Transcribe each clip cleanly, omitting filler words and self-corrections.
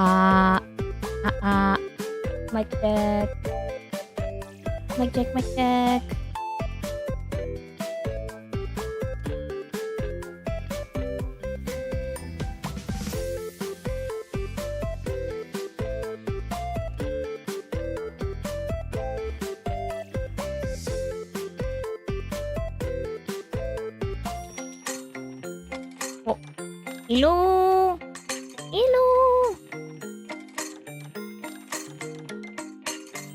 Ah, mic check. Mic check, mic check. Oh, hello? Hello?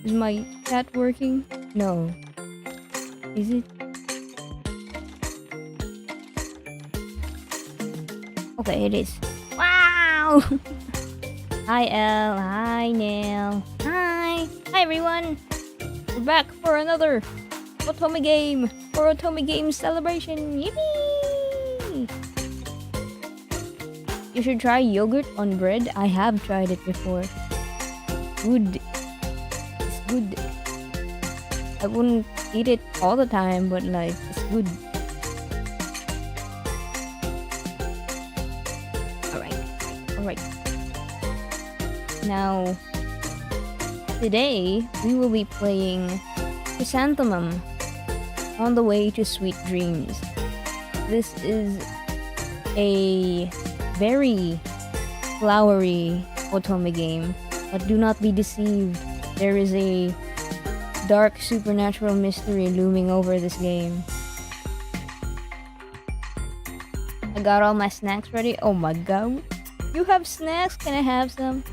Is my chat working? No. Is it? Okay, it is. Wow! Hi, Elle. Hi, Neil. Hi. Hi, everyone. We're back for another Otome game. For Otome game celebration. Yippee! You should try yogurt on bread. I have tried it before. Good. It's good. I wouldn't eat it all the time, but like, it's good. Alright. Now, today we will be playing Chrysanthemum on the way to sweet dreams. This is a very flowery Otome game, but do not be deceived. There is a dark supernatural mystery looming over this game. I got all my snacks ready. Oh my god. You have snacks? Can I have some?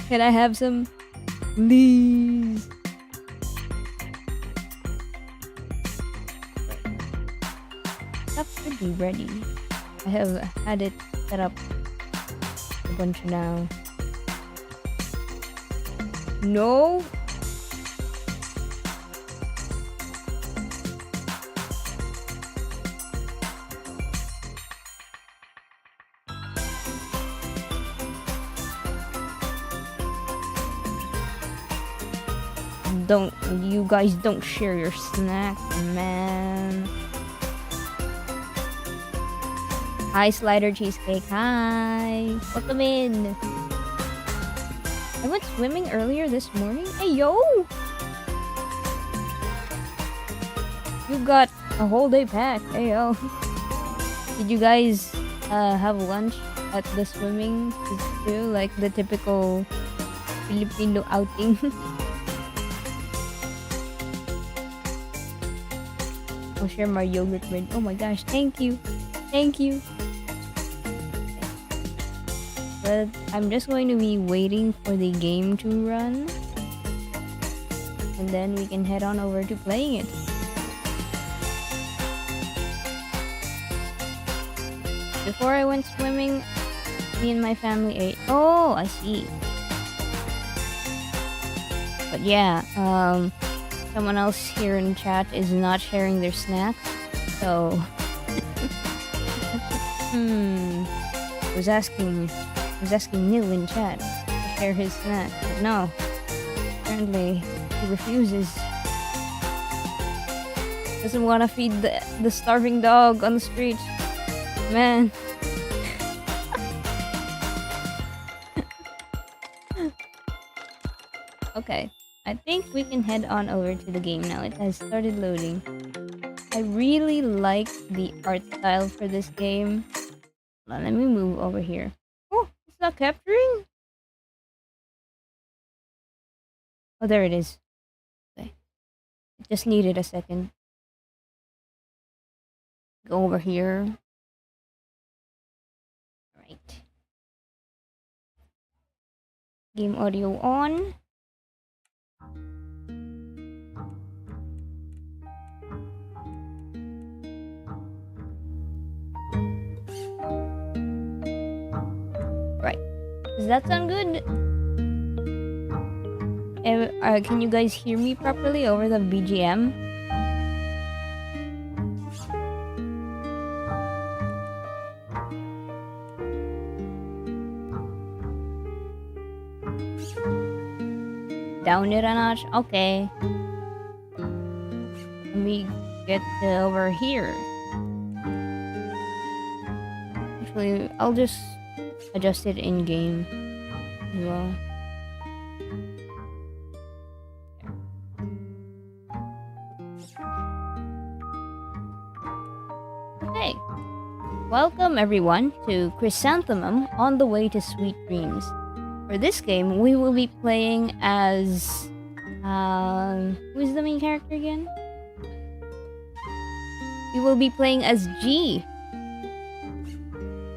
Can I have some? Please. Stuff should be ready. I have had it set up a bunch now. No? You guys don't share your snack, man. Hi, Slider Cheesecake. Hi. Welcome in. I went swimming earlier this morning. Hey, yo! You got a whole day packed. Hey, yo. Did you guys have lunch at the swimming too? Like the typical Filipino outing? I'll share my yogurt bread. Oh my gosh, thank you. Thank you. But I'm just going to be waiting for the game to run. And then we can head on over to playing it. Before I went swimming, me and my family ate. Oh, I see. But yeah, someone else here in chat is not sharing their snacks, so I was asking Neil in chat to share his snack, but no, apparently he refuses. Doesn't want to feed the starving dog on the street, man. Okay. I think we can head on over to the game now. It has started loading. I really like the art style for this game. Hold on, let me move over here. Oh, it's not capturing? Oh, there it is. Okay. It just needed a second. Go over here. Alright. Game audio on. Right. Does that sound good? Can you guys hear me properly over the BGM? Down it a notch? Okay. Let me get over here. Actually, I'll just adjust it in game as well. Okay. Welcome everyone to Chrysanthemum on the way to sweet dreams. For this game, we will be playing as who is the main character again? We will be playing as G.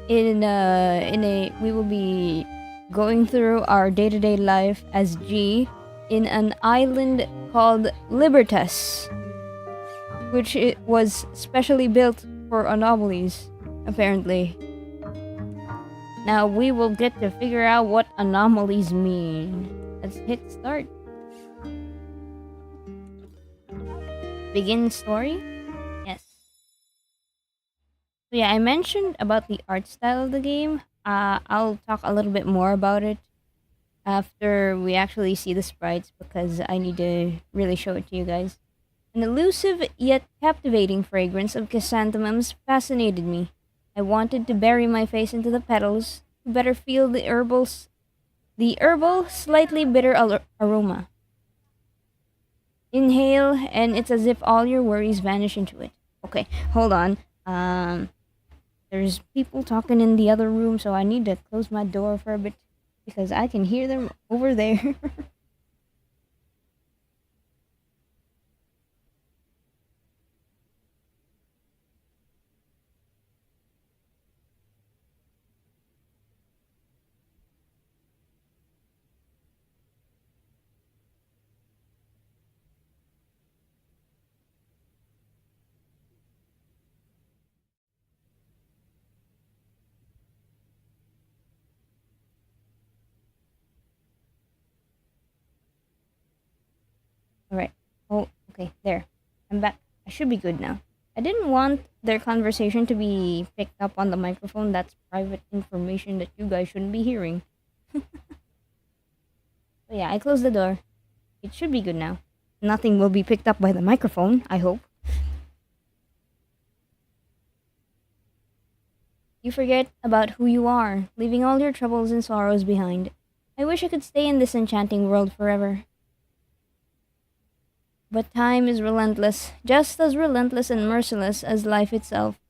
We will be going through our day-to-day life as G in an island called Libertas, which it was specially built for anomalies, apparently. Now we will get to figure out what anomalies mean. Let's hit start. Begin story? Yes. So yeah, I mentioned about the art style of the game. I'll talk a little bit more about it after we actually see the sprites because I need to really show it to you guys. An elusive yet captivating fragrance of chrysanthemums fascinated me. I wanted to bury my face into the petals to better feel the herbal, slightly bitter aroma. Inhale, and it's as if all your worries vanish into it. Okay, hold on. There's people talking in the other room, so I need to close my door for a bit because I can hear them over there. Alright. Oh, okay, there. I'm back. I should be good now. I didn't want their conversation to be picked up on the microphone. That's private information that you guys shouldn't be hearing. But yeah, I closed the door. It should be good now. Nothing will be picked up by the microphone, I hope. You forget about who you are, leaving all your troubles and sorrows behind. I wish I could stay in this enchanting world forever. But time is relentless, just as relentless and merciless as life itself.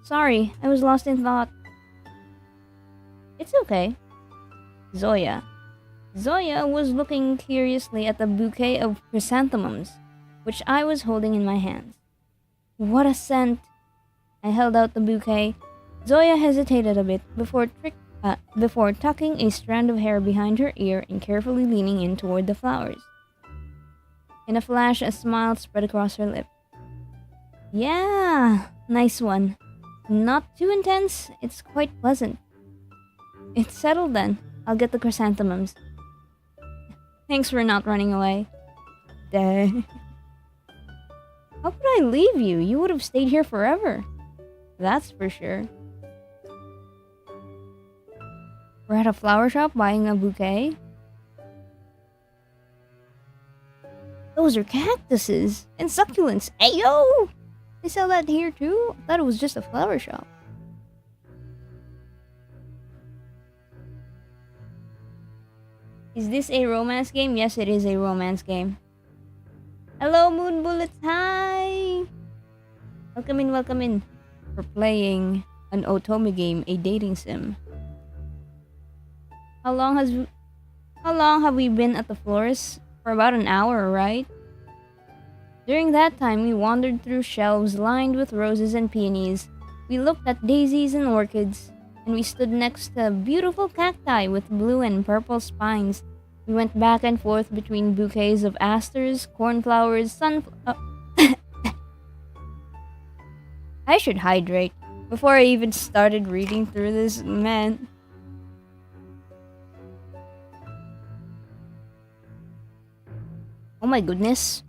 Sorry, I was lost in thought. It's okay. Zoya. Zoya was looking curiously at the bouquet of chrysanthemums, which I was holding in my hands. What a scent! I held out the bouquet. Zoya hesitated a bit before tucking a strand of hair behind her ear and carefully leaning in toward the flowers. In a flash, a smile spread across her lip. Yeah, nice one. Not too intense, it's quite pleasant. It's settled then. I'll get the chrysanthemums. Thanks for not running away. Duh. How could I leave you? You would have stayed here forever. That's for sure. We're at a flower shop buying a bouquet. Those are cactuses and succulents. Hey yo! They sell that here too? I thought it was just a flower shop. Is this a romance game? Yes, it is a romance game. Hello, Moon Bullets. Hi! Welcome in, welcome in. We're playing an Otome game, a dating sim. How long have we been at the florist? For about an hour, right? During that time, we wandered through shelves lined with roses and peonies. We looked at daisies and orchids, and we stood next to beautiful cacti with blue and purple spines. We went back and forth between bouquets of asters, cornflowers, I should hydrate before I even started reading through this, man. Oh my goodness.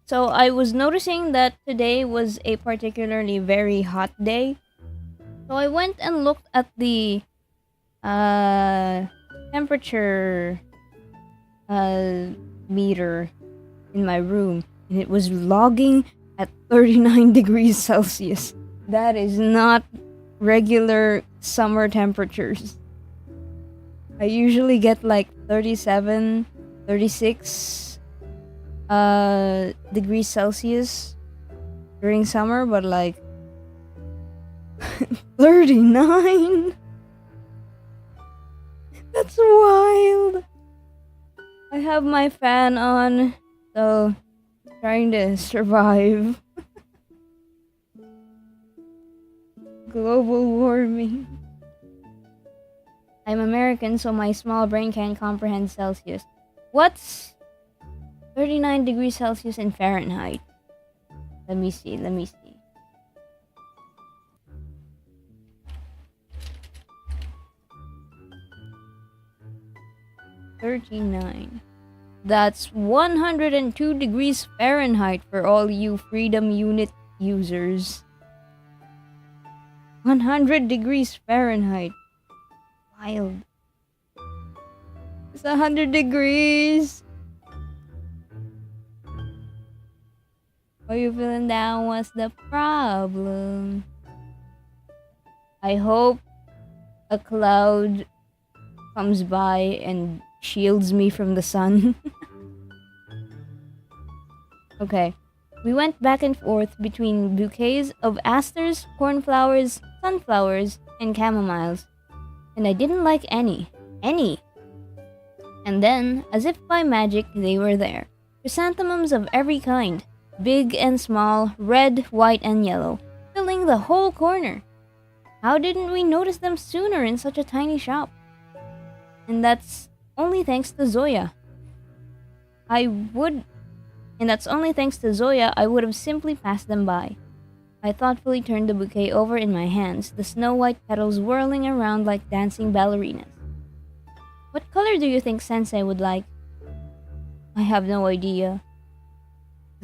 So I was noticing that today was a particularly very hot day. So I went and looked at the temperature meter in my room, and it was logging at 39 degrees Celsius. That is not regular summer temperatures. I usually get like 37, 36 degrees Celsius during summer, but like 39? That's wild. I have my fan on, so trying to survive. Global warming. I'm American, so my small brain can't comprehend Celsius. What's 39 degrees Celsius in Fahrenheit? Let me see. 39. That's 102 degrees Fahrenheit for all you Freedom Unit users. 100 degrees Fahrenheit. Wild. It's 100 degrees. Are you feeling down? What's the problem? I hope a cloud comes by and shields me from the sun. Okay. We went back and forth between bouquets of asters, cornflowers, sunflowers, and chamomiles. And I didn't like any. Any. And then, as if by magic, they were there. Chrysanthemums of every kind. Big and small, red, white, and yellow. Filling the whole corner. How didn't we notice them sooner in such a tiny shop? And that's only thanks to Zoya. I would have simply passed them by. I thoughtfully turned the bouquet over in my hands, the snow-white petals whirling around like dancing ballerinas. What color do you think Sensei would like? I have no idea.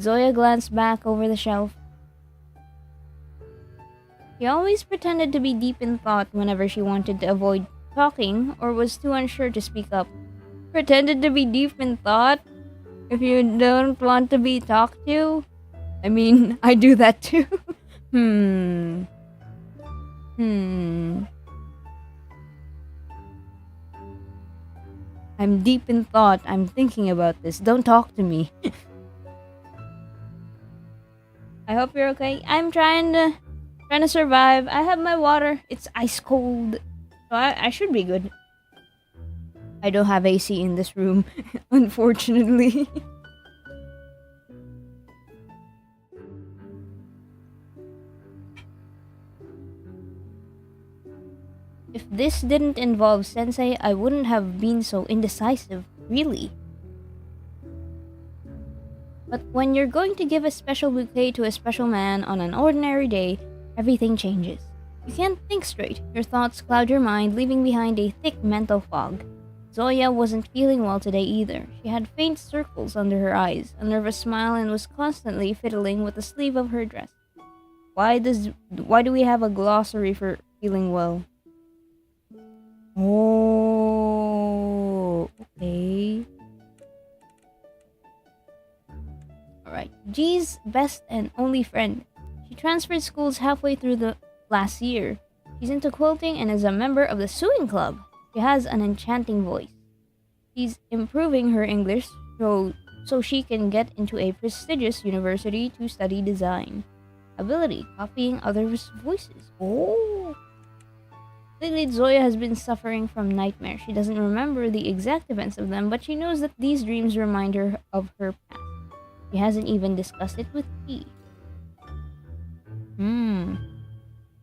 Zoya glanced back over the shelf. She always pretended to be deep in thought whenever she wanted to avoid talking or was too unsure to speak up. Pretended to be deep in thought? If you don't want to be talked to? I mean, I do that too. I'm deep in thought. I'm thinking about this. Don't talk to me. I hope you're okay. I'm trying to survive. I have my water. It's ice cold. So I should be good. I don't have AC in this room, unfortunately. If this didn't involve Sensei, I wouldn't have been so indecisive, really. But when you're going to give a special bouquet to a special man on an ordinary day, everything changes. You can't think straight. Your thoughts cloud your mind, leaving behind a thick mental fog. Zoya wasn't feeling well today either. She had faint circles under her eyes, a nervous smile, and was constantly fiddling with the sleeve of her dress. Why do we have a glossary for feeling well? Oh, okay. Alright. G's best and only friend. She transferred schools halfway through the last year. She's into quilting and is a member of the sewing club. She has an enchanting voice. She's improving her English so she can get into a prestigious university to study design. Ability, copying others' voices. Oh! Lately, Zoya has been suffering from nightmares. She doesn't remember the exact events of them, but she knows that these dreams remind her of her past. She hasn't even discussed it with T.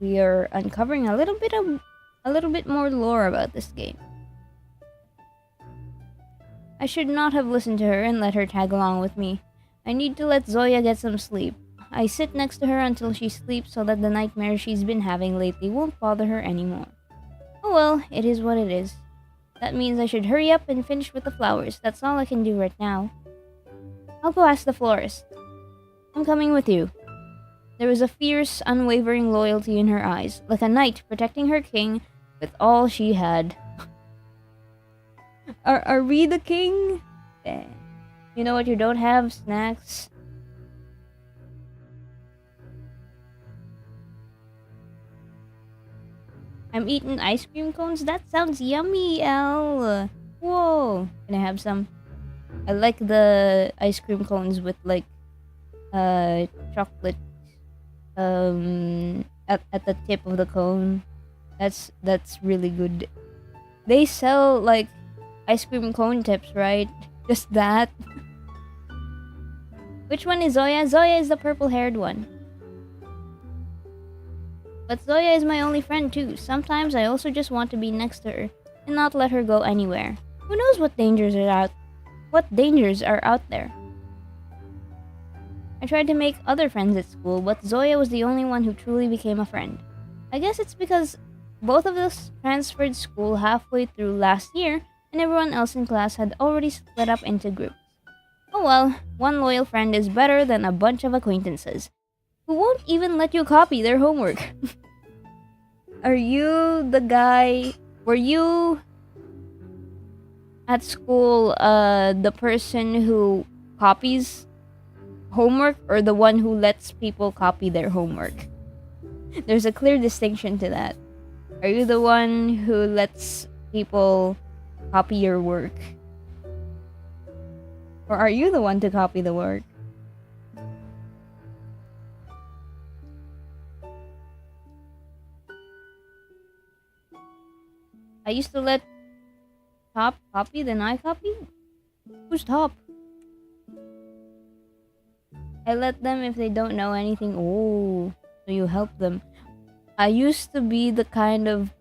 We are uncovering a little bit more lore about this game. I should not have listened to her and let her tag along with me. I need to let Zoya get some sleep. I sit next to her until she sleeps so that the nightmares she's been having lately won't bother her anymore. Oh well, it is what it is. That means I should hurry up and finish with the flowers. That's all I can do right now. I'll go ask the florist. I'm coming with you. There was a fierce, unwavering loyalty in her eyes, like a knight protecting her king with all she had. Are we the king? You know what you don't have? Snacks. I'm eating ice cream cones? That sounds yummy, L. Whoa. Can I have some? I like the ice cream cones with like chocolate at the tip of the cone. That's really good. They sell like ice cream cone tips, right? Just that. Which one is Zoya? Zoya is the purple-haired one. But Zoya is my only friend too. Sometimes I also just want to be next to her and not let her go anywhere. Who knows what dangers are out there? I tried to make other friends at school, but Zoya was the only one who truly became a friend. I guess it's because both of us transferred school halfway through last year, and everyone else in class had already split up into groups. Oh well, one loyal friend is better than a bunch of acquaintances who won't even let you copy their homework. Are you the guy? Were you at school the person who copies homework or the one who lets people copy their homework? There's a clear distinction to that. Are you the one who lets people copy your work? Or are you the one to copy the work? I used to let Top copy, then I copy? Who's Top? I let them if they don't know anything. Oh, so you help them. I used to be the kind of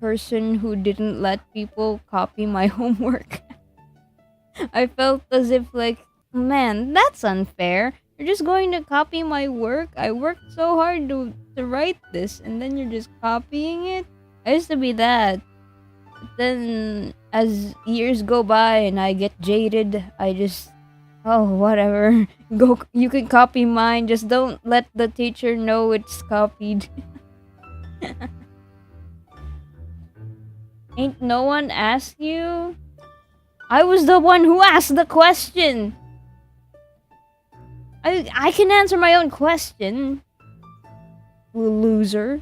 person who didn't let people copy my homework. I felt as if like, man, that's unfair. You're just going to copy my work. I worked so hard to write this and then you're just copying it. I used to be that. But then as years go by and I get jaded, I just, oh, whatever. Go, you can copy mine. Just don't let the teacher know it's copied. Ain't no one asked you? I was the one who asked the question. I can answer my own question. Loser.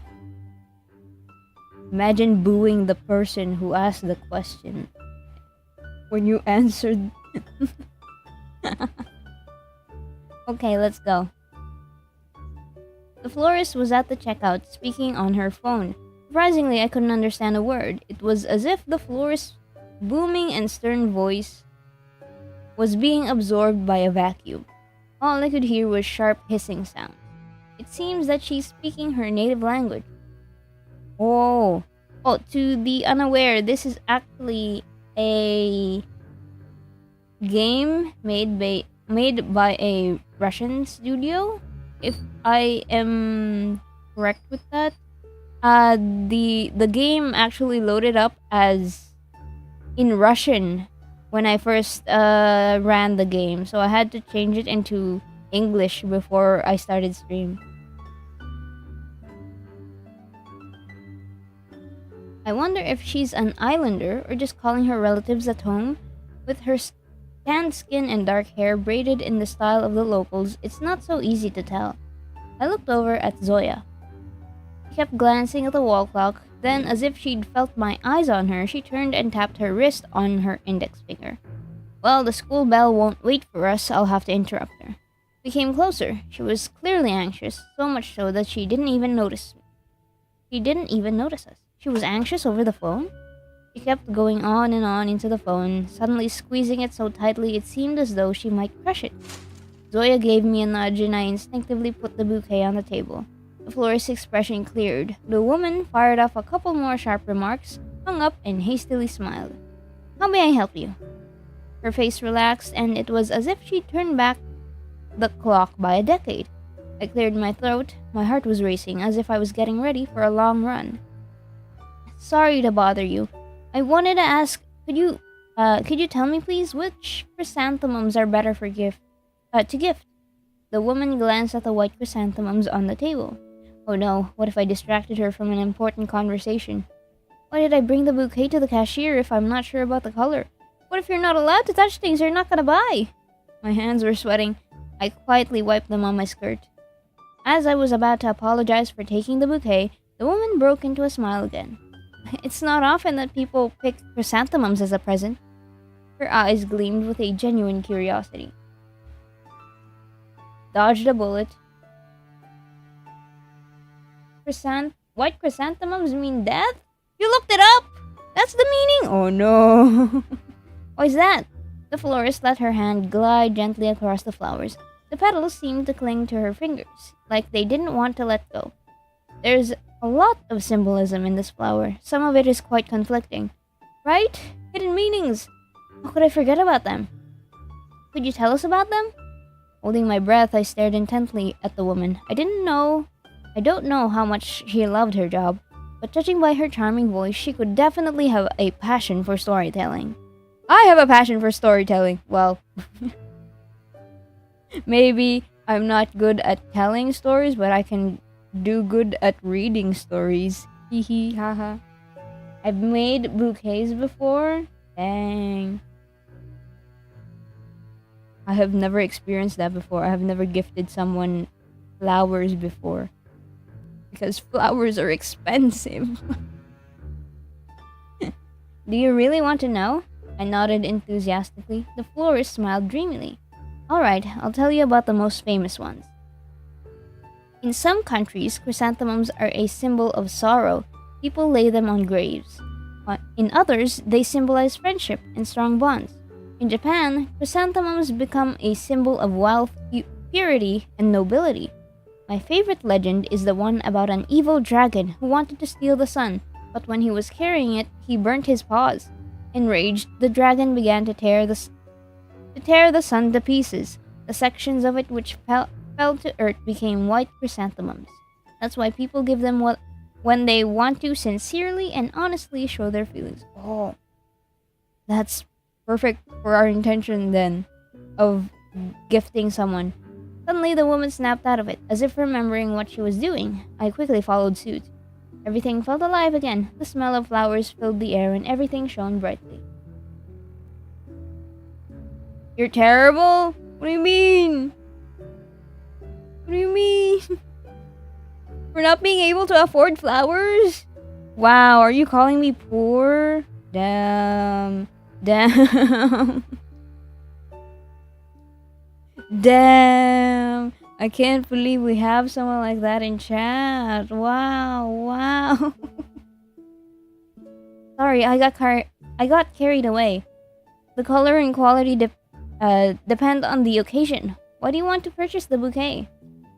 Imagine booing the person who asked the question when you answered. Okay, let's go. The florist was at the checkout, speaking on her phone. Surprisingly, I couldn't understand a word. It was as if the florist's booming and stern voice was being absorbed by a vacuum. All I could hear was sharp hissing sounds. It seems that she's speaking her native language. Oh, to the unaware, this is actually a game made by a Russian studio, if I am correct with that. The game actually loaded up as in Russian when I first ran the game, so I had to change it into English before I started stream. I wonder if she's an islander or just calling her relatives at home. With her tanned skin and dark hair braided in the style of the locals, it's not so easy to tell. I looked over at Zoya. She kept glancing at the wall clock, then, as if she'd felt my eyes on her, she turned and tapped her wrist on her index finger. Well, the school bell won't wait for us, I'll have to interrupt her. We came closer. She was clearly anxious, so much so that she didn't even notice me. She didn't even notice us. She was anxious over the phone? She kept going on and on into the phone, suddenly squeezing it so tightly it seemed as though she might crush it. Zoya gave me a nudge and I instinctively put the bouquet on the table. The florist's expression cleared. The woman fired off a couple more sharp remarks, hung up, and hastily smiled. How may I help you? Her face relaxed, and it was as if she turned back the clock by a decade. I cleared my throat. My heart was racing, as if I was getting ready for a long run. Sorry to bother you. I wanted to ask, could you tell me please which chrysanthemums are better for to gift? The woman glanced at the white chrysanthemums on the table. Oh no, what if I distracted her from an important conversation? Why did I bring the bouquet to the cashier if I'm not sure about the color? What if you're not allowed to touch things you're not gonna buy? My hands were sweating. I quietly wiped them on my skirt. As I was about to apologize for taking the bouquet, the woman broke into a smile again. It's not often that people pick chrysanthemums as a present. Her eyes gleamed with a genuine curiosity. Dodged a bullet. White chrysanthemums mean death? You looked it up! That's the meaning? Oh no. Why is that? The florist let her hand glide gently across the flowers. The petals seemed to cling to her fingers, like they didn't want to let go. There's a lot of symbolism in this flower. Some of it is quite conflicting. Right? Hidden meanings. How could I forget about them? Could you tell us about them? Holding my breath, I stared intently at the woman. I don't know how much she loved her job, but judging by her charming voice, she could definitely have a passion for storytelling. I have a passion for storytelling. Well, maybe I'm not good at telling stories, but I can do good at reading stories. Hee haha. I've made bouquets before. Dang. I have never experienced that before. I have never gifted someone flowers before. Because flowers are expensive. Do you really want to know? I nodded enthusiastically. The florist smiled dreamily. Alright, I'll tell you about the most famous ones. In some countries, chrysanthemums are a symbol of sorrow. People lay them on graves. In others, they symbolize friendship and strong bonds. In Japan, chrysanthemums become a symbol of wealth, purity, and nobility. My favorite legend is the one about an evil dragon who wanted to steal the sun, but when he was carrying it, he burnt his paws. Enraged, the dragon began to tear the sun to pieces. The sections of it which fell to earth became white chrysanthemums. That's why people give them when they want to sincerely and honestly show their feelings. Oh, that's perfect for our intention then of gifting someone. Suddenly, the woman snapped out of it, as if remembering what she was doing. I quickly followed suit. Everything felt alive again. The smell of flowers filled the air and everything shone brightly. You're terrible? What do you mean? What do you mean? For not being able to afford flowers? Wow, are you calling me poor? Damn. Damn. I can't believe we have someone like that in chat. Wow. Sorry, I got carried away. The color and quality depend on the occasion. Why do you want to purchase the bouquet?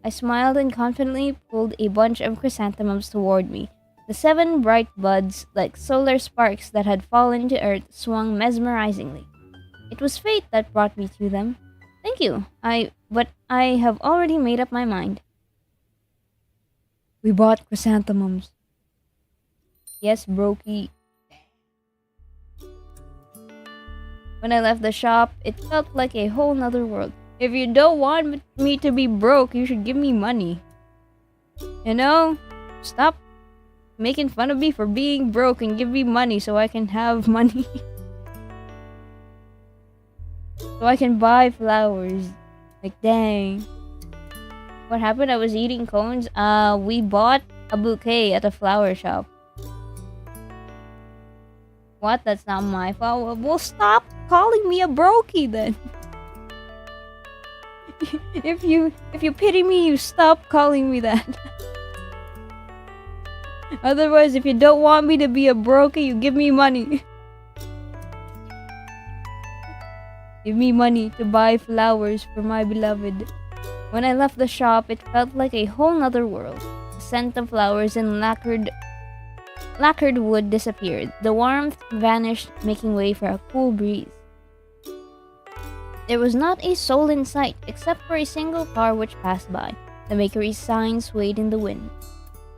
I smiled and confidently pulled a bunch of chrysanthemums toward me. The 7 bright buds, like solar sparks that had fallen to earth, swung mesmerizingly. It was fate that brought me to them. Thank you. But I have already made up my mind. We bought chrysanthemums. Yes, brokey. When I left the shop, it felt like a whole nother world. If you don't want me to be broke, you should give me money. You know? Stop making fun of me for being broke and give me money so I can have money. So I can buy flowers. Like, dang. What happened? I was eating cones. We bought a bouquet at a flower shop. What? That's not my fault. Well, stop calling me a brokey then. If you pity me, you stop calling me that. Otherwise, if you don't want me to be a brokey, you give me money. Give me money to buy flowers for my beloved. When I left the shop, it felt like a whole nother world. The scent of flowers and lacquered wood disappeared. The warmth vanished, making way for a cool breeze. There was not a soul in sight, except for a single car which passed by. The bakery's sign swayed in the wind.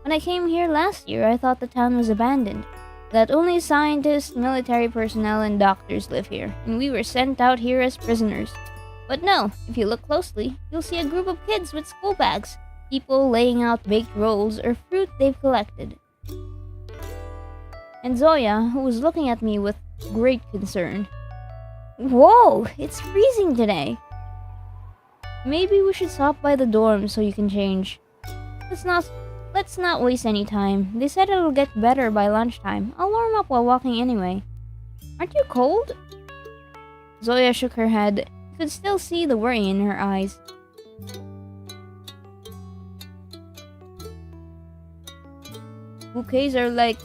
When I came here last year, I thought the town was abandoned, that only scientists, military personnel, and doctors live here, and we were sent out here as prisoners. But no, if you look closely, you'll see a group of kids with school bags, people laying out baked rolls or fruit they've collected. And Zoya, who was looking at me with great concern. Whoa, it's freezing today. Maybe we should stop by the dorm so you can change. Let's Let's not waste any time. They said it'll get better by lunchtime. I'll warm up while walking anyway. Aren't you cold? Zoya shook her head. You could still see the worry in her eyes. Bouquets are like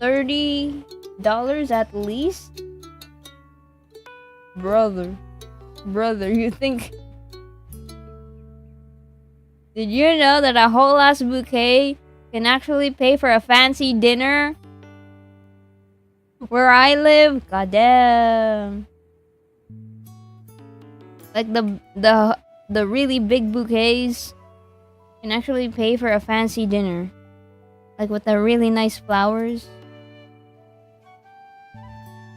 $30 at least? Brother, you think... Did you know that a whole ass bouquet can actually pay for a fancy dinner? Where I live, goddamn. Like the really big bouquets can actually pay for a fancy dinner. Like with the really nice flowers.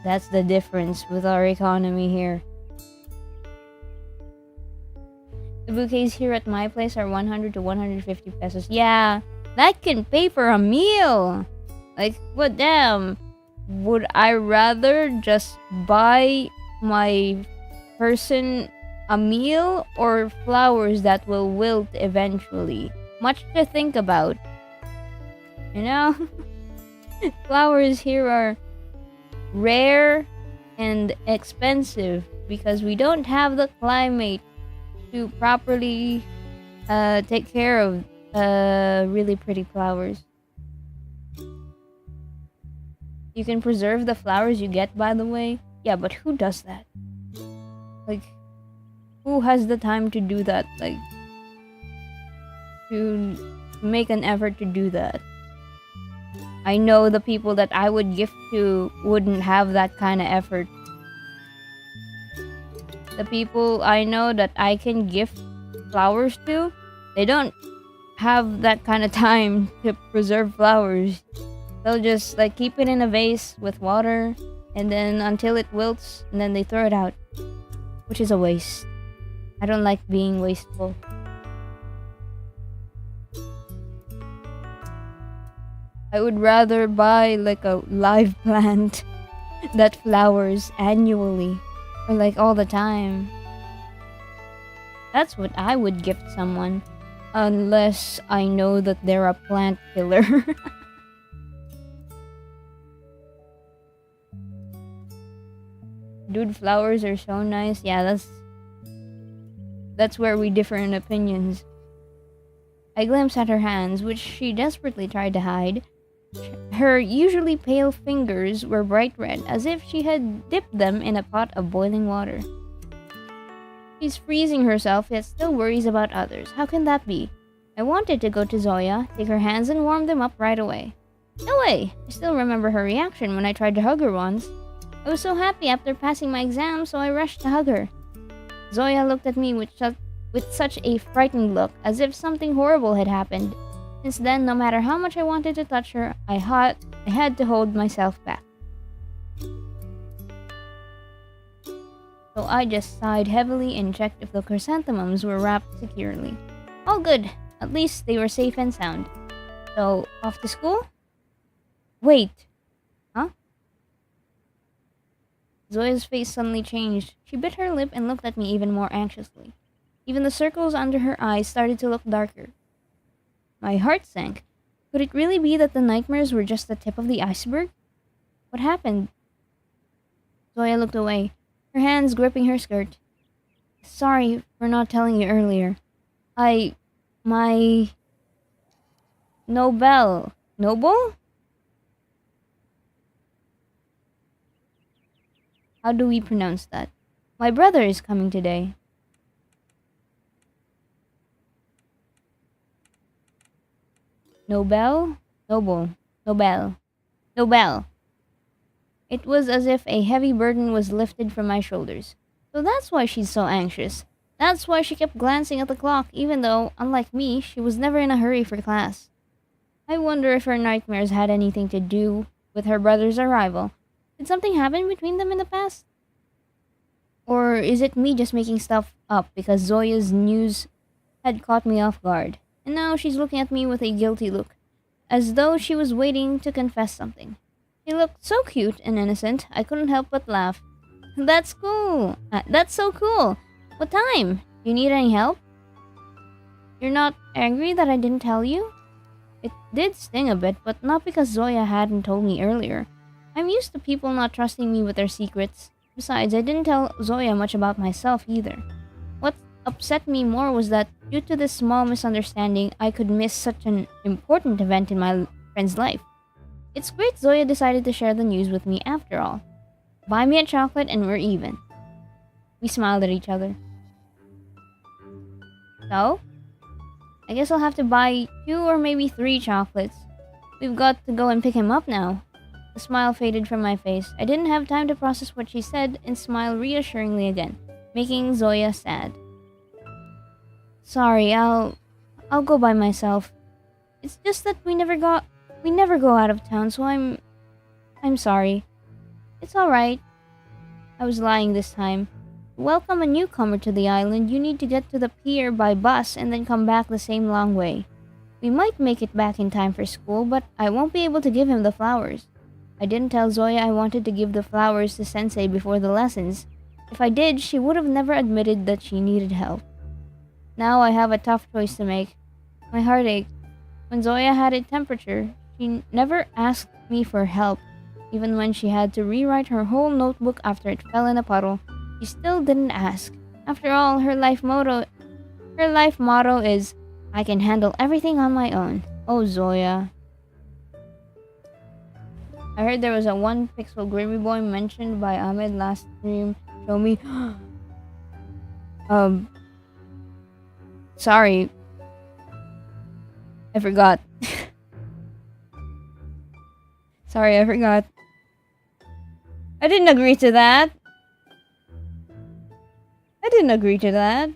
That's the difference with our economy here. The bouquets here at my place are 100 to 150 pesos. Yeah, that can pay for a meal. Like, what damn? Would I rather just buy my person a meal or flowers that will wilt eventually? Much to think about. You know? Flowers here are rare and expensive because we don't have the climate to properly take care of really pretty flowers. You can preserve the flowers you get, by the way. Yeah, but who does that? Like, who has the time to do that? Like, to make an effort to do that. I know the people that I would gift to wouldn't have that kind of effort. The people I know that I can gift flowers to, they don't have that kind of time to preserve flowers. They'll just like keep it in a vase with water and then until it wilts and then they throw it out, which is a waste. I don't like being wasteful. I would rather buy like a live plant that flowers annually or like all the time. That's what I would gift someone, unless I know that they're a plant killer. Dude, flowers are so nice. Yeah, that's where we differ in opinions. I glanced at her hands, which she desperately tried to hide. Her usually pale fingers were bright red, as if she had dipped them in a pot of boiling water. She's freezing herself, yet still worries about others. How can that be? I wanted to go to Zoya, take her hands and warm them up right away. No way! I still remember her reaction when I tried to hug her once. I was so happy after passing my exam, so I rushed to hug her. Zoya looked at me with such a frightened look, as if something horrible had happened. Since then, no matter how much I wanted to touch her, I had to hold myself back. So I just sighed heavily and checked if the chrysanthemums were wrapped securely. All good. At least they were safe and sound. So, off to school? Wait. Huh? Zoya's face suddenly changed. She bit her lip and looked at me even more anxiously. Even the circles under her eyes started to look darker. My heart sank. Could it really be that the nightmares were just the tip of the iceberg? What happened? Zoya looked away, her hands gripping her skirt. Sorry for not telling you earlier. My... Noble? How do we pronounce that? My brother is coming today. Nobel. It was as if a heavy burden was lifted from my shoulders. So that's why she's so anxious. That's why she kept glancing at the clock, even though, unlike me, she was never in a hurry for class. I wonder if her nightmares had anything to do with her brother's arrival. Did something happen between them in the past? Or is it me just making stuff up because Zoya's news had caught me off guard? And now she's looking at me with a guilty look, as though she was waiting to confess something. She looked so cute and innocent, I couldn't help but laugh. That's cool. That's so cool. What time? You need any help? You're not angry that I didn't tell you? It did sting a bit, but not because Zoya hadn't told me earlier. I'm used to people not trusting me with their secrets. Besides, I didn't tell Zoya much about myself either. What upset me more was that due to this small misunderstanding, I could miss such an important event in my friend's life. It's great Zoya decided to share the news with me after all. Buy me a chocolate and we're even. We smiled at each other. So, I guess I'll have to buy 2 or maybe 3 chocolates. We've got to go and pick him up now. The smile faded from my face. I didn't have time to process what she said and smile reassuringly again, making Zoya sad. Sorry, I'll go by myself. It's just that we never go out of town, so I'm sorry. It's all right. I was lying this time. To welcome a newcomer to the island, you need to get to the pier by bus and then come back the same long way. We might make it back in time for school, but I won't be able to give him the flowers. I didn't tell Zoya I wanted to give the flowers to Sensei before the lessons. If I did, she would have never admitted that she needed help. Now I have a tough choice to make. My heart ached. When Zoya had a temperature, she never asked me for help. Even when she had to rewrite her whole notebook after it fell in a puddle, she still didn't ask. After all, her life motto is, I can handle everything on my own. Oh, Zoya. I heard there was a 1 pixel Grimmy Boy mentioned by Ahmed last stream. Show me. Sorry. I forgot. Sorry, I forgot. I didn't agree to that. I didn't agree to that.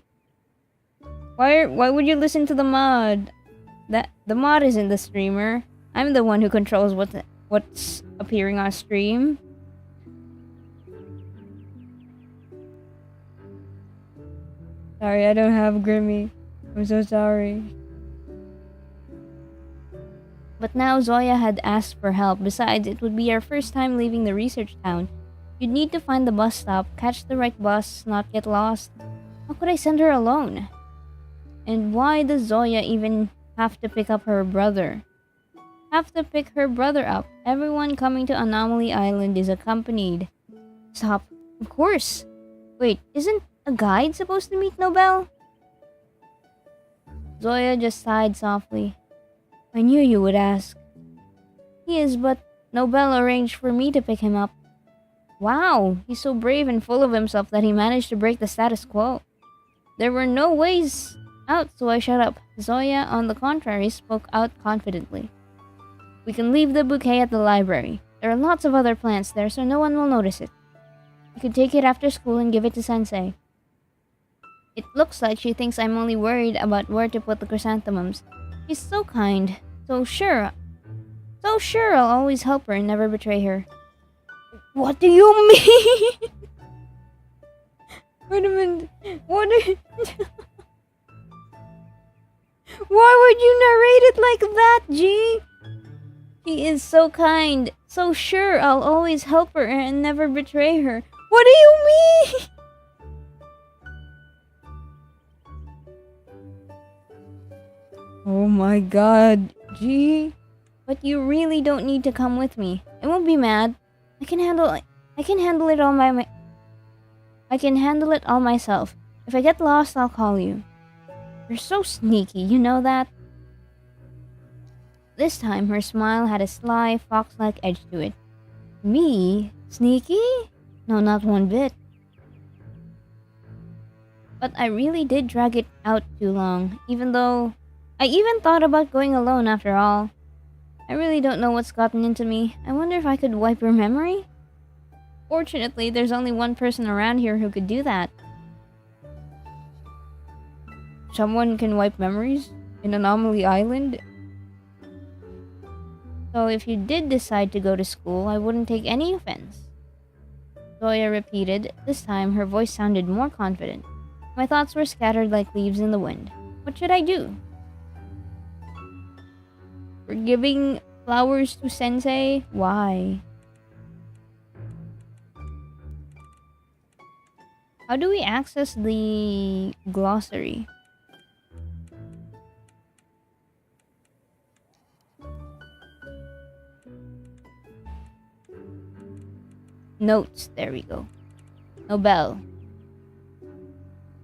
Why would you listen to the mod? The mod isn't the streamer. I'm the one who controls what's appearing on stream. Sorry, I don't have Grimmy. I'm so sorry. But now Zoya had asked for help. Besides, it would be our first time leaving the research town. You'd need to find the bus stop, catch the right bus, not get lost. How could I send her alone? And why does Zoya even have to pick up her brother? Have to pick her brother up. Everyone coming to Anomaly Island is accompanied. Stop. Of course. Wait, isn't a guide supposed to meet Nobel? Zoya just sighed softly. I knew you would ask. He is, but Nobel arranged for me to pick him up. Wow, he's so brave and full of himself that he managed to break the status quo. There were no ways out, so I shut up. Zoya, on the contrary, spoke out confidently. We can leave the bouquet at the library. There are lots of other plants there, so no one will notice it. You could take it after school and give it to Sensei. It looks like she thinks I'm only worried about where to put the chrysanthemums. She's so kind. So sure I'll always help her and never betray her. What do you mean? Wait a minute. Why would you narrate it like that, G? She is so kind. So sure I'll always help her and never betray her. What do you mean? Oh my god, G. But you really don't need to come with me. I won't be mad. I can handle it all myself. If I get lost, I'll call you. You're so sneaky, you know that? This time, her smile had a sly, fox-like edge to it. Me? Sneaky? No, not one bit. But I really did drag it out too long, even though I even thought about going alone after all. I really don't know what's gotten into me. I wonder if I could wipe her memory? Fortunately, there's only one person around here who could do that. Someone can wipe memories in Anomaly Island? So if you did decide to go to school, I wouldn't take any offense. Zoya repeated. This time, her voice sounded more confident. My thoughts were scattered like leaves in the wind. What should I do? For giving flowers to Sensei? Why? How do we access the glossary? Notes. There we go. Nobel.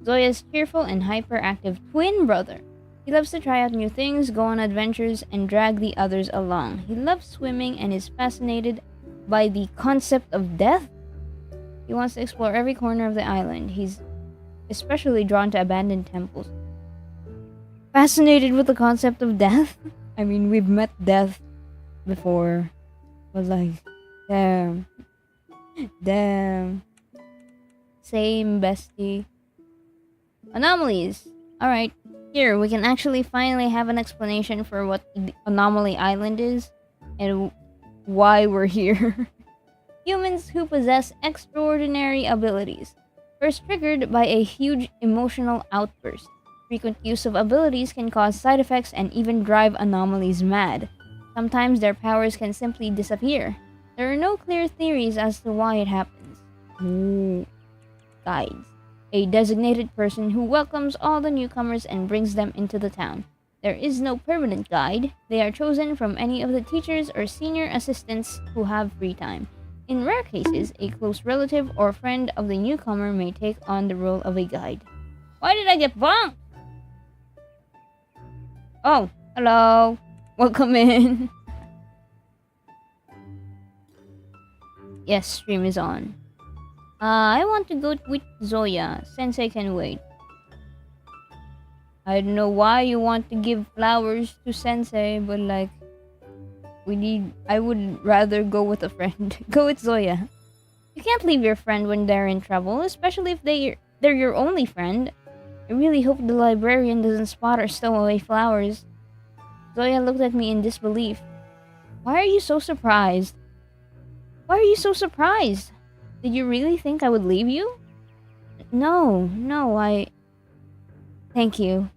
Zoya's cheerful and hyperactive twin brother. He loves to try out new things, go on adventures, and drag the others along. He loves swimming and is fascinated by the concept of death. He wants to explore every corner of the island. He's especially drawn to abandoned temples. Fascinated with the concept of death? I mean, we've met death before. But like, damn. Damn. Same, bestie. Anomalies. Alright, here we can actually finally have an explanation for what the Anomaly Island is and why we're here. Humans who possess extraordinary abilities. First triggered by a huge emotional outburst. Frequent use of abilities can cause side effects and even drive anomalies mad. Sometimes their powers can simply disappear. There are no clear theories as to why it happens. Guides. A designated person who welcomes all the newcomers and brings them into the town. There is no permanent guide. They are chosen from any of the teachers or senior assistants who have free time. In rare cases, a close relative or friend of the newcomer may take on the role of a guide. Why did I get bonked? Oh, hello. Welcome in. Yes, stream is on. I want to go with Zoya. Sensei can wait. I don't know why you want to give flowers to Sensei, but like, I would rather go with a friend. Go with Zoya. You can't leave your friend when they're in trouble, especially if they're your only friend. I really hope the librarian doesn't spot or stow away flowers. Zoya looked at me in disbelief. Why are you so surprised? Why are you so surprised? Did you really think I would leave you? No, Thank you.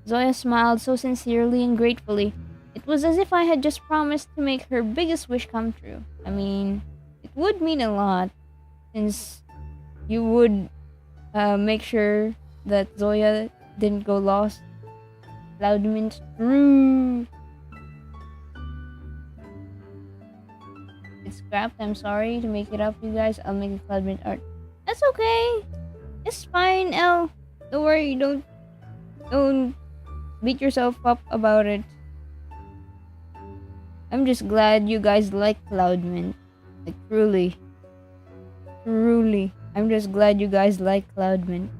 Zoya smiled so sincerely and gratefully. It was as if I had just promised to make her biggest wish come true. I mean, it would mean a lot, since you would make sure that Zoya didn't go lost. Loudmint true. It's scrapped. I'm sorry to make it up, you guys. I'll make a Cloudmint art. That's okay. It's fine, Elle. Don't worry. Don't beat yourself up about it. I'm just glad you guys like Cloudmint. Like, truly. Truly. I'm just glad you guys like Cloudmint.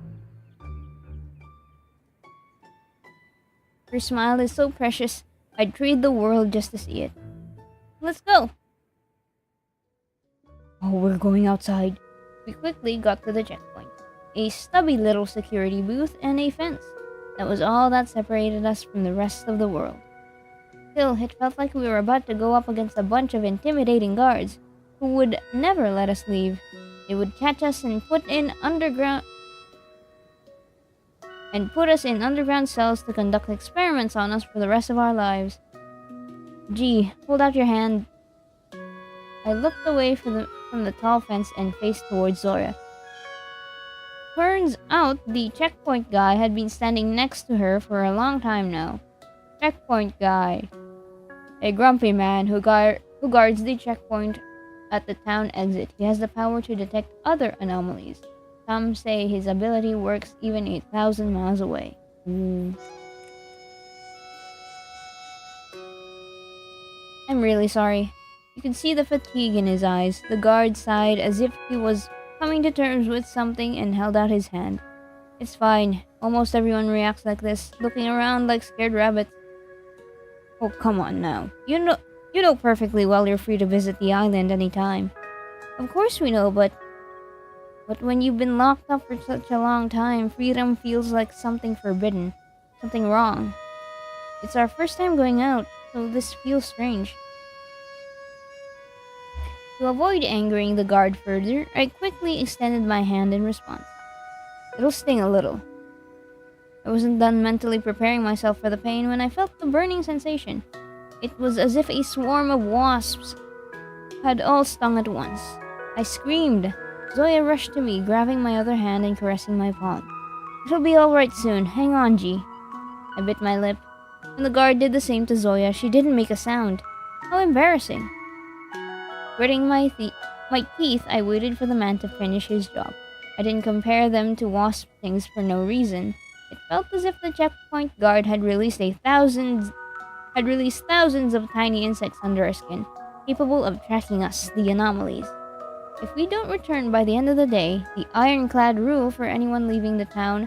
Her smile is so precious. I'd trade the world just to see it. Let's go. Oh, we're going outside. We quickly got to the checkpoint. A stubby little security booth and a fence. That was all that separated us from the rest of the world. Still, it felt like we were about to go up against a bunch of intimidating guards who would never let us leave. They would catch us and put us in underground cells to conduct experiments on us for the rest of our lives. Gee, hold out your hand. I looked away from the tall fence and faced towards Zoya. Turns out the checkpoint guy had been standing next to her for a long time now. Checkpoint guy. A grumpy man who guards the checkpoint at the town exit. He has the power to detect other anomalies. Some say his ability works even 8,000 miles away. I'm really sorry. You could see the fatigue in his eyes. The guard sighed as if he was coming to terms with something and held out his hand. It's fine. Almost everyone reacts like this, looking around like scared rabbits. Oh, come on now. You know perfectly well you're free to visit the island anytime. Of course we know, but when you've been locked up for such a long time, freedom feels like something forbidden, something wrong. It's our first time going out, so this feels strange. To avoid angering the guard further, I quickly extended my hand in response. It'll sting a little. I wasn't done mentally preparing myself for the pain when I felt the burning sensation. It was as if a swarm of wasps had all stung at once. I screamed. Zoya rushed to me, grabbing my other hand and caressing my palm. It'll be alright soon. Hang on, G. I bit my lip. When the guard did the same to Zoya, she didn't make a sound. How embarrassing. Gritting my my teeth, I waited for the man to finish his job. I didn't compare them to wasp stings for no reason. It felt as if the checkpoint guard had released thousands of tiny insects under our skin, capable of tracking us, the anomalies. If we don't return by the end of the day, the ironclad rule for anyone leaving the town,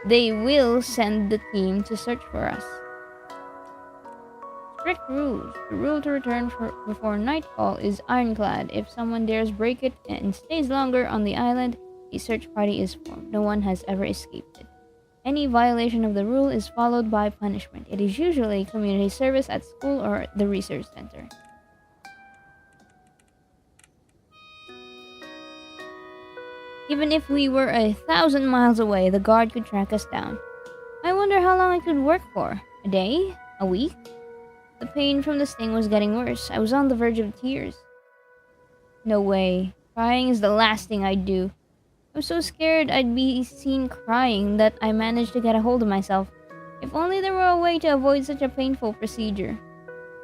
they will send the team to search for us. Strict rules. The rule to return before nightfall is ironclad. If someone dares break it and stays longer on the island, a search party is formed. No one has ever escaped it. Any violation of the rule is followed by punishment. It is usually community service at school or the research center. Even if we were 1,000 miles away, the guard could track us down. I wonder how long I could work for. A day? A week? The pain from the sting was getting worse. I was on the verge of tears. No way. Crying is the last thing I'd do. I was so scared I'd be seen crying that I managed to get a hold of myself. If only there were a way to avoid such a painful procedure.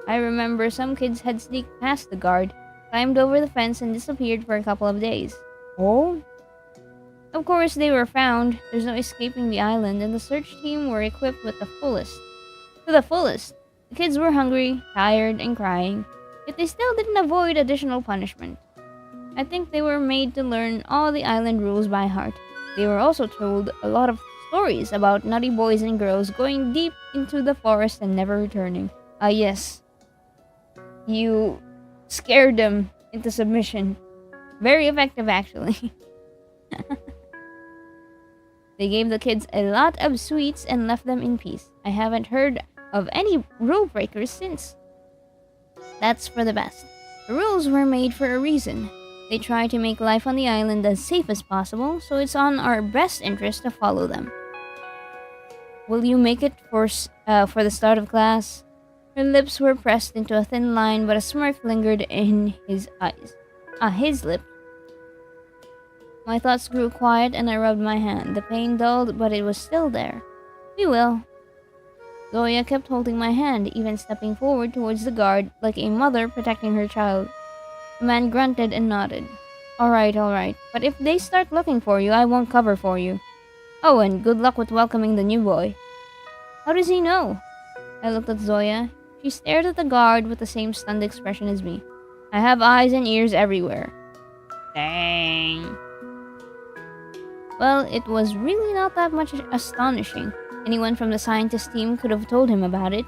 I remember some kids had sneaked past the guard, climbed over the fence, and disappeared for a couple of days. Oh? Of course, they were found. There's no escaping the island, and the search team were equipped with the fullest. To the fullest. The kids were hungry, tired, and crying, yet they still didn't avoid additional punishment. I think they were made to learn all the island rules by heart. They were also told a lot of stories about naughty boys and girls going deep into the forest and never returning. Ah, yes. You scared them into submission. Very effective, actually. They gave the kids a lot of sweets and left them in peace. I haven't heard of any rule breakers since. That's for the best. The rules were made for a reason. They try to make life on the island as safe as possible, so it's on our best interest to follow them. Will you make it for the start of class? Her lips were pressed into a thin line, but a smirk lingered in his eyes. His lip. My thoughts grew quiet and I rubbed my hand. The pain dulled, but it was still there. We will. Zoya kept holding my hand, even stepping forward towards the guard like a mother protecting her child. The man grunted and nodded. Alright, but if they start looking for you, I won't cover for you. Oh, and good luck with welcoming the new boy. How does he know? I looked at Zoya. She stared at the guard with the same stunned expression as me. I have eyes and ears everywhere. Dang. Well, it was really not that much astonishing. Anyone from the scientist team could have told him about it.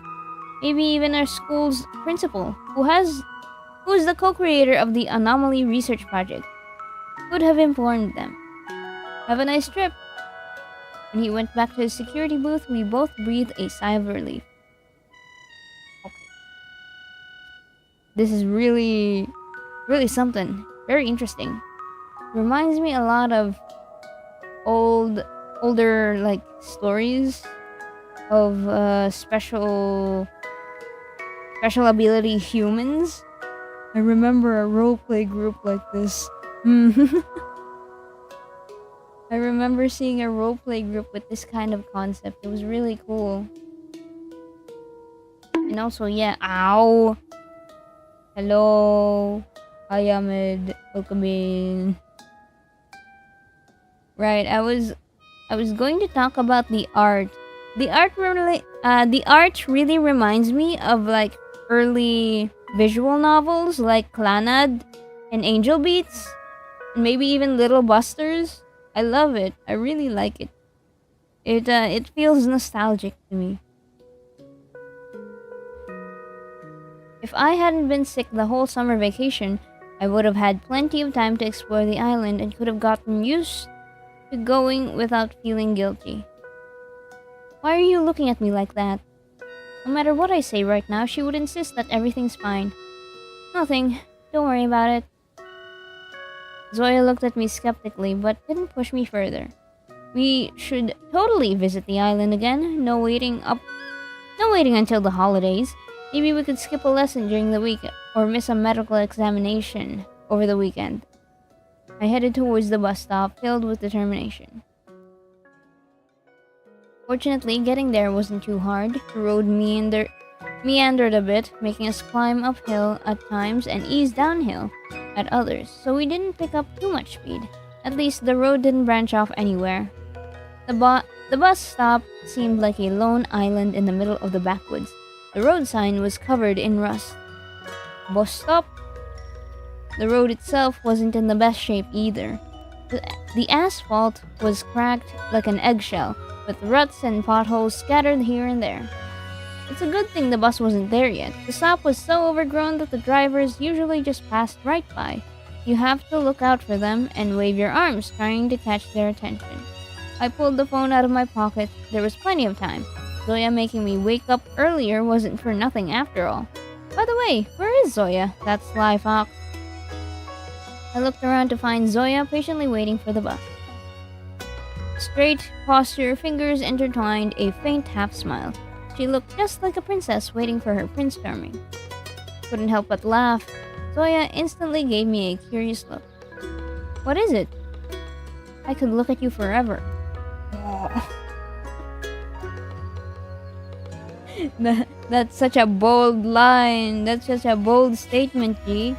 Maybe even our school's principal, who is the co-creator of the Anomaly Research Project, could have informed them. Have a nice trip. When he went back to his security booth, we both breathed a sigh of relief. Okay. This is really something. Very interesting. Reminds me a lot of older like stories of special ability humans. I remember a roleplay group like this. I remember seeing a roleplay group with this kind of concept. It was really cool. And also, yeah, ow. Hello. Hi, Ahmed. Welcome in. Right, I was going to talk about the art. The art really reminds me of like early visual novels like Clannad and Angel Beats, and maybe even Little Busters. I love it. I really like it. It feels nostalgic to me. If I hadn't been sick the whole summer vacation, I would have had plenty of time to explore the island and could have gotten used to going without feeling guilty. Why are you looking at me like that? No matter what I say right now, she would insist that everything's fine. Nothing. Don't worry about it. Zoya looked at me skeptically, but didn't push me further. We should totally visit the island again. No waiting until the holidays. Maybe we could skip a lesson during the week or miss a medical examination over the weekend. I headed towards the bus stop, filled with determination. Fortunately, getting there wasn't too hard. The road meandered a bit, making us climb uphill at times and ease downhill. at others, so we didn't pick up too much speed. At least the road didn't branch off anywhere. The bus stop seemed like a lone island in the middle of the backwoods. The road sign was covered in rust. Bus stop? The road itself wasn't in the best shape either. The asphalt was cracked like an eggshell, with ruts and potholes scattered here and there. It's a good thing the bus wasn't there yet. The stop was so overgrown that the drivers usually just passed right by. You have to look out for them and wave your arms, trying to catch their attention. I pulled the phone out of my pocket. There was plenty of time. Zoya making me wake up earlier wasn't for nothing after all. By the way, where is Zoya? That sly fox. I looked around to find Zoya patiently waiting for the bus. Straight posture, fingers intertwined, a faint half smile. She looked just like a princess waiting for her Prince Charming. Couldn't help but laugh. Zoya instantly gave me a curious look. What is it? I could look at you forever. That's such a bold line. That's such a bold statement, G.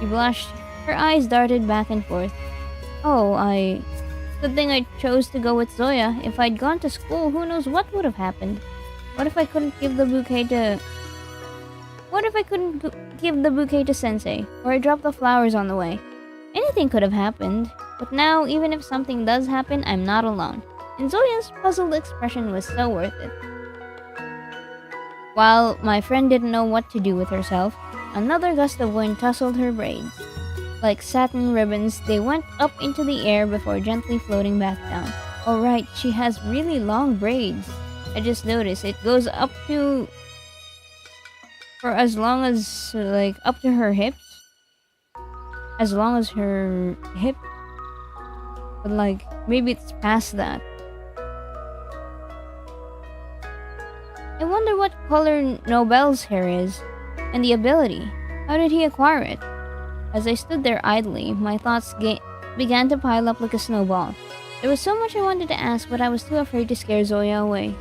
She blushed. Her eyes darted back and forth. Good thing I chose to go with Zoya. If I'd gone to school, who knows what would have happened. What if I couldn't give the bouquet to Sensei? Or I dropped the flowers on the way? Anything could have happened. But now, even if something does happen, I'm not alone. And Zoya's puzzled expression was so worth it. While my friend didn't know what to do with herself, another gust of wind tousled her braids. Like satin ribbons, they went up into the air before gently floating back down. Oh right, she has really long braids. I just noticed it goes up to... for as long as, up to her hips. As long as her hip. But maybe it's past that. I wonder what color Nobel's hair is, and the ability. How did he acquire it? As I stood there idly, my thoughts began to pile up like a snowball. There was so much I wanted to ask, but I was too afraid to scare Zoya away.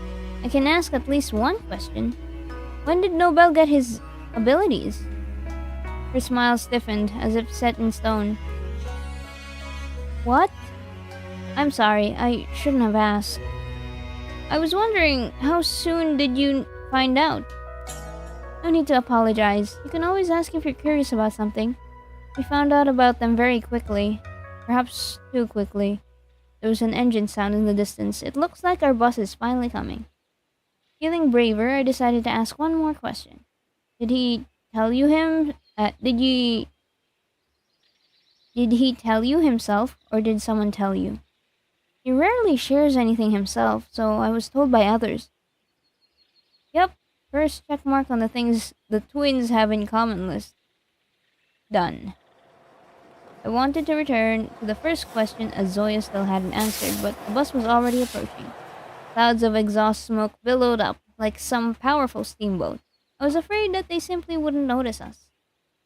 I can ask at least one question. When did Nobel get his abilities? Her smile stiffened, as if set in stone. What? I'm sorry, I shouldn't have asked. I was wondering, how soon did you find out? No need to apologize. You can always ask if you're curious about something. We found out about them very quickly. Perhaps too quickly. There was an engine sound in the distance. It looks like our bus is finally coming. Feeling braver, I decided to ask one more question. Did he tell you himself, or did someone tell you? He rarely shares anything himself, so I was told by others. Yep, first check mark on the things the twins have in common list. Done. I wanted to return to the first question as Zoya still hadn't answered, but the bus was already approaching. Clouds of exhaust smoke billowed up like some powerful steamboat. I was afraid that they simply wouldn't notice us.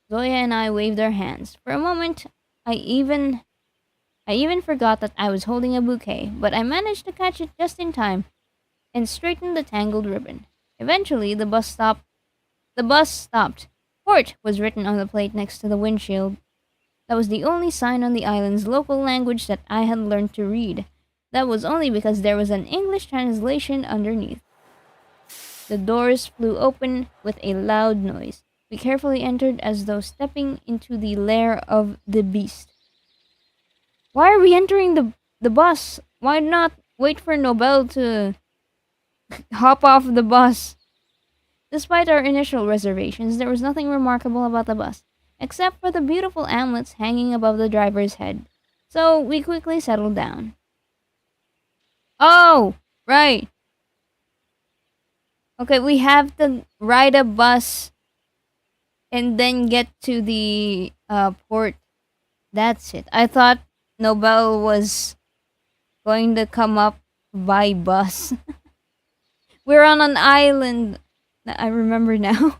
Zoya and I waved our hands. For a moment, I even forgot that I was holding a bouquet, but I managed to catch it just in time and straighten the tangled ribbon. Eventually, the bus stopped. Port was written on the plate next to the windshield. That was the only sign on the island's local language that I had learned to read. That was only because there was an English translation underneath. The doors flew open with a loud noise. We carefully entered as though stepping into the lair of the beast. Why are we entering the bus? Why not wait for Nobel to hop off the bus? Despite our initial reservations, there was nothing remarkable about the bus, except for the beautiful amulets hanging above the driver's head. So we quickly settled down. Oh, right. Okay, we have to ride a bus and then get to the port. That's it. I thought Nobel was going to come up by bus. We're on an island. I remember now.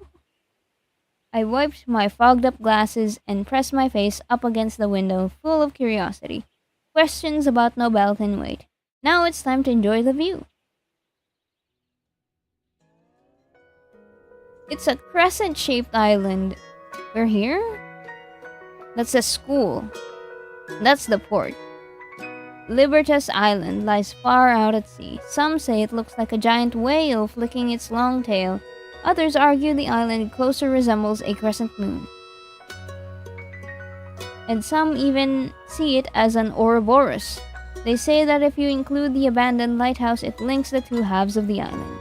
I wiped my fogged up glasses and pressed my face up against the window, full of curiosity. Questions about Nobel can wait. Now it's time to enjoy the view. It's a crescent-shaped island. We're here? That's a school. That's the port. Libertas Island lies far out at sea. Some say it looks like a giant whale flicking its long tail. Others argue the island closer resembles a crescent moon. And some even see it as an Ouroboros. They say that if you include the abandoned lighthouse, it links the two halves of the island,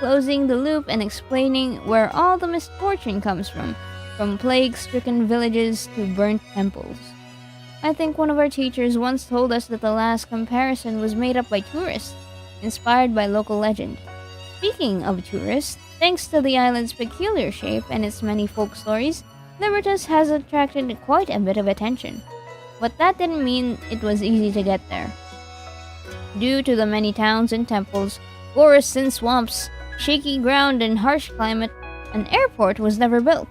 closing the loop and explaining where all the misfortune comes from plague-stricken villages to burnt temples. I think one of our teachers once told us that the last comparison was made up by tourists, inspired by local legend. Speaking of tourists, thanks to the island's peculiar shape and its many folk stories, Libertas has attracted quite a bit of attention. But that didn't mean it was easy to get there. Due to the many towns and temples, forests and swamps, shaky ground and harsh climate, an airport was never built.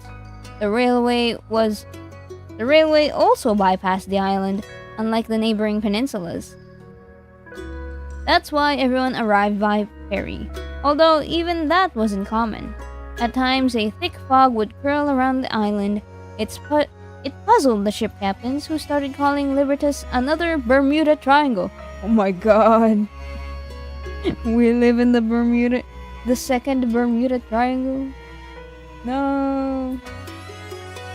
The railway also bypassed the island, unlike the neighboring peninsulas. That's why everyone arrived by ferry, although even that wasn't common. At times, a thick fog would curl around the island. It puzzled the ship captains, who started calling Libertas another Bermuda Triangle. Oh my god. We live in the second Bermuda Triangle. No.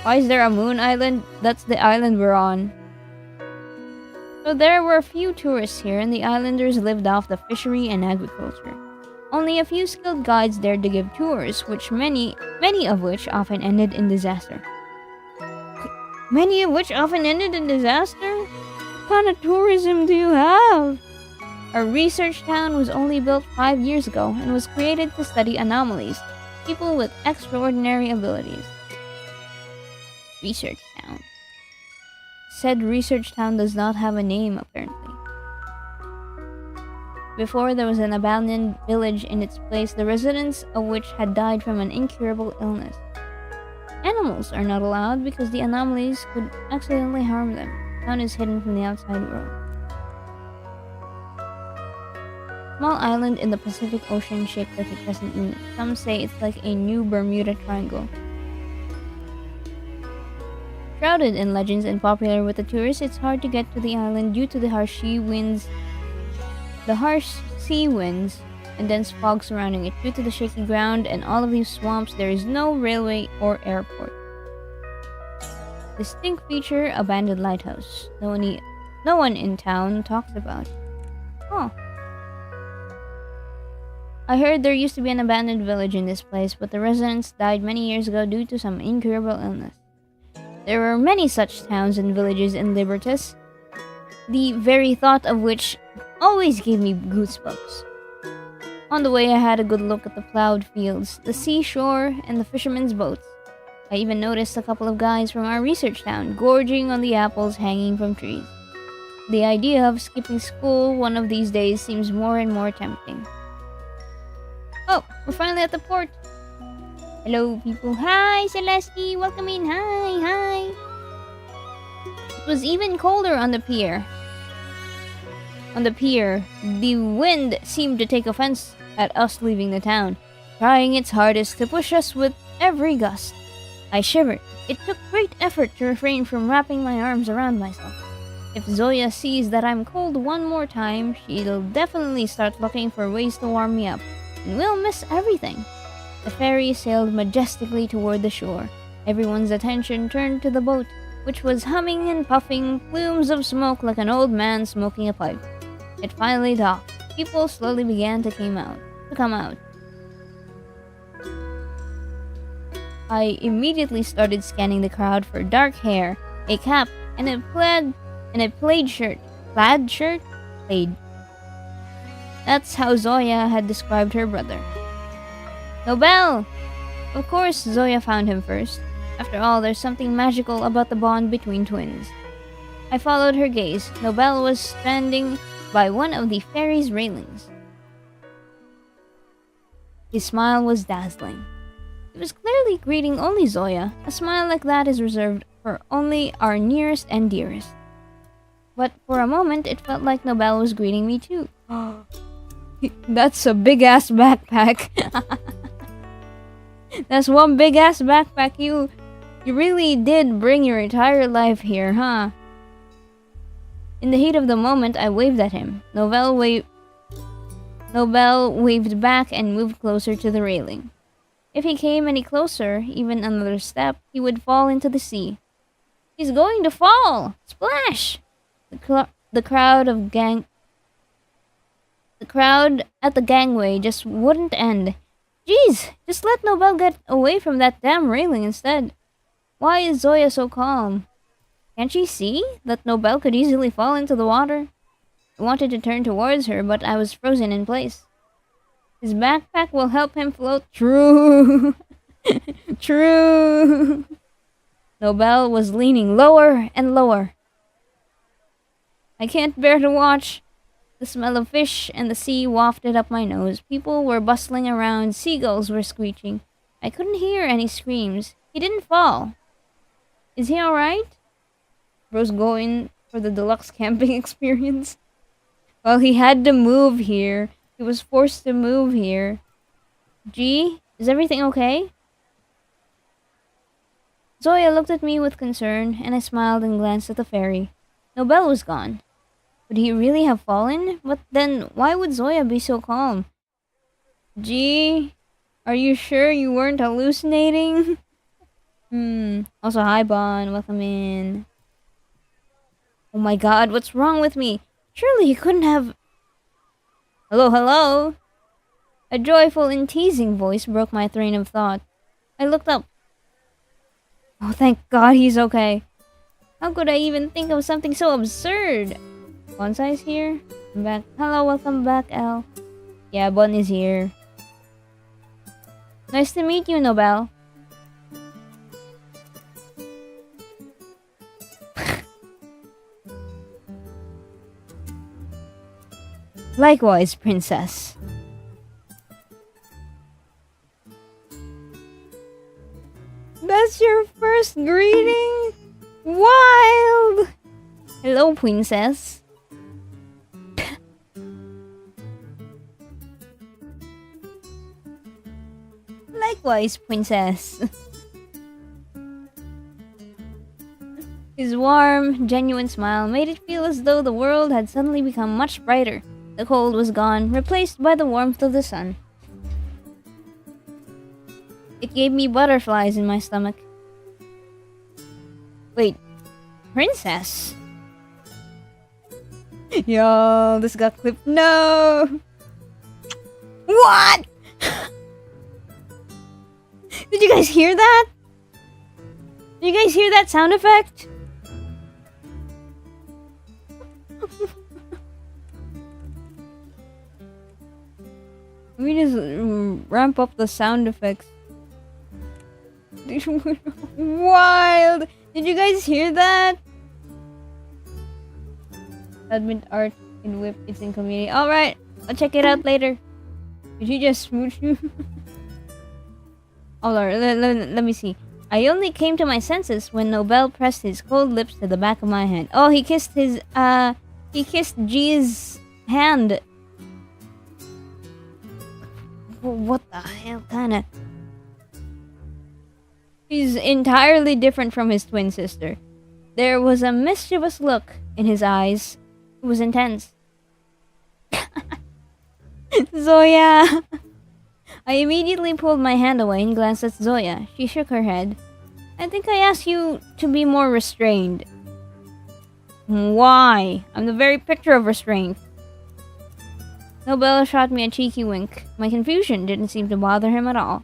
Why is there a moon island? That's the island we're on. So there were few tourists here, and the islanders lived off the fishery and agriculture. Only a few skilled guides dared to give tours, many of which often ended in disaster. Many of which often ended in disaster? What kind of tourism do you have? Our research town was only built 5 years ago and was created to study anomalies, people with extraordinary abilities. Research town. Said research town does not have a name, apparently. Before, there was an abandoned village in its place, the residents of which had died from an incurable illness. Animals are not allowed because the anomalies could accidentally harm them. The town is hidden from the outside world. Small island in the Pacific Ocean shaped like a crescent moon. Some say it's like a new Bermuda Triangle. Shrouded in legends and popular with the tourists, it's hard to get to the island due to the harsh sea winds and dense fog surrounding it. Due to the shaky ground and all of these swamps, there is no railway or airport. Distinct feature, abandoned lighthouse. No one in town talks about. Oh. I heard there used to be an abandoned village in this place, but the residents died many years ago due to some incurable illness. There were many such towns and villages in Libertas, the very thought of which always gave me goosebumps. On the way, I had a good look at the plowed fields, the seashore, and the fishermen's boats. I even noticed a couple of guys from our research town gorging on the apples hanging from trees. The idea of skipping school one of these days seems more and more tempting. Oh, we're finally at the port. Hello, people. Hi, Celeste. Welcome in. Hi. It was even colder on the pier. The wind seemed to take offense at us leaving the town, trying its hardest to push us with every gust. I shivered. It took great effort to refrain from wrapping my arms around myself. If Zoya sees that I'm cold one more time, she'll definitely start looking for ways to warm me up, and we'll miss everything. The ferry sailed majestically toward the shore. Everyone's attention turned to the boat, which was humming and puffing plumes of smoke like an old man smoking a pipe. It finally docked. People slowly began to come out. I immediately started scanning the crowd for dark hair, a cap, and a plaid shirt. Plaid. That's how Zoya had described her brother. Nobel! Of course, Zoya found him first. After all, there's something magical about the bond between twins. I followed her gaze. Nobel was standing by one of the ferry's railings. His smile was dazzling. He was clearly greeting only Zoya. A smile like that is reserved for only our nearest and dearest. But for a moment, it felt like Nobel was greeting me too. That's a big-ass backpack. That's one big-ass backpack. You really did bring your entire life here, huh? In the heat of the moment, I waved at him. Nobel waved back and moved closer to the railing. If he came any closer, even another step, he would fall into the sea. He's going to fall! Splash! The crowd at the gangway just wouldn't end. Jeez, just let Nobel get away from that damn railing instead. Why is Zoya so calm? Can't she see that Nobel could easily fall into the water? I wanted to turn towards her, but I was frozen in place. His backpack will help him float. True. True. Nobel was leaning lower and lower. I can't bear to watch. The smell of fish and the sea wafted up my nose. People were bustling around. Seagulls were screeching. I couldn't hear any screams. He didn't fall. Is he alright? Bro's going for the deluxe camping experience. Well, he had to move here. He was forced to move here. Gee, is everything okay? Zoya looked at me with concern, and I smiled and glanced at the ferry. Nobel was gone. Would he really have fallen? But then, why would Zoya be so calm? Gee, are you sure you weren't hallucinating? Also, hi, Bon. Welcome in. Oh my god, what's wrong with me? Surely he couldn't have... Hello, hello? A joyful and teasing voice broke my train of thought. I looked up. Oh, thank God he's okay. How could I even think of something so absurd? Bonsai's here? I'm back. Hello, welcome back, Elle. Yeah, Bon is here. Nice to meet you, Nobel. Likewise, princess. That's your first greeting? Wild! Hello, princess. Likewise, princess. His warm, genuine smile made it feel as though the world had suddenly become much brighter. The cold was gone, replaced by the warmth of the sun. It gave me butterflies in my stomach. Wait, princess? Yo, this got clipped. No! What? Did you guys hear that? Did you guys hear that sound effect? Let me just ramp up the sound effects. Wild! Did you guys hear that? Admit art in whip, it's in community. Alright, I'll check it out later. Did he just smooch you? Oh Lord, let me see. I only came to my senses when Nobel pressed his cold lips to the back of my hand. Oh, he kissed G's hand. What the hell, kinda? He's entirely different from his twin sister. There was a mischievous look in his eyes. It was intense. Zoya! I immediately pulled my hand away and glanced at Zoya. She shook her head. I think I asked you to be more restrained. Why? I'm the very picture of restraint. Nobel shot me a cheeky wink. My confusion didn't seem to bother him at all.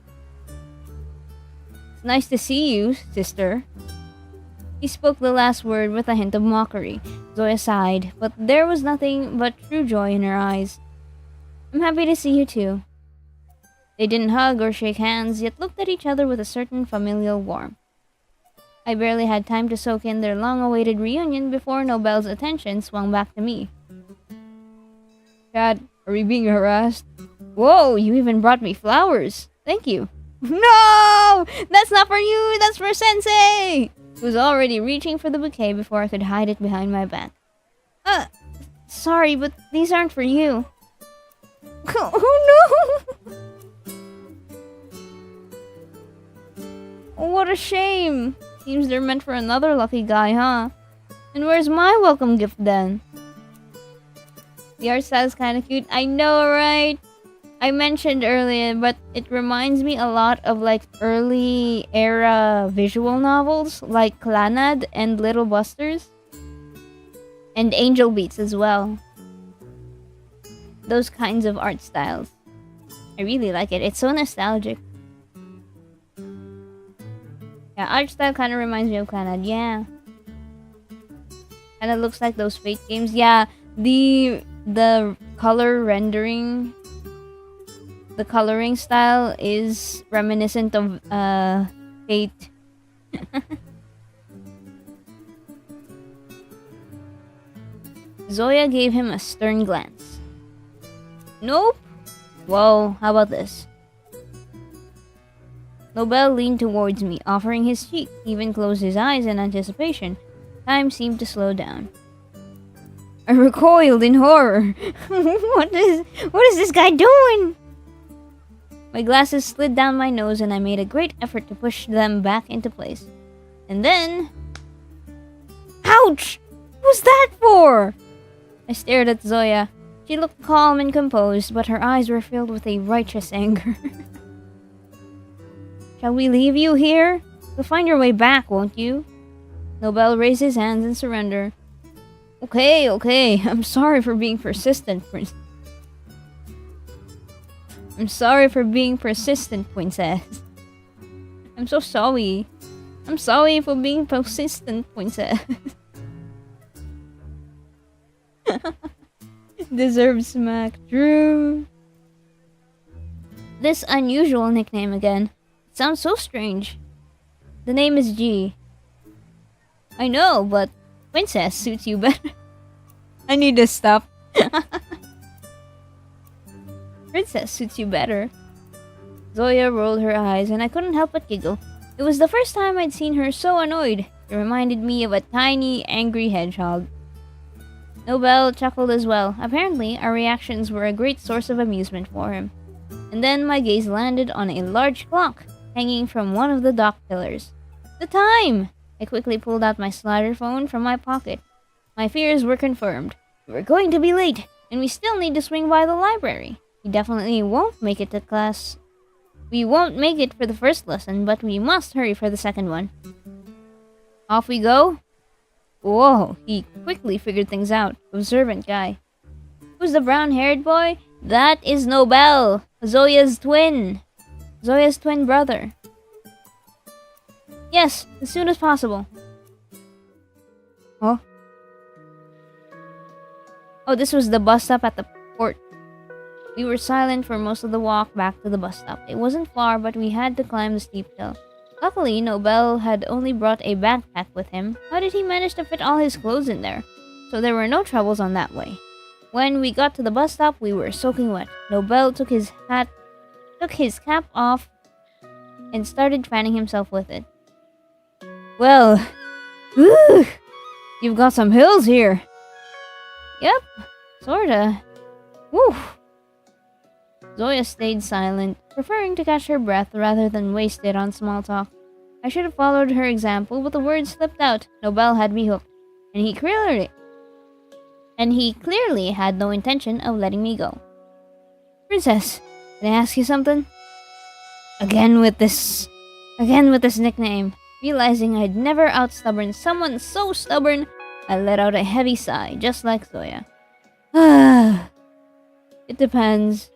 It's nice to see you, sister. He spoke the last word with a hint of mockery. Zoya sighed, but there was nothing but true joy in her eyes. I'm happy to see you too. They didn't hug or shake hands, yet looked at each other with a certain familial warmth. I barely had time to soak in their long-awaited reunion before Nobel's attention swung back to me. Chad, are we being harassed? Whoa, you even brought me flowers. Thank you. No! That's not for you! That's for Sensei! He was already reaching for the bouquet before I could hide it behind my back. Sorry, but these aren't for you. Oh no! Oh, what a shame. Seems they're meant for another lucky guy, huh? And where's my welcome gift then? The art style's kinda cute. I know, right? I mentioned earlier, but it reminds me a lot of like early era visual novels like Clannad and Little Busters. And Angel Beats as well. Those kinds of art styles. I really like it. It's so nostalgic. Yeah, art style kind of reminds me of Clannad. Yeah. And it looks like those Fate games. Yeah, the color rendering, the coloring style is reminiscent of Fate. Zoya gave him a stern glance. Nope. Whoa, how about this? Nobel leaned towards me, offering his cheek, even closed his eyes in anticipation. Time seemed to slow down. I recoiled in horror. What is this guy doing? My glasses slid down my nose and I made a great effort to push them back into place. And then... Ouch! What was that for? I stared at Zoya. She looked calm and composed, but her eyes were filled with a righteous anger. Shall we leave you here? You'll find your way back, won't you? Nobel raised his hands in surrender. Okay. I'm sorry for being persistent, Prince. I'm sorry for being persistent, Princess. I'm so sorry. I'm sorry for being persistent, Princess. Deserves smack. True. This unusual nickname again. It sounds so strange. The name is G. I know, but Princess suits you better. I need to stop. Princess suits you better. Zoya rolled her eyes and I couldn't help but giggle. It was the first time I'd seen her so annoyed. It reminded me of a tiny, angry hedgehog. Nobel chuckled as well. Apparently, our reactions were a great source of amusement for him. And then my gaze landed on a large clock hanging from one of the dock pillars. The time! I quickly pulled out my slider phone from my pocket. My fears were confirmed. We're going to be late, and we still need to swing by the library. We definitely won't make it to class. We won't make it for the first lesson, but we must hurry for the second one. Off we go? Whoa, he quickly figured things out. Observant guy. Who's the brown-haired boy? That is Nobel, Zoya's twin. Zoya's twin brother. Yes, as soon as possible. Oh? Oh, this was the bus stop at the port. We were silent for most of the walk back to the bus stop. It wasn't far, but we had to climb the steep hill. Luckily, Nobel had only brought a backpack with him. How did he manage to fit all his clothes in there? So there were no troubles on that way. When we got to the bus stop, we were soaking wet. Nobel took his cap off and started fanning himself with it. Well, whew, you've got some hills here. Yep, sorta. Whew. Zoya stayed silent, preferring to catch her breath rather than waste it on small talk. I should have followed her example, but the words slipped out. Nobel had me hooked, and he clearly had no intention of letting me go. Princess, can I ask you something? Again with this nickname. Realizing I'd never outstubborn someone so stubborn, I let out a heavy sigh, just like Zoya. It depends.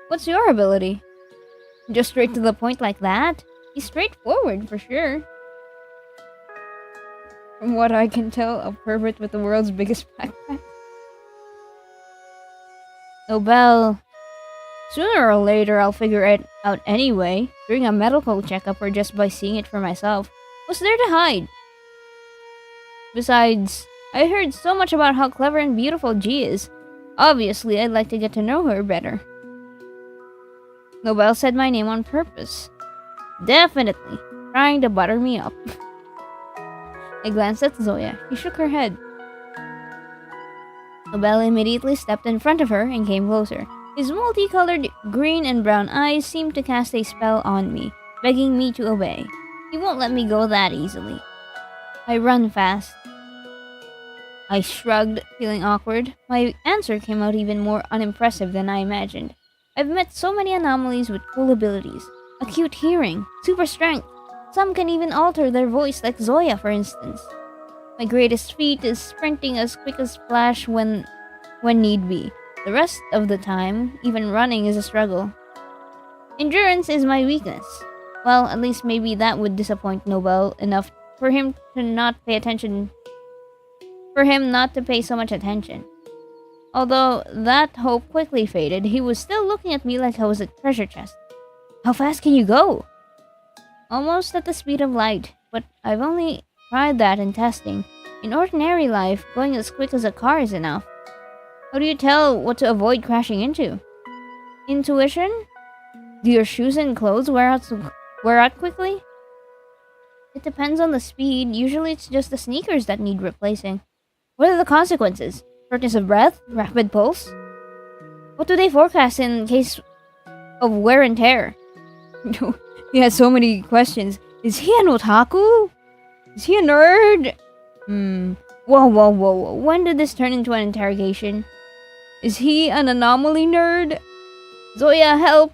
What's your ability? Just straight to the point like that? He's straightforward, for sure. From what I can tell, a pervert with the world's biggest backpack. Nobel. Sooner or later, I'll figure it out anyway, during a medical checkup or just by seeing it for myself. What's there to hide? Besides, I heard so much about how clever and beautiful G is. Obviously, I'd like to get to know her better. Nobel said my name on purpose. Definitely, trying to butter me up. I glanced at Zoya. She shook her head. Nobel immediately stepped in front of her and came closer. His multicolored green and brown eyes seemed to cast a spell on me. begging me to obey. He won't let me go that easily. I run fast. I shrugged, feeling awkward. My answer came out even more unimpressive than I imagined. I've met so many anomalies with cool abilities. Acute hearing, super strength. Some can even alter their voice like Zoya, for instance. My greatest feat is sprinting as quick as Flash when need be. The rest of the time, even running is a struggle. Endurance is my weakness. Well, at least maybe that would disappoint Nobel enough for him to not pay attention. For him not to pay so much attention. Although that hope quickly faded, he was still looking at me like I was a treasure chest. How fast can you go? Almost at the speed of light, but I've only tried that in testing. In ordinary life, going as quick as a car is enough. How do you tell what to avoid crashing into? Intuition? Do your shoes and clothes wear out quickly? It depends on the speed. Usually it's just the sneakers that need replacing. What are the consequences? Shortness of breath? Rapid pulse? What do they forecast in case of wear and tear? He has so many questions. Is he an otaku? Is he a nerd? Whoa. When did this turn into an interrogation? Is he an anomaly nerd? Zoya, help!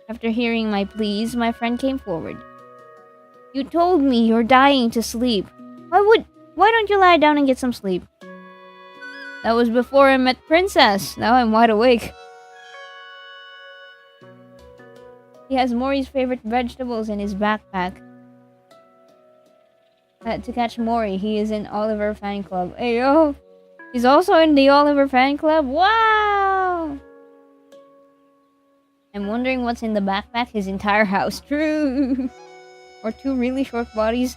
After hearing my pleas, my friend came forward. You told me you're dying to sleep. Why don't you lie down and get some sleep? That was before I met Princess. Now I'm wide awake. He has Mori's favorite vegetables in his backpack. To catch Mori, he is in Oliver fan club. Ayo! He's also in the Oliver fan club? Wow! I'm wondering what's in the backpack. His entire house. True! Or two really short bodies.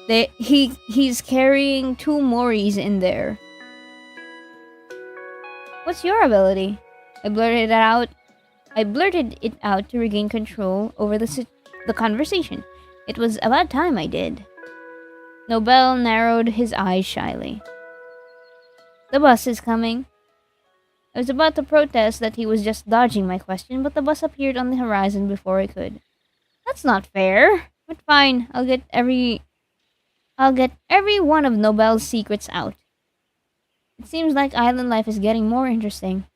He's carrying two Moris in there. What's your ability? I blurted it out to regain control over the conversation. It was about time I did. Nobel narrowed his eyes shyly. The bus is coming. I was about to protest that he was just dodging my question, but the bus appeared on the horizon before I could. That's not fair. But fine, I'll get every one of Nobel's secrets out. It seems like island life is getting more interesting.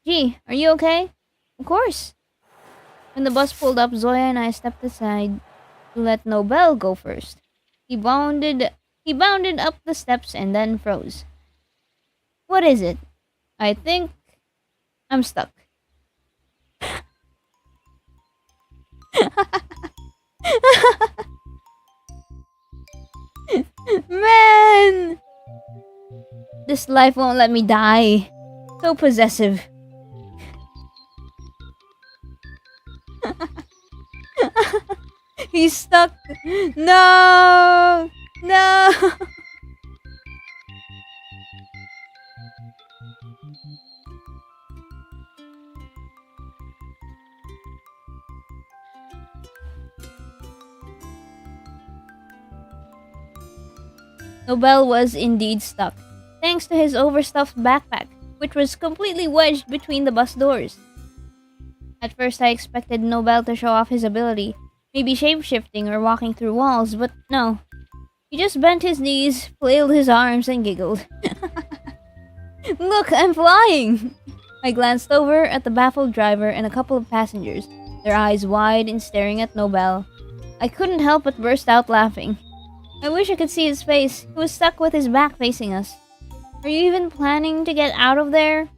Gee, are you okay? Of course. When the bus pulled up, Zoya and I stepped aside to let Nobel go first. He bounded up the steps and then froze. What is it? I think I'm stuck. Man! This life won't let me die. So possessive. He's stuck. No! No! Nobel was indeed stuck, thanks to his overstuffed backpack, which was completely wedged between the bus doors. At first I expected Nobel to show off his ability, maybe shape-shifting or walking through walls, but no. He just bent his knees, flailed his arms, and giggled. Look, I'm flying! I glanced over at the baffled driver and a couple of passengers, their eyes wide and staring at Nobel. I couldn't help but burst out laughing. I wish I could see his face. He was stuck with his back facing us. Are you even planning to get out of there?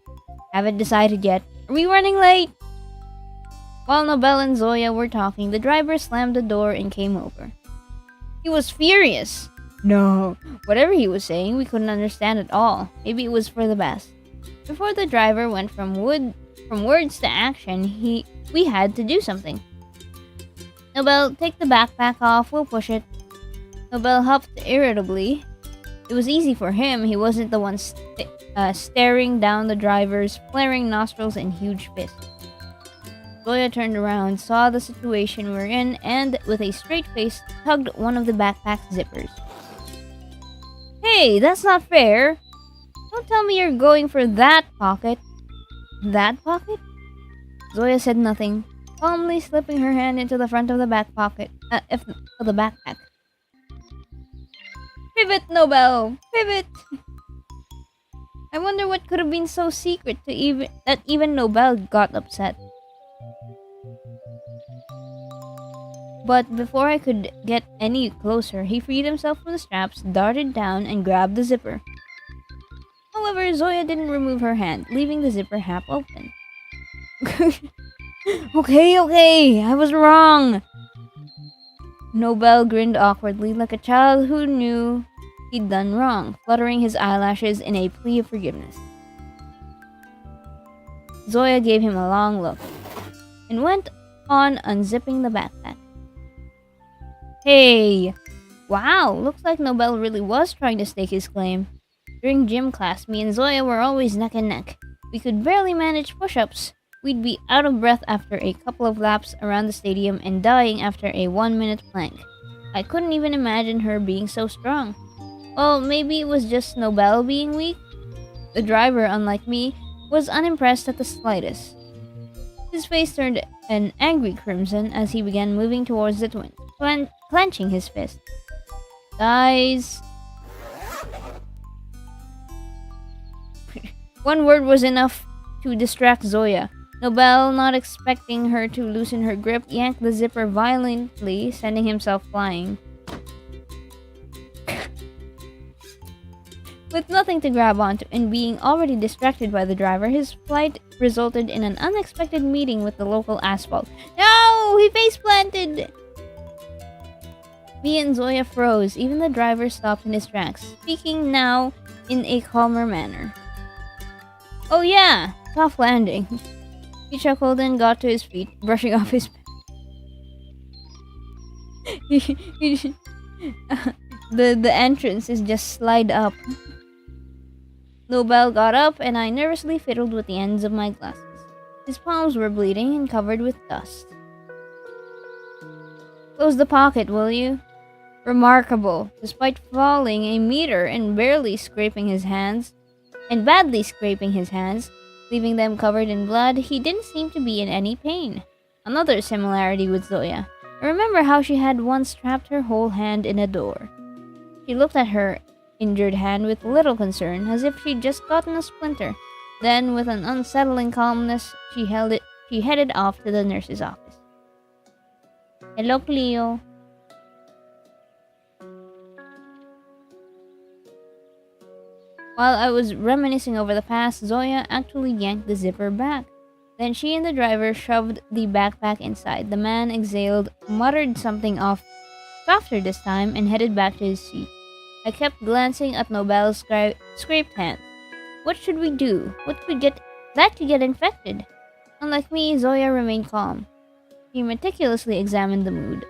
Haven't decided yet. Are we running late? While Nobel and Zoya were talking, the driver slammed the door and came over. He was furious. No. Whatever he was saying, we couldn't understand at all. Maybe it was for the best. Before the driver went from words to action, we had to do something. Nobel, take the backpack off. We'll push it. Nobel huffed irritably. It was easy for him. He wasn't the one staring down the driver's flaring nostrils and huge fist. Zoya turned around, saw the situation we're in, and, with a straight face, tugged one of the backpack's zippers. Hey, that's not fair! Don't tell me you're going for that pocket. That pocket? Zoya said nothing. calmly slipping her hand into the front of the back pocket of the backpack. Pivot, Nobel! Pivot! I wonder what could have been so secret to even Nobel got upset. But before I could get any closer, he freed himself from the straps, darted down, and grabbed the zipper. However, Zoya didn't remove her hand, leaving the zipper half open. Okay, I was wrong. Nobel grinned awkwardly like a child who knew he'd done wrong, fluttering his eyelashes in a plea of forgiveness. Zoya gave him a long look and went on unzipping the backpack. Hey! Wow, looks like Nobel really was trying to stake his claim. During gym class, me and Zoya were always neck and neck. We could barely manage push-ups. We'd be out of breath after a couple of laps around the stadium and dying after a 1-minute plank. I couldn't even imagine her being so strong. Well, maybe it was just Nobel being weak? The driver, unlike me, was unimpressed at the slightest. His face turned an angry crimson as he began moving towards the twins, clenching his fist. Guys... One word was enough to distract Zoya. Nobel, not expecting her to loosen her grip, yanked the zipper violently, sending himself flying. With nothing to grab onto and being already distracted by the driver, his flight resulted in an unexpected meeting with the local asphalt. No! He face planted! Me and Zoya froze. Even the driver stopped in his tracks, speaking now in a calmer manner. Oh yeah, soft landing. He chuckled and got to his feet, brushing off his... the entrance is just slide up. Nobel got up and I nervously fiddled with the ends of my glasses. His palms were bleeding and covered with dust. Close the pocket, will you? Remarkable. Despite falling a meter and badly scraping his hands, leaving them covered in blood, he didn't seem to be in any pain. Another similarity with Zoya. I remember how she had once trapped her whole hand in a door. She looked at her injured hand with little concern, as if she'd just gotten a splinter. Then, with an unsettling calmness, she headed off to the nurse's office. Hello, Cleo. While I was reminiscing over the past, Zoya actually yanked the zipper back. Then she and the driver shoved the backpack inside. The man exhaled, muttered something off, softer this time, and headed back to his seat. I kept glancing at Nobel's scraped hand. What should we do? What could get infected? Unlike me, Zoya remained calm. She meticulously examined the mood,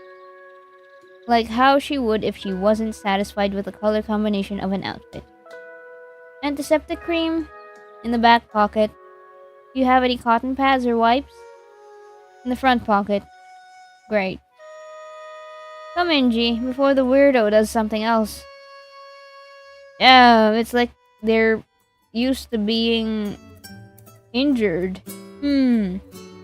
like how she would if she wasn't satisfied with the color combination of an outfit. Antiseptic cream in the back pocket. Do you have any cotton pads or wipes? In the front pocket. Great. Come in, G, before the weirdo does something else. Yeah, it's like they're used to being injured. We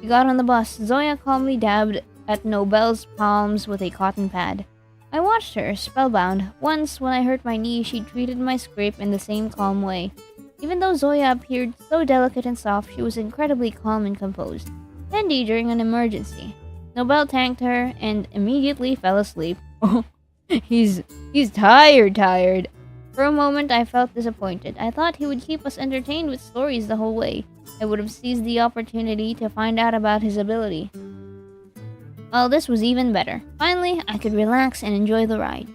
got on the bus. Zoya calmly dabbed at Nobel's palms with a cotton pad. I watched her, spellbound. Once, when I hurt my knee, she treated my scrape in the same calm way. Even though Zoya appeared so delicate and soft, she was incredibly calm and composed. Handy during an emergency. Nobel thanked her and immediately fell asleep. Oh, he's tired. For a moment, I felt disappointed. I thought he would keep us entertained with stories the whole way. I would have seized the opportunity to find out about his ability. Well, this was even better. Finally, I could relax and enjoy the ride.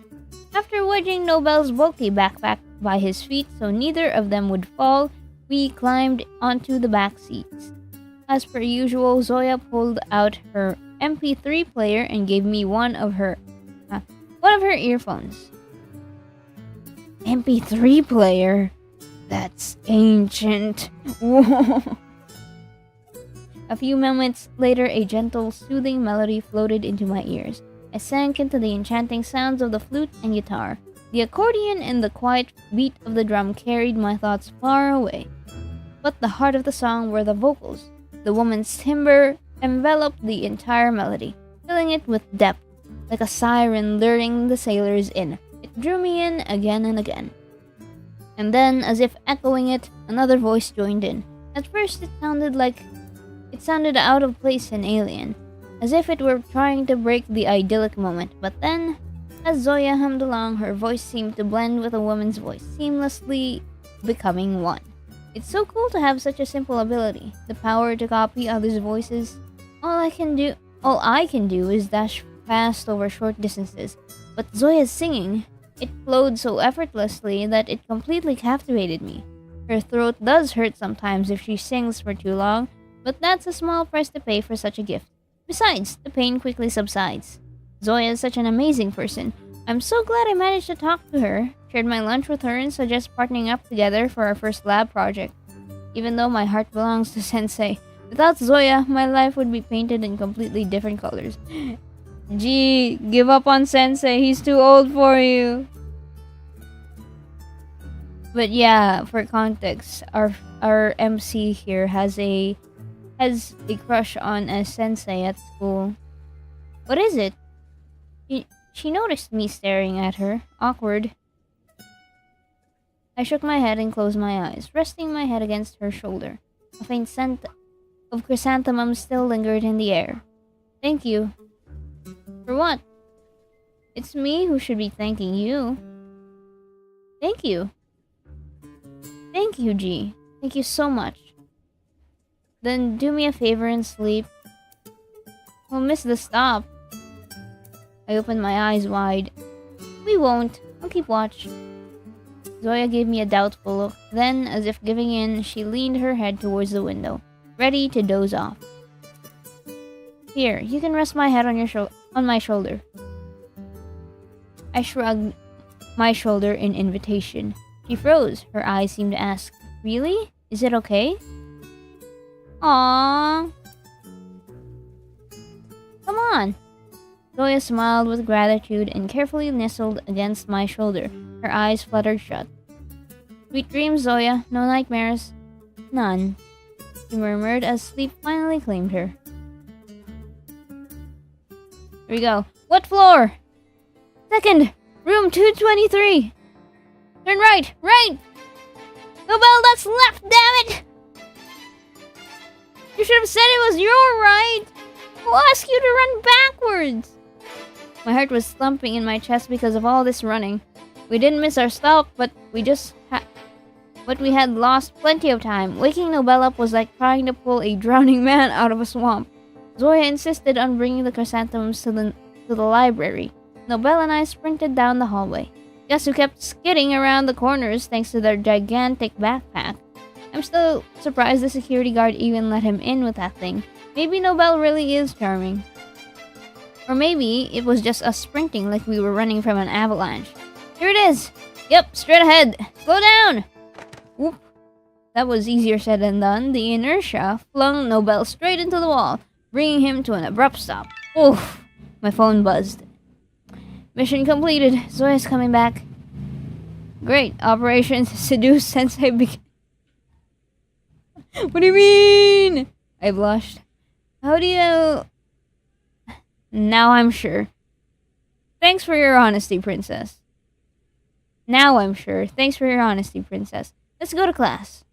After wedging Nobel's bulky backpack by his feet so neither of them would fall, we climbed onto the back seats. As per usual, Zoya pulled out her MP3 player and gave me one of her earphones. MP3 player? That's ancient. Whoa. A few moments later, a gentle, soothing melody floated into my ears. I sank into the enchanting sounds of the flute and guitar. The accordion and the quiet beat of the drum carried my thoughts far away. But the heart of the song were the vocals. The woman's timbre enveloped the entire melody, filling it with depth, like a siren luring the sailors in. It drew me in again and again. And then, as if echoing it, another voice joined in. At first, it sounded out of place and alien, as if it were trying to break the idyllic moment. But then, as Zoya hummed along, her voice seemed to blend with a woman's voice, seamlessly becoming one. It's so cool to have such a simple ability, the power to copy others' voices. All I can do is dash fast over short distances, but Zoya's singing, it flowed so effortlessly that it completely captivated me. Her throat does hurt sometimes if she sings for too long, but that's a small price to pay for such a gift. Besides, the pain quickly subsides. Zoya is such an amazing person. I'm so glad I managed to talk to her, shared my lunch with her, and suggest partnering up together for our first lab project. Even though my heart belongs to Sensei, without Zoya, my life would be painted in completely different colors. Gee, give up on Sensei, he's too old for you. But yeah, for context, our MC here has a crush on a sensei at school. What is it? She noticed me staring at her. Awkward. I shook my head and closed my eyes, resting my head against her shoulder. A faint scent of chrysanthemum still lingered in the air. Thank you. For what? It's me who should be thanking you. Thank you. Thank you, G. Thank you so much. Then do me a favor and sleep. We'll miss the stop. I opened my eyes wide. We won't. I'll keep watch. Zoya gave me a doubtful look. Then, as if giving in, she leaned her head towards the window, ready to doze off. Here, you can rest my head on my shoulder. I shrugged my shoulder in invitation. She froze. Her eyes seemed to ask, "Really? Is it okay?" Aww. Come on. Zoya smiled with gratitude and carefully nestled against my shoulder. Her eyes fluttered shut. Sweet dreams, Zoya. No nightmares. None. She murmured as sleep finally claimed her. Here we go. What floor? Second. Room 223. Turn right. Right. No bell, that's left, damn it! You should have said it was your right. Who asked you to run backwards? My heart was thumping in my chest because of all this running. We didn't miss our stop, but we had lost plenty of time. Waking Nobel up was like trying to pull a drowning man out of a swamp. Zoya insisted on bringing the chrysanthemums to the library. Nobel and I sprinted down the hallway. Guess who kept skidding around the corners thanks to their gigantic backpack? I'm still surprised the security guard even let him in with that thing. Maybe Nobel really is charming. Or maybe it was just us sprinting like we were running from an avalanche. Here it is! Yep, straight ahead! Slow down! Whoop. That was easier said than done. The inertia flung Nobel straight into the wall, bringing him to an abrupt stop. Oof! My phone buzzed. Mission completed. Zoya's coming back. Great. Operation Seduce Sensei began. What do you mean? I blushed. How do you... Now I'm sure. Thanks for your honesty, princess. Now I'm sure. Thanks for your honesty, princess. Let's go to class.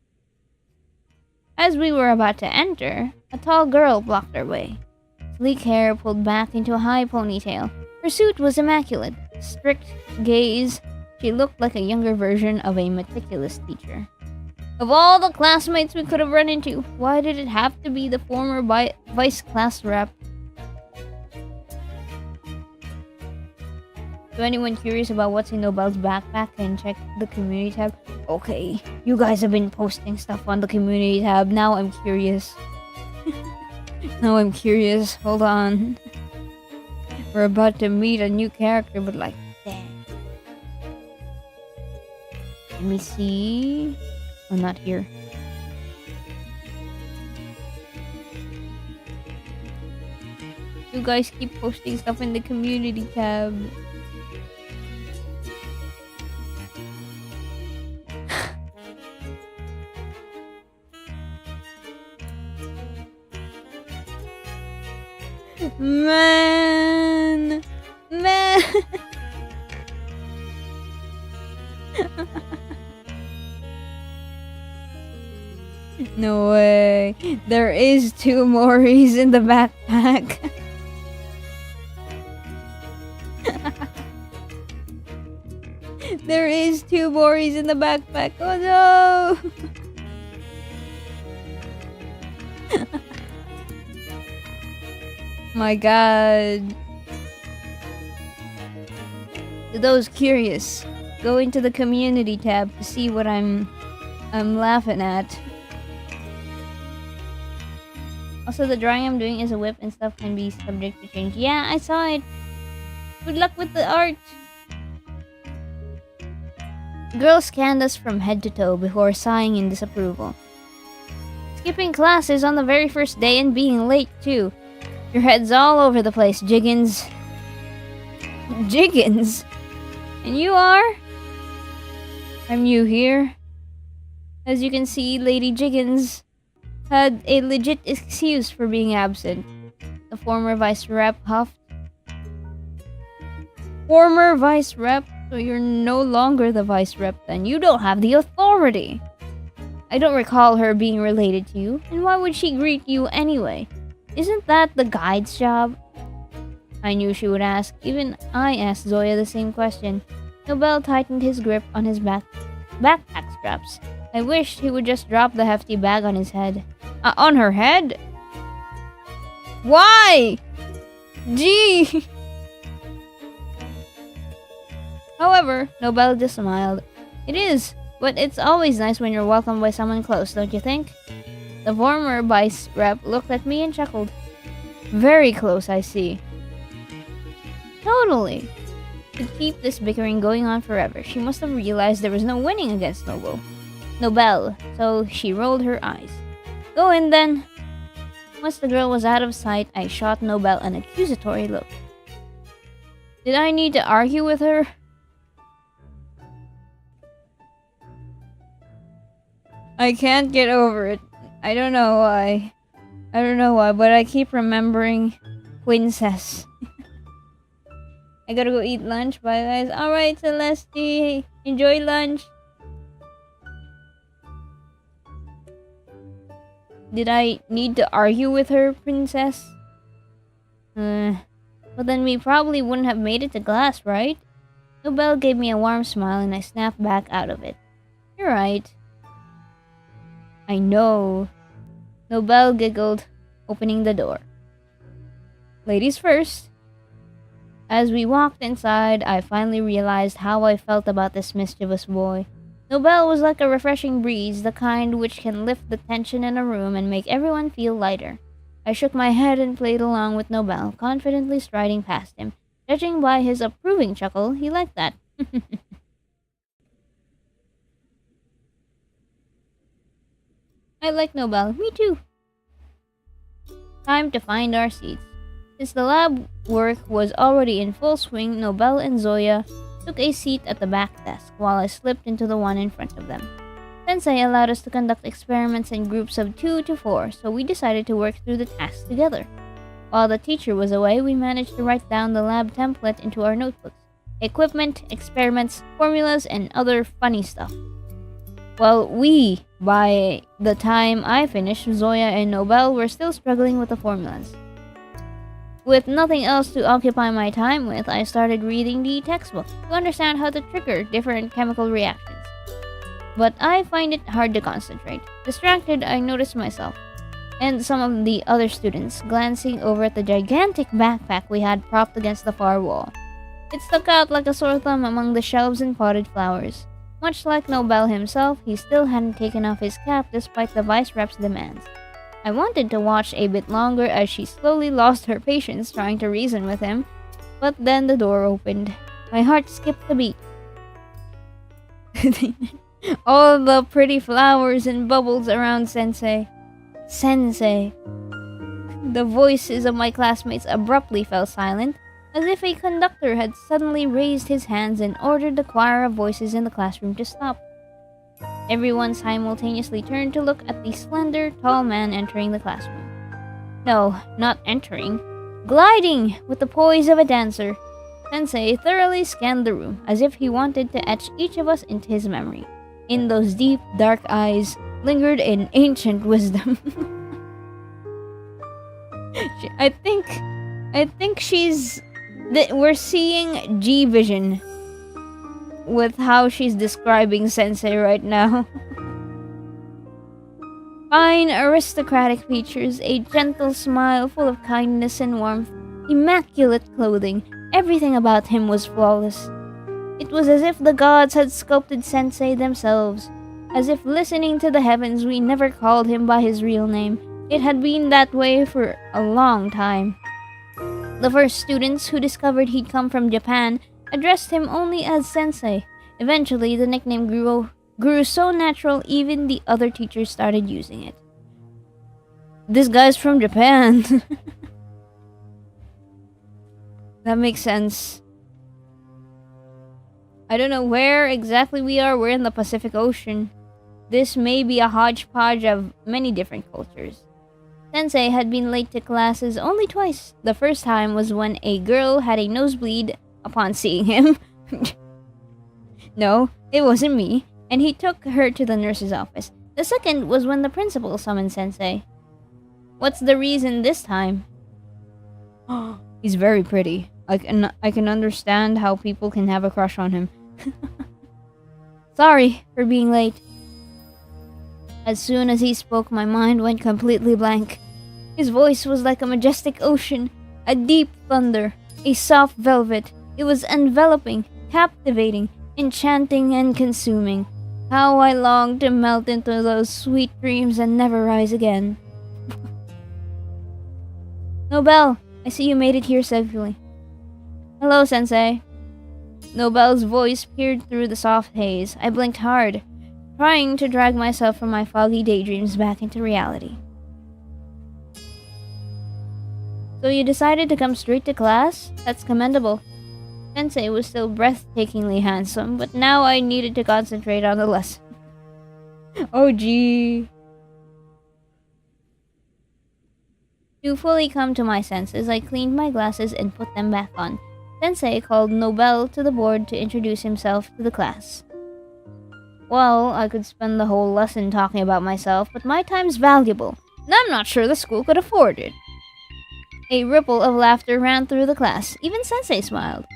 As we were about to enter, a tall girl blocked our way. Sleek hair pulled back into a high ponytail. Her suit was immaculate. Strict gaze, she looked like a younger version of a meticulous teacher. Of all the classmates we could have run into, why did it have to be the former vice class rep? To anyone curious about what's in Nobel's backpack, can check the community tab. Okay, you guys have been posting stuff on the community tab. Now I'm curious. Hold on. We're about to meet a new character, but like, dang. Let me see. Oh, not here. You guys keep posting stuff in the community tab. Man! Man! No way. There is 2 Moris in the backpack. There is 2 Moris in the backpack. Oh no! My god. To those curious, go into the community tab to see what I'm laughing at. Also, the drawing I'm doing is a whip and stuff can be subject to change. Yeah, I saw it. Good luck with the art. The girl scanned us from head to toe before sighing in disapproval. Skipping classes on the very first day and being late too. Your head's all over the place, Jiggins. Jiggins? And you are? I'm new here. As you can see, Lady Jiggins had a legit excuse for being absent. The former vice rep huffed. Former vice rep? So you're no longer the vice rep then. You don't have the authority. I don't recall her being related to you. And why would she greet you anyway? Isn't that the guide's job? I knew she would ask. Even I asked Zoya the same question. Nobel tightened his grip on his backpack straps. I wished he would just drop the hefty bag on his head. On her head? Why? Gee! However, Nobel just smiled. It is, but it's always nice when you're welcomed by someone close, don't you think? The former vice rep looked at me and chuckled. Very close, I see. Totally. To keep this bickering going on forever, she must have realized there was no winning against Nobel, so she rolled her eyes. Go in then. Once the girl was out of sight, I shot Nobel an accusatory look. Did I need to argue with her? I can't get over it. I don't know why. But I keep remembering Princess. I gotta go eat lunch. Bye, guys. Alright, Celeste. Enjoy lunch. Did I need to argue with her, Princess? But then we probably wouldn't have made it to class, right? Nobel gave me a warm smile and I snapped back out of it. You're right. I know. Nobel giggled, opening the door. Ladies first. As we walked inside, I finally realized how I felt about this mischievous boy. Nobel was like a refreshing breeze, the kind which can lift the tension in a room and make everyone feel lighter. I shook my head and played along with Nobel, confidently striding past him. Judging by his approving chuckle, he liked that. I like Nobel. Me too. Time to find our seats. Since the lab work was already in full swing, Nobel and Zoya took a seat at the back desk while I slipped into the one in front of them. Sensei allowed us to conduct experiments in groups of 2 to 4, so we decided to work through the tasks together. While the teacher was away, we managed to write down the lab template into our notebooks. Equipment, experiments, formulas, and other funny stuff. Well, by the time I finished, Zoya and Nobel were still struggling with the formulas. With nothing else to occupy my time with, I started reading the textbook to understand how to trigger different chemical reactions. But I find it hard to concentrate. Distracted, I noticed myself and some of the other students glancing over at the gigantic backpack we had propped against the far wall. It stuck out like a sore thumb among the shelves and potted flowers. Much like Nobel himself, he still hadn't taken off his cap despite the vice rep's demands. I wanted to watch a bit longer as she slowly lost her patience trying to reason with him, but then the door opened. My heart skipped a beat. All the pretty flowers and bubbles around Sensei. Sensei. The voices of my classmates abruptly fell silent, as if a conductor had suddenly raised his hands and ordered the choir of voices in the classroom to stop. Everyone simultaneously turned to look at the slender, tall man entering the classroom. No, not entering. Gliding with the poise of a dancer, Sensei thoroughly scanned the room as if he wanted to etch each of us into his memory. In those deep, dark eyes lingered an ancient wisdom. I think we're seeing G vision with how she's describing Sensei right now. Fine aristocratic features, a gentle smile full of kindness and warmth, immaculate clothing, everything about him was flawless. It was as if the gods had sculpted Sensei themselves. As if listening to the heavens we never called him by his real name. It had been that way for a long time. The first students who discovered he'd come from Japan addressed him only as Sensei. Eventually, the nickname grew so natural even the other teachers started using it. This guy's from Japan. That makes sense. I don't know where exactly we are. We're in the Pacific Ocean. This may be a hodgepodge of many different cultures. Sensei had been late to classes only twice. The first time was when a girl had a nosebleed upon seeing him. No, it wasn't me, and he took her to the nurse's office. The second was when the principal summoned Sensei. What's the reason this time? He's very pretty. I can understand how people can have a crush on him. Sorry for being late. As soon as he spoke, my mind went completely blank. His voice was like a majestic ocean, a deep thunder, a soft velvet. It was enveloping, captivating, enchanting, and consuming. How I longed to melt into those sweet dreams and never rise again. Nobel, I see you made it here safely. Hello, Sensei. Nobel's voice peered through the soft haze. I blinked hard, trying to drag myself from my foggy daydreams back into reality. So you decided to come straight to class? That's commendable. Sensei was still breathtakingly handsome, but now I needed to concentrate on the lesson. Oh gee. To fully come to my senses, I cleaned my glasses and put them back on. Sensei called Nobel to the board to introduce himself to the class. Well, I could spend the whole lesson talking about myself, but my time's valuable, and I'm not sure the school could afford it. A ripple of laughter ran through the class. Even Sensei smiled.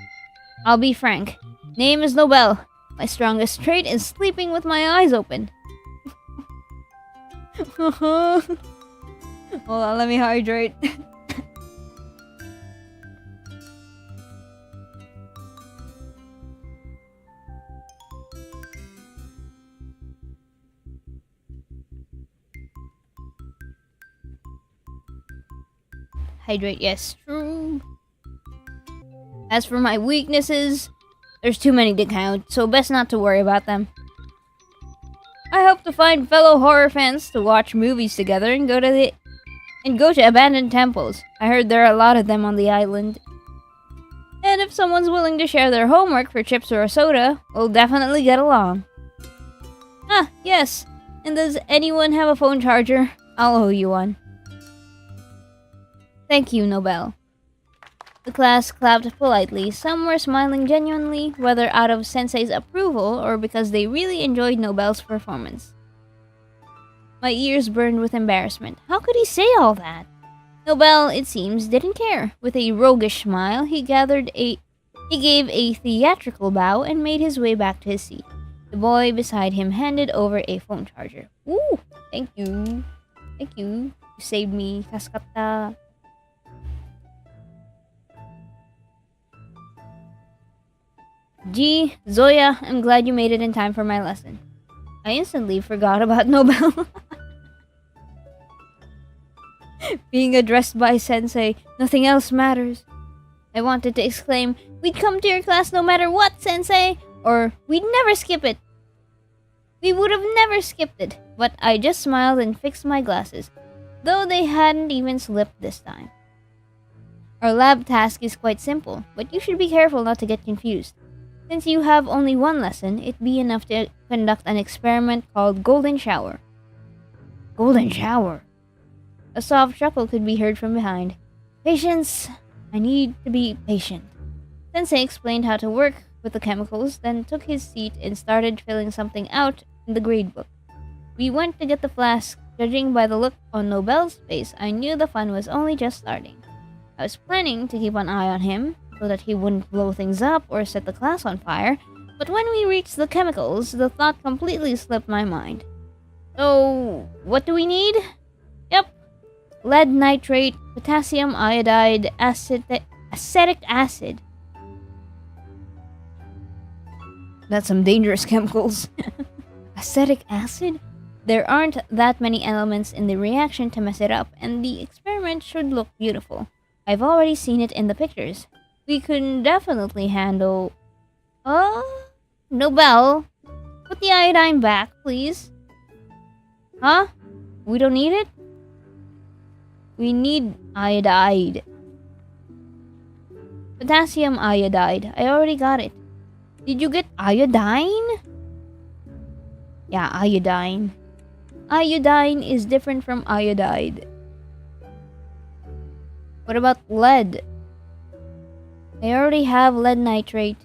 I'll be frank. Name is Nobel. My strongest trait is sleeping with my eyes open. Hold on, let me hydrate. Hydrate, yes, true. As for my weaknesses, there's too many to count, so best not to worry about them. I hope to find fellow horror fans to watch movies together and go to abandoned temples. I heard there are a lot of them on the island. And if someone's willing to share their homework for chips or a soda, we'll definitely get along. Ah, yes. And does anyone have a phone charger? I'll owe you one. Thank you, Nobel. The class clapped politely. Some were smiling genuinely, whether out of Sensei's approval or because they really enjoyed Nobel's performance. My ears burned with embarrassment. How could he say all that? Nobel, it seems, didn't care. With a roguish smile, he gave a theatrical bow and made his way back to his seat. The boy beside him handed over a phone charger. Ooh, thank you. Thank you. You saved me. Kaskata. Gee, Zoya, I'm glad you made it in time for my lesson. I instantly forgot about Nobel. Being addressed by Sensei, nothing else matters. I wanted to exclaim, we'd come to your class no matter what, Sensei! Or, we'd never skip it. We would have never skipped it, but I just smiled and fixed my glasses, though they hadn't even slipped this time. Our lab task is quite simple, but you should be careful not to get confused. Since you have only one lesson, it'd be enough to conduct an experiment called Golden Shower. Golden Shower? A soft chuckle could be heard from behind. Patience, I need to be patient. Sensei explained how to work with the chemicals, then took his seat and started filling something out in the gradebook. We went to get the flask. Judging by the look on Nobel's face, I knew the fun was only just starting. I was planning to keep an eye on him so that he wouldn't blow things up or set the class on fire, but when we reached the chemicals, the thought completely slipped my mind. So, what do we need? Yep. Lead nitrate, potassium iodide, acetic acid. That's some dangerous chemicals. Acetic acid? There aren't that many elements in the reaction to mess it up, and the experiment should look beautiful. I've already seen it in the pictures. We can definitely handle... Nobel, put the iodine back, please. Huh? We don't need it? We need iodide. Potassium iodide. I already got it. Did you get iodine? Yeah, iodine. Iodine is different from iodide. What about lead? I already have lead nitrate.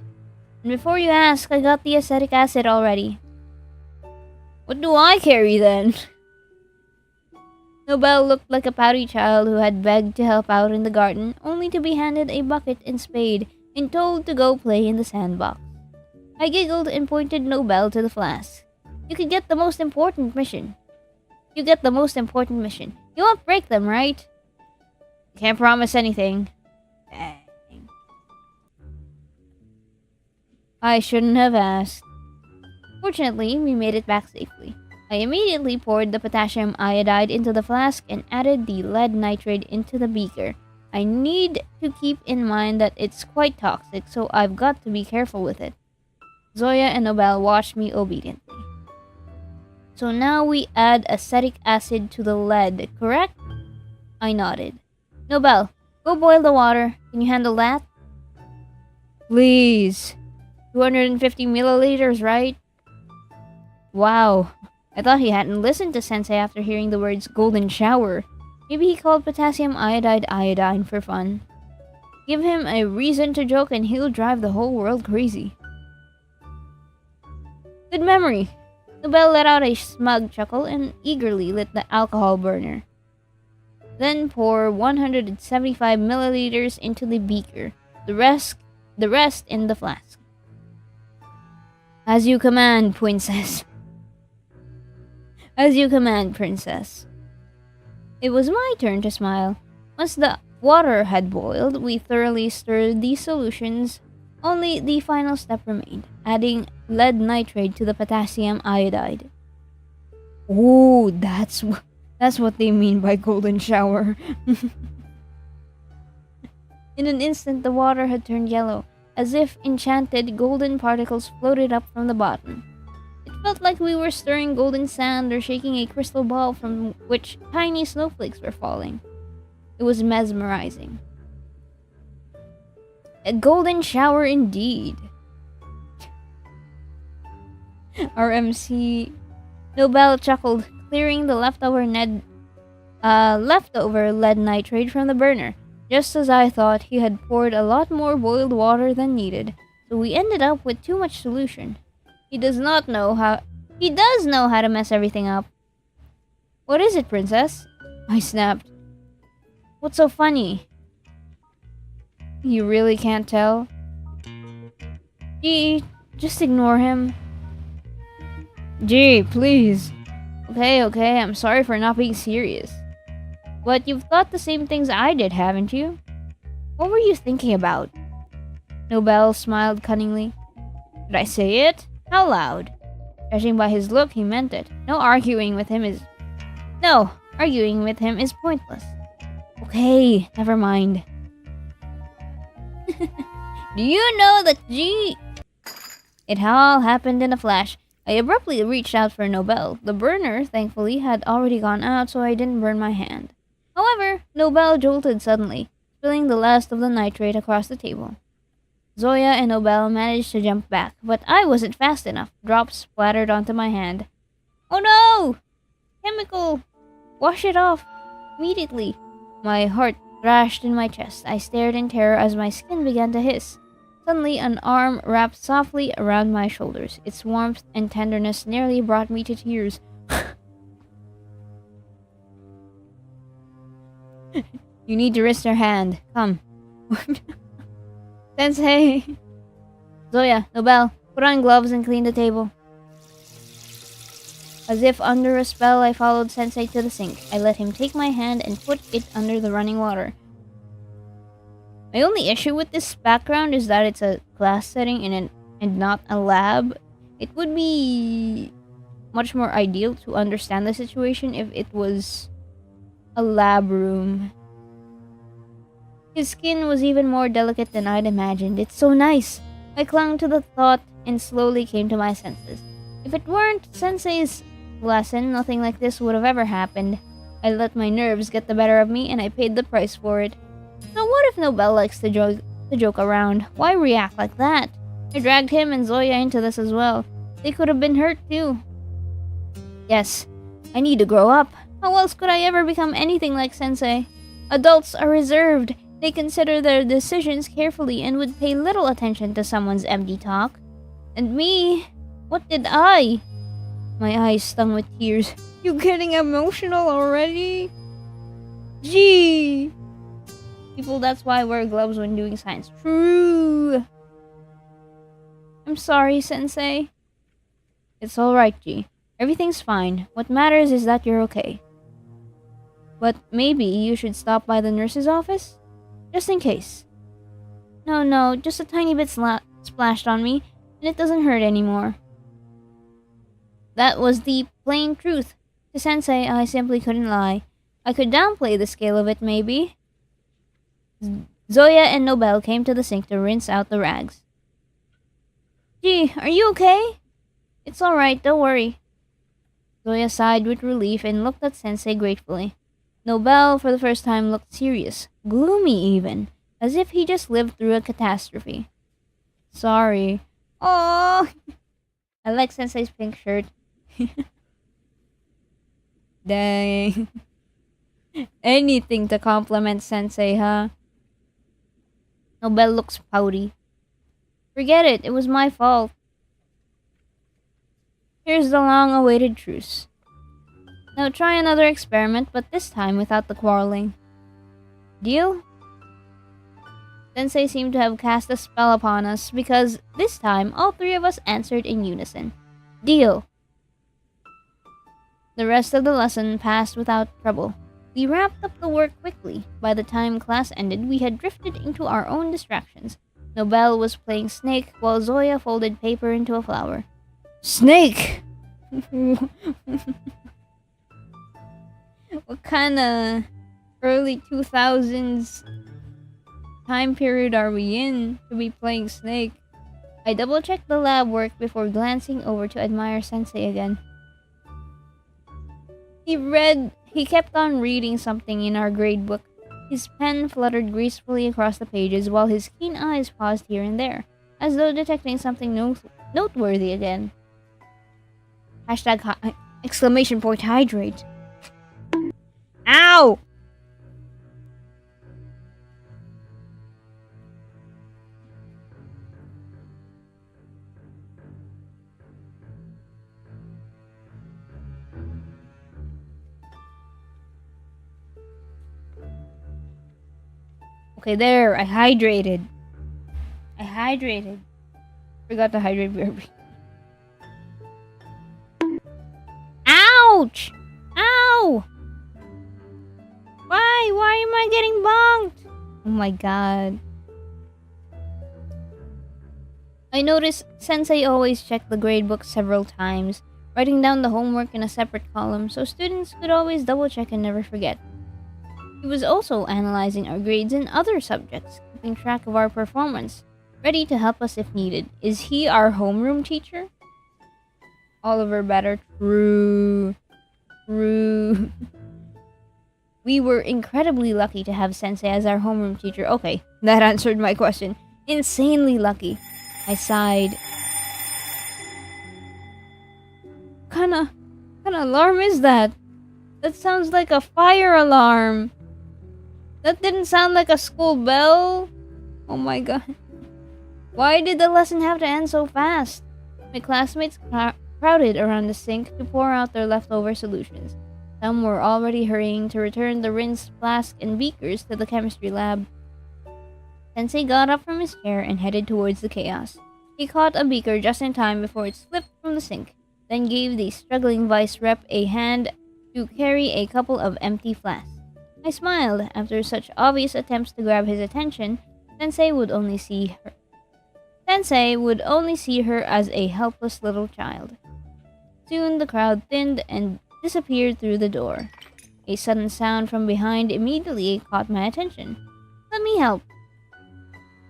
And before you ask, I got the acetic acid already. What do I carry then? Nobel looked like a pouty child who had begged to help out in the garden, only to be handed a bucket and spade and told to go play in the sandbox. I giggled and pointed Nobel to the flask. You could get the most important mission. You get the most important mission. You won't break them, right? Can't promise anything. Dang. I shouldn't have asked. Fortunately, we made it back safely. I immediately poured the potassium iodide into the flask and added the lead nitrate into the beaker. I need to keep in mind that it's quite toxic, so I've got to be careful with it. Zoya and Nobel watched me obediently. So now we add acetic acid to the lead, correct? I nodded. Nobel, go boil the water. Can you handle that? Please. 250 milliliters, right? Wow. I thought he hadn't listened to Sensei after hearing the words golden shower. Maybe he called potassium iodide iodine for fun. Give him a reason to joke and he'll drive the whole world crazy. Good memory. Nobel let out a smug chuckle and eagerly lit the alcohol burner. Then pour 175 milliliters into the beaker. The rest in the flask. As you command, princess. As you command, princess. It was my turn to smile. Once the water had boiled, we thoroughly stirred the solutions. Only the final step remained, adding lead nitrate to the potassium iodide. Ooh, that's what they mean by golden shower. In an instant, the water had turned yellow. As if enchanted, golden particles floated up from the bottom. It felt like we were stirring golden sand or shaking a crystal ball from which tiny snowflakes were falling. It was mesmerizing. A golden shower indeed. Our MC Nobel chuckled, clearing the leftover lead nitrate from the burner. Just as I thought, he had poured a lot more boiled water than needed, so we ended up with too much solution. He does know how to mess everything up. What is it, princess? I snapped. What's so funny? You really can't tell? Gee, just ignore him. Gee, please. Okay, I'm sorry for not being serious. But you've thought the same things I did, haven't you? What were you thinking about? Nobel smiled cunningly. Did I say it? How loud? Judging by his look, he meant it. Arguing with him is pointless. Okay, never mind. Do you know that It all happened in a flash. I abruptly reached out for Nobel. The burner, thankfully, had already gone out, so I didn't burn my hand. However, Nobel jolted suddenly, spilling the last of the nitrate across the table. Zoya and Nobel managed to jump back, but I wasn't fast enough. Drops splattered onto my hand. Oh no! Chemical! Wash it off! Immediately! My heart thrashed in my chest. I stared in terror as my skin began to hiss. Suddenly, an arm wrapped softly around my shoulders. Its warmth and tenderness nearly brought me to tears. You need to wrist her hand. Come. Sensei! Zoya, Nobel, put on gloves and clean the table. As if under a spell, I followed Sensei to the sink. I let him take my hand and put it under the running water. My only issue with this background is that it's a class setting and not a lab. It would be much more ideal to understand the situation if it was a lab room. His skin was even more delicate than I'd imagined. It's so nice. I clung to the thought and slowly came to my senses. If it weren't Sensei's lesson, nothing like this would have ever happened. I let my nerves get the better of me and I paid the price for it. Now what if Nobel likes to joke around? Why react like that? I dragged him and Zoya into this as well. They could have been hurt too. Yes, I need to grow up. How else could I ever become anything like Sensei? Adults are reserved. They consider their decisions carefully and would pay little attention to someone's empty talk. And me? What did I? My eyes stung with tears. You getting emotional already? Gee! People, that's why I wear gloves when doing science. True! I'm sorry, Sensei. It's alright, G. Everything's fine. What matters is that you're okay. But maybe you should stop by the nurse's office? Just in case. No, just a tiny bit splashed on me, and it doesn't hurt anymore. That was the plain truth. To Sensei, I simply couldn't lie. I could downplay the scale of it, maybe. Zoya and Nobel came to the sink to rinse out the rags. Gee, are you okay? It's alright, don't worry. Zoya sighed with relief and looked at Sensei gratefully. Nobel, for the first time, looked serious, gloomy even, as if he just lived through a catastrophe. Sorry. Oh, I like Sensei's pink shirt. Dang. Anything to compliment Sensei, huh? Nobel looks pouty. Forget it, it was my fault. Here's the long-awaited truce. Now try another experiment, but this time without the quarreling. Deal? Sensei seemed to have cast a spell upon us, because this time all three of us answered in unison. Deal! The rest of the lesson passed without trouble. We wrapped up the work quickly. By the time class ended, we had drifted into our own distractions. Nobel was playing Snake, while Zoya folded paper into a flower. Snake! What kind of early 2000s time period are we in to be playing Snake? I double-checked the lab work before glancing over to admire Sensei again. He kept on reading something in our gradebook. His pen fluttered gracefully across the pages while his keen eyes paused here and there, as though detecting something noteworthy again. Hashtag exclamation point hydrate. Ow! Okay, there. I hydrated. Forgot to hydrate BRB. Ouch! Ow! Why am I getting bonked? Oh my god. I noticed Sensei always checked the gradebook several times, writing down the homework in a separate column so students could always double check and never forget. He was also analyzing our grades in other subjects, keeping track of our performance, ready to help us if needed. Is he our homeroom teacher? Oliver better. True. We were incredibly lucky to have Sensei as our homeroom teacher. Okay, that answered my question. Insanely lucky. I sighed. What kind of alarm is that? That sounds like a fire alarm. That didn't sound like a school bell. Oh my god. Why did the lesson have to end so fast? My classmates crowded around the sink to pour out their leftover solutions. Some were already hurrying to return the rinsed flask and beakers to the chemistry lab. Sensei got up from his chair and headed towards the chaos. He caught a beaker just in time before it slipped from the sink, then gave the struggling vice rep a hand to carry a couple of empty flasks. I smiled. After such obvious attempts to grab his attention, Sensei would only see her as a helpless little child. Soon the crowd thinned and disappeared through the door. A sudden sound from behind immediately caught my attention. Let me help.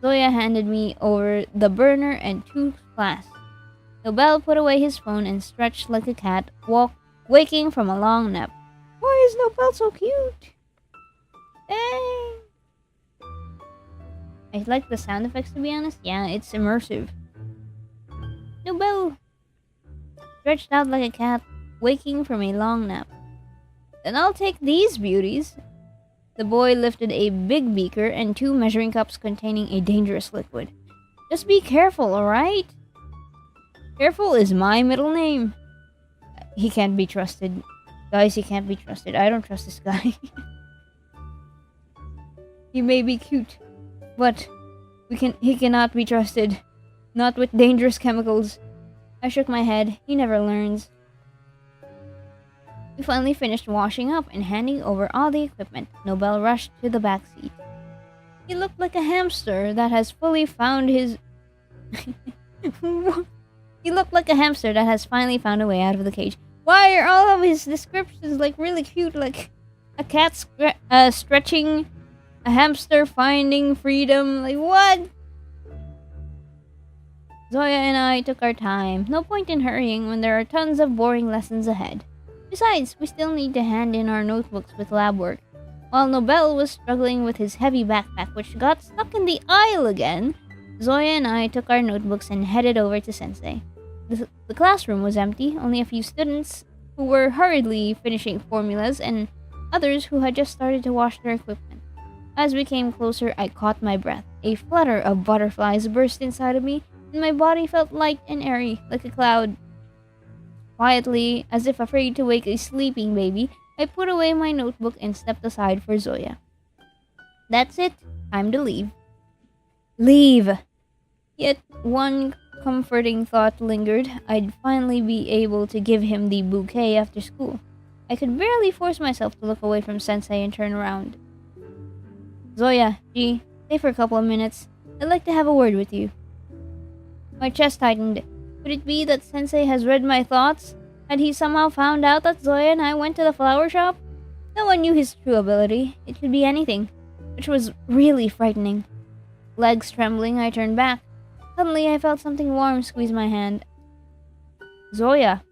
Zoya handed me over the burner and 2 flasks. Nobel put away his phone and stretched like a cat, waking from a long nap. Why is Nobel so cute? Dang! I like the sound effects, to be honest. Yeah, it's immersive. Nobel stretched out like a cat, waking from a long nap. Then I'll take these beauties. The boy lifted a big beaker and 2 measuring cups containing a dangerous liquid. Just be careful, alright? Careful is my middle name. He can't be trusted. Guys, he can't be trusted. I don't trust this guy. He may be cute, but he cannot be trusted. Not with dangerous chemicals. I shook my head. He never learns. We finally finished washing up and handing over all the equipment. Nobel rushed to the back seat. He looked like a hamster that has fully found his... He looked like a hamster that has finally found a way out of the cage. Why are all of his descriptions like really cute? Like a cat stretching, a hamster finding freedom. Like what? Zoya and I took our time. No point in hurrying when there are tons of boring lessons ahead. Besides, we still need to hand in our notebooks with lab work. While Nobel was struggling with his heavy backpack, which got stuck in the aisle again, Zoya and I took our notebooks and headed over to Sensei. The classroom was empty, only a few students who were hurriedly finishing formulas and others who had just started to wash their equipment. As we came closer, I caught my breath. A flutter of butterflies burst inside of me, and my body felt light and airy, like a cloud. Quietly, as if afraid to wake a sleeping baby, I put away my notebook and stepped aside for Zoya. That's it. Time to leave. Leave! Yet one comforting thought lingered. I'd finally be able to give him the bouquet after school. I could barely force myself to look away from Sensei and turn around. Zoya, G, stay for a couple of minutes. I'd like to have a word with you. My chest tightened. Could it be that Sensei has read my thoughts? Had he somehow found out that Zoya and I went to the flower shop? No one knew his true ability. It could be anything, which was really frightening. Legs trembling, I turned back. Suddenly, I felt something warm squeeze my hand. Zoya.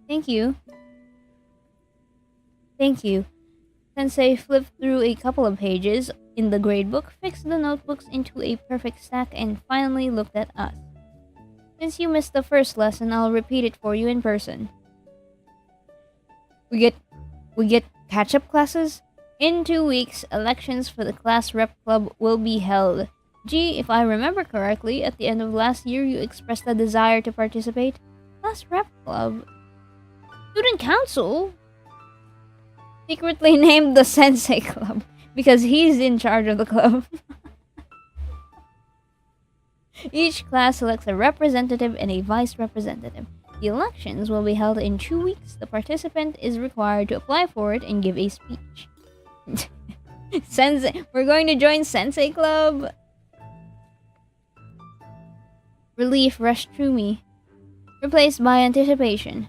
Thank you. Thank you. Sensei flipped through a couple of pages in the gradebook, fixed the notebooks into a perfect stack, and finally looked at us. Since you missed the first lesson, I'll repeat it for you in person. We get catch-up classes? In 2 weeks, elections for the class rep club will be held. Gee, if I remember correctly, at the end of last year you expressed a desire to participate. Class rep club? Student council? Secretly named the Sensei Club, because he's in charge of the club. Each class selects a representative and a vice representative. The elections will be held in 2 weeks. The participant is required to apply for it and give a speech. Sensei, we're going to join Sensei Club. Relief rushed through me, replaced by anticipation.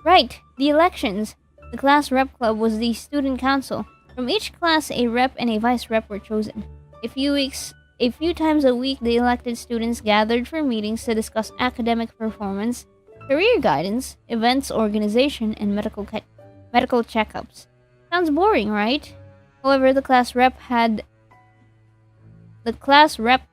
Right, the elections. The class rep club was the student council. From each class, a rep and a vice rep were chosen. A few times a week, the elected students gathered for meetings to discuss academic performance, career guidance, events organization, and medical checkups. Sounds boring, right? However, the class rep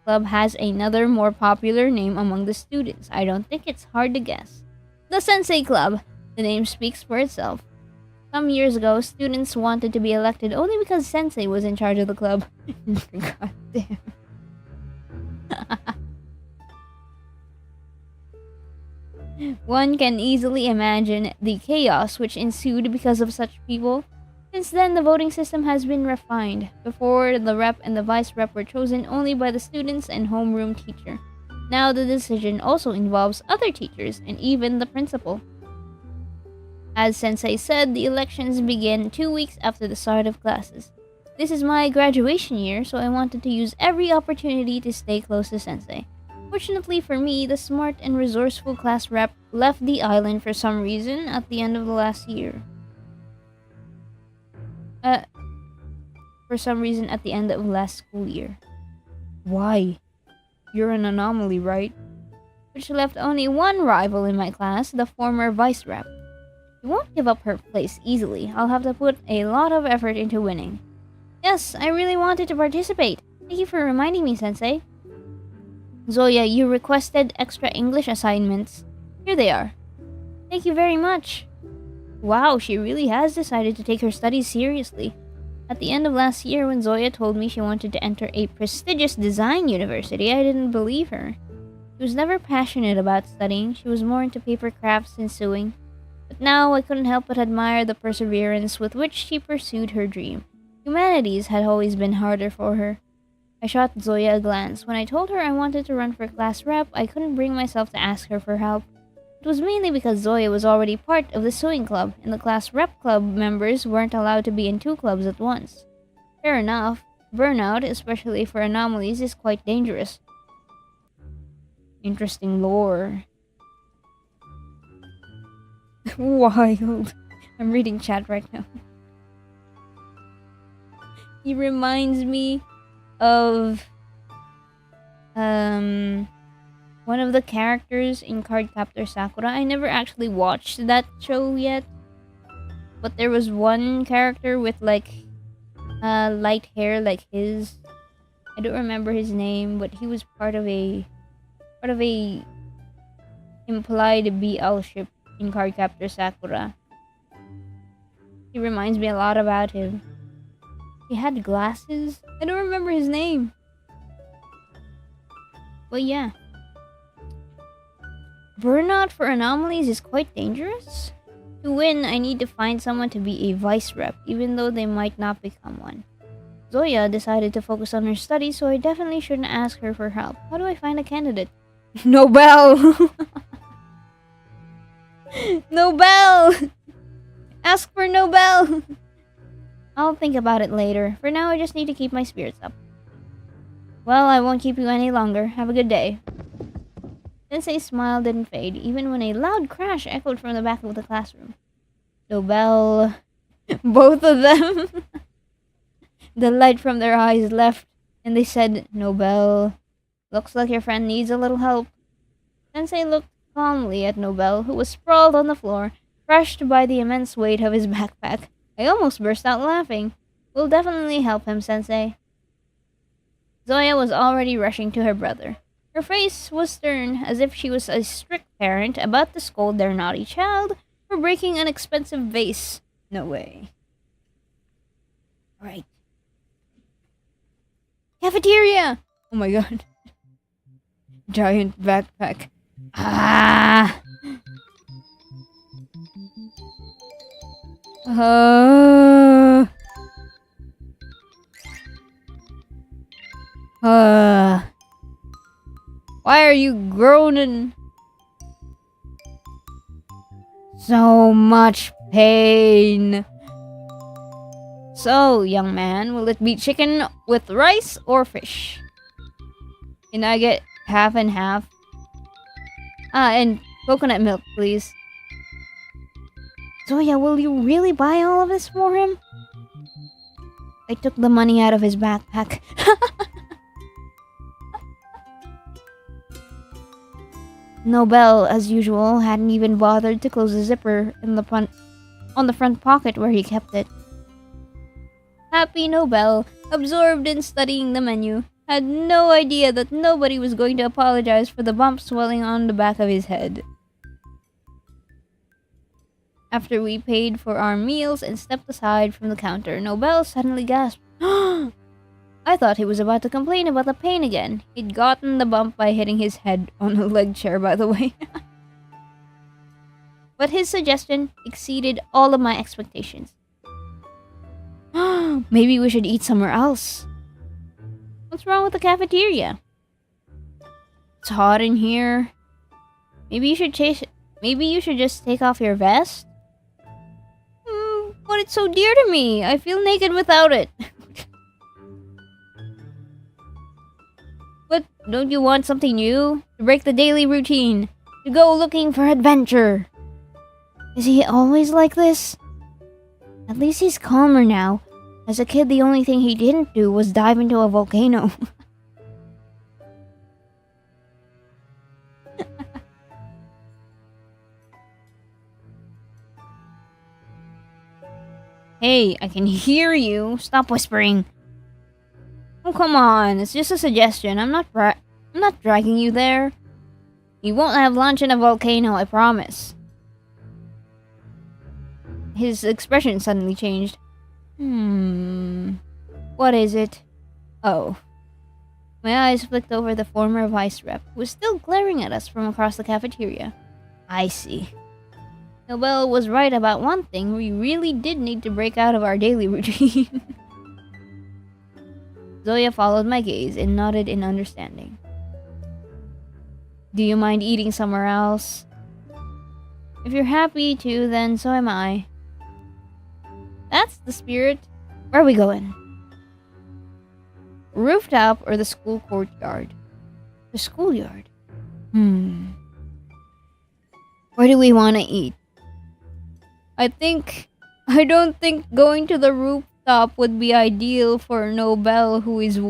club has another more popular name among the students. I don't think it's hard to guess. The Sensei Club. The name speaks for itself. Some years ago, students wanted to be elected only because Sensei was in charge of the club. God damn. One can easily imagine the chaos which ensued because of such people. Since then, the voting system has been refined. Before, the rep and the vice rep were chosen only by the students and homeroom teacher. Now the decision also involves other teachers and even the principal. As Sensei said, the elections begin 2 weeks after the start of classes. This is my graduation year, so I wanted to use every opportunity to stay close to Sensei. Fortunately for me, the smart and resourceful class rep left the island for some reason at the end of the last year. For some reason at the end of last school year. Why? You're an anomaly, right? Which left only one rival in my class, the former vice rep. She won't give up her place easily. I'll have to put a lot of effort into winning. Yes, I really wanted to participate. Thank you for reminding me, Sensei. Zoya, you requested extra English assignments. Here they are. Thank you very much. Wow, she really has decided to take her studies seriously. At the end of last year, when Zoya told me she wanted to enter a prestigious design university, I didn't believe her. She was never passionate about studying. She was more into paper crafts and sewing. But now I couldn't help but admire the perseverance with which she pursued her dream. Humanities had always been harder for her. I shot Zoya a glance. When I told her I wanted to run for class rep, I couldn't bring myself to ask her for help. It was mainly because Zoya was already part of the sewing club, and the class rep club members weren't allowed to be in 2 clubs at once. Fair enough, burnout, especially for anomalies, is quite dangerous. Interesting lore. Wild. I'm reading chat right now. He reminds me of one of the characters in Cardcaptor Sakura. I never actually watched that show yet, but there was one character with like light hair like his. I don't remember his name, but he was part of a implied BL ship in Cardcaptor Sakura. He reminds me a lot about him. He had glasses. I don't remember his name. But yeah. Burnout for anomalies is quite dangerous. To win, I need to find someone to be a vice rep, even though they might not become one. Zoya decided to focus on her studies, so I definitely shouldn't ask her for help. How do I find a candidate? Nobel! Nobel! Ask for Nobel! I'll think about it later. For now, I just need to keep my spirits up. Well, I won't keep you any longer. Have a good day. Sensei's smile didn't fade, even when a loud crash echoed from the back of the classroom. Nobel... Both of them! The light from their eyes left, and they said, Nobel, looks like your friend needs a little help. Sensei looked calmly at Nobel, who was sprawled on the floor, crushed by the immense weight of his backpack. I almost burst out laughing. We'll definitely help him, Sensei. Zoya was already rushing to her brother. Her face was stern, as if she was a strict parent about to scold their naughty child for breaking an expensive vase. No way. Right. Cafeteria! Oh my god. Giant backpack. Ah! Why are you groaning? So much pain. So, young man, will it be chicken with rice or fish? Can I get half and half? And coconut milk, please. Zoya, will you really buy all of this for him? I took the money out of his backpack. Nobel, as usual, hadn't even bothered to close the zipper in the on the front pocket where he kept it. Happy Nobel, absorbed in studying the menu, had no idea that nobody was going to apologize for the bump swelling on the back of his head. After we paid for our meals and stepped aside from the counter, Nobel suddenly gasped. I thought he was about to complain about the pain again. He'd gotten the bump by hitting his head on a leg chair, by the way. But his suggestion exceeded all of my expectations. Maybe we should eat somewhere else. What's wrong with the cafeteria? It's hot in here. Maybe you should just take off your vest? But it's so dear to me. I feel naked without it. But don't you want something new? To break the daily routine? To go looking for adventure? Is he always like this? At least he's calmer now. As a kid, the only thing he didn't do was dive into a volcano. Hey, I can hear you. Stop whispering. Oh, come on. It's just a suggestion. I'm not dragging you there. You won't have lunch in a volcano, I promise. His expression suddenly changed. What is it? Oh. My eyes flicked over the former vice rep, who was still glaring at us from across the cafeteria. I see. Nobel was right about one thing. We really did need to break out of our daily routine. Zoya followed my gaze and nodded in understanding. Do you mind eating somewhere else? If you're happy to, then so am I. That's the spirit. Where are we going? Rooftop or the school courtyard? The schoolyard. Where do we want to eat? I don't think going to the rooftop would be ideal for Nobel, who is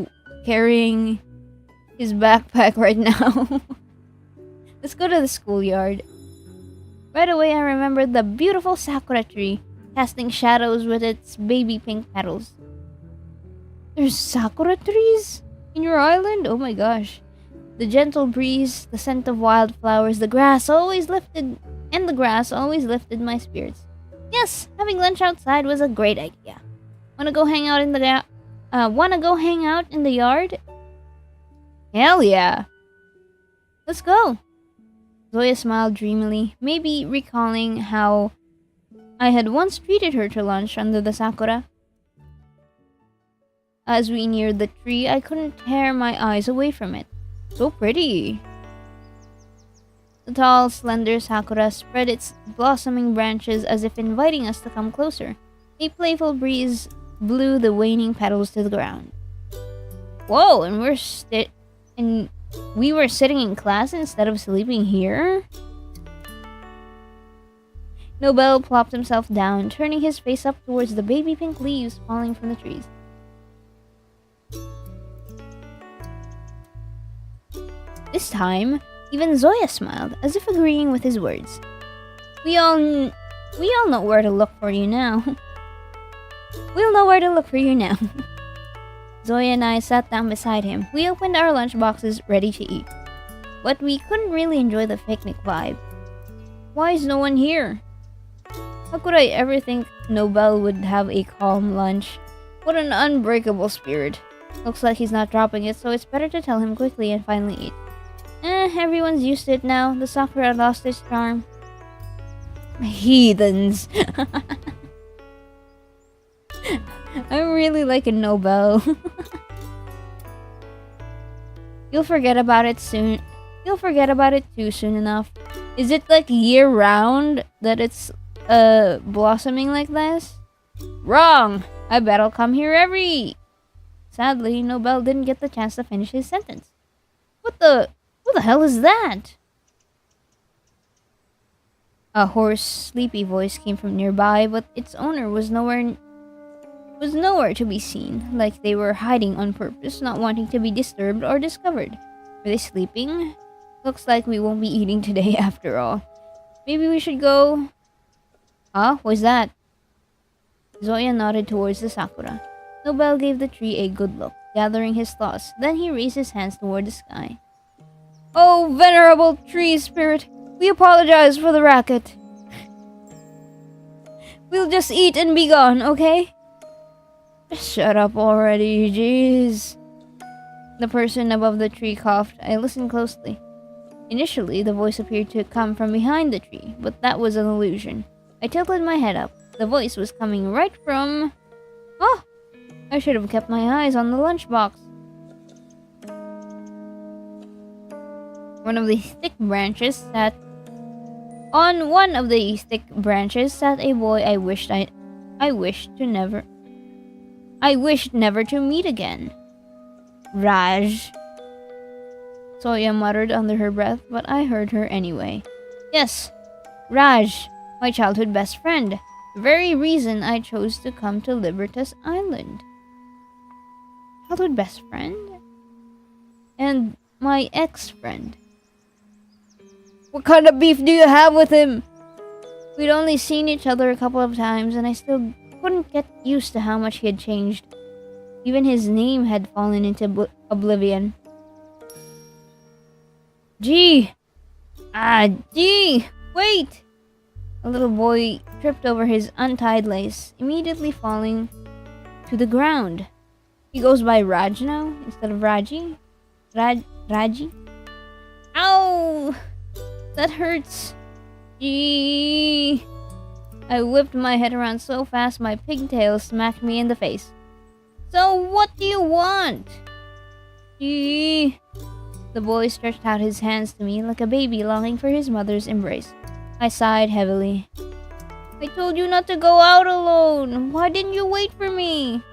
carrying his backpack right now. Let's go to the schoolyard. Right away, I remembered the beautiful sakura tree, casting shadows with its baby pink petals. There's sakura trees in your island? Oh my gosh. The gentle breeze, the scent of wildflowers, the grass always lifted my spirits. Yes, having lunch outside was a great idea. Wanna go hang out in the yard? Hell yeah. Let's go. Zoya smiled dreamily, maybe recalling how I had once treated her to lunch under the sakura. As we neared the tree, I couldn't tear my eyes away from it. So pretty. The tall, slender sakura spread its blossoming branches as if inviting us to come closer. A playful breeze blew the waning petals to the ground. Whoa, and we were sitting in class instead of sleeping here? Nobel plopped himself down, turning his face up towards the baby pink leaves falling from the trees. This time, even Zoya smiled, as if agreeing with his words. We all know where to look for you now. We'll know where to look for you now. Zoya and I sat down beside him. We opened our lunch boxes, ready to eat. But we couldn't really enjoy the picnic vibe. Why is no one here? How could I ever think Nobel would have a calm lunch? What an unbreakable spirit. Looks like he's not dropping it, so it's better to tell him quickly and finally eat. Everyone's used to it now. The sakura lost its charm. Heathens. I'm really like a Nobel. You'll forget about it soon. You'll forget about it too soon enough. Is it like year round that it's blossoming like this? Wrong! I bet I'll come here Sadly, Nobel didn't get the chance to finish his sentence. What the hell is that? A hoarse, sleepy voice came from nearby, but its owner was nowhere to be seen, like they were hiding on purpose, not wanting to be disturbed or discovered. Were they sleeping? Looks like we won't be eating today after all. Maybe we should go... Huh? What's that? Zoya nodded towards the sakura. Nobel gave the tree a good look, gathering his thoughts. Then he raised his hands toward the sky. Oh, venerable tree spirit! We apologize for the racket. We'll just eat and be gone, okay? Shut up already, jeez. The person above the tree coughed. I listened closely. Initially, the voice appeared to come from behind the tree, but that was an illusion. I tilted my head up. The voice was coming right from... Oh! I should have kept my eyes on the lunchbox. On one of the thick branches sat a boy I wished never to meet again. Raj. Soya muttered under her breath, but I heard her anyway. Yes, Raj, my childhood best friend. The very reason I chose to come to Libertas Island. Childhood best friend? And my ex-friend. What kind of beef do you have with him? We'd only seen each other a couple of times, and I still couldn't get used to how much he had changed. Even his name had fallen into oblivion. Gee! Wait! A little boy tripped over his untied lace, immediately falling to the ground. He goes by Raj now, instead of Raji. Raji? Ow! That hurts. Gee! I whipped my head around so fast my pigtail smacked me in the face. So what do you want? Gee! The boy stretched out his hands to me like a baby longing for his mother's embrace. I sighed heavily. I told you not to go out alone. Why didn't you wait for me?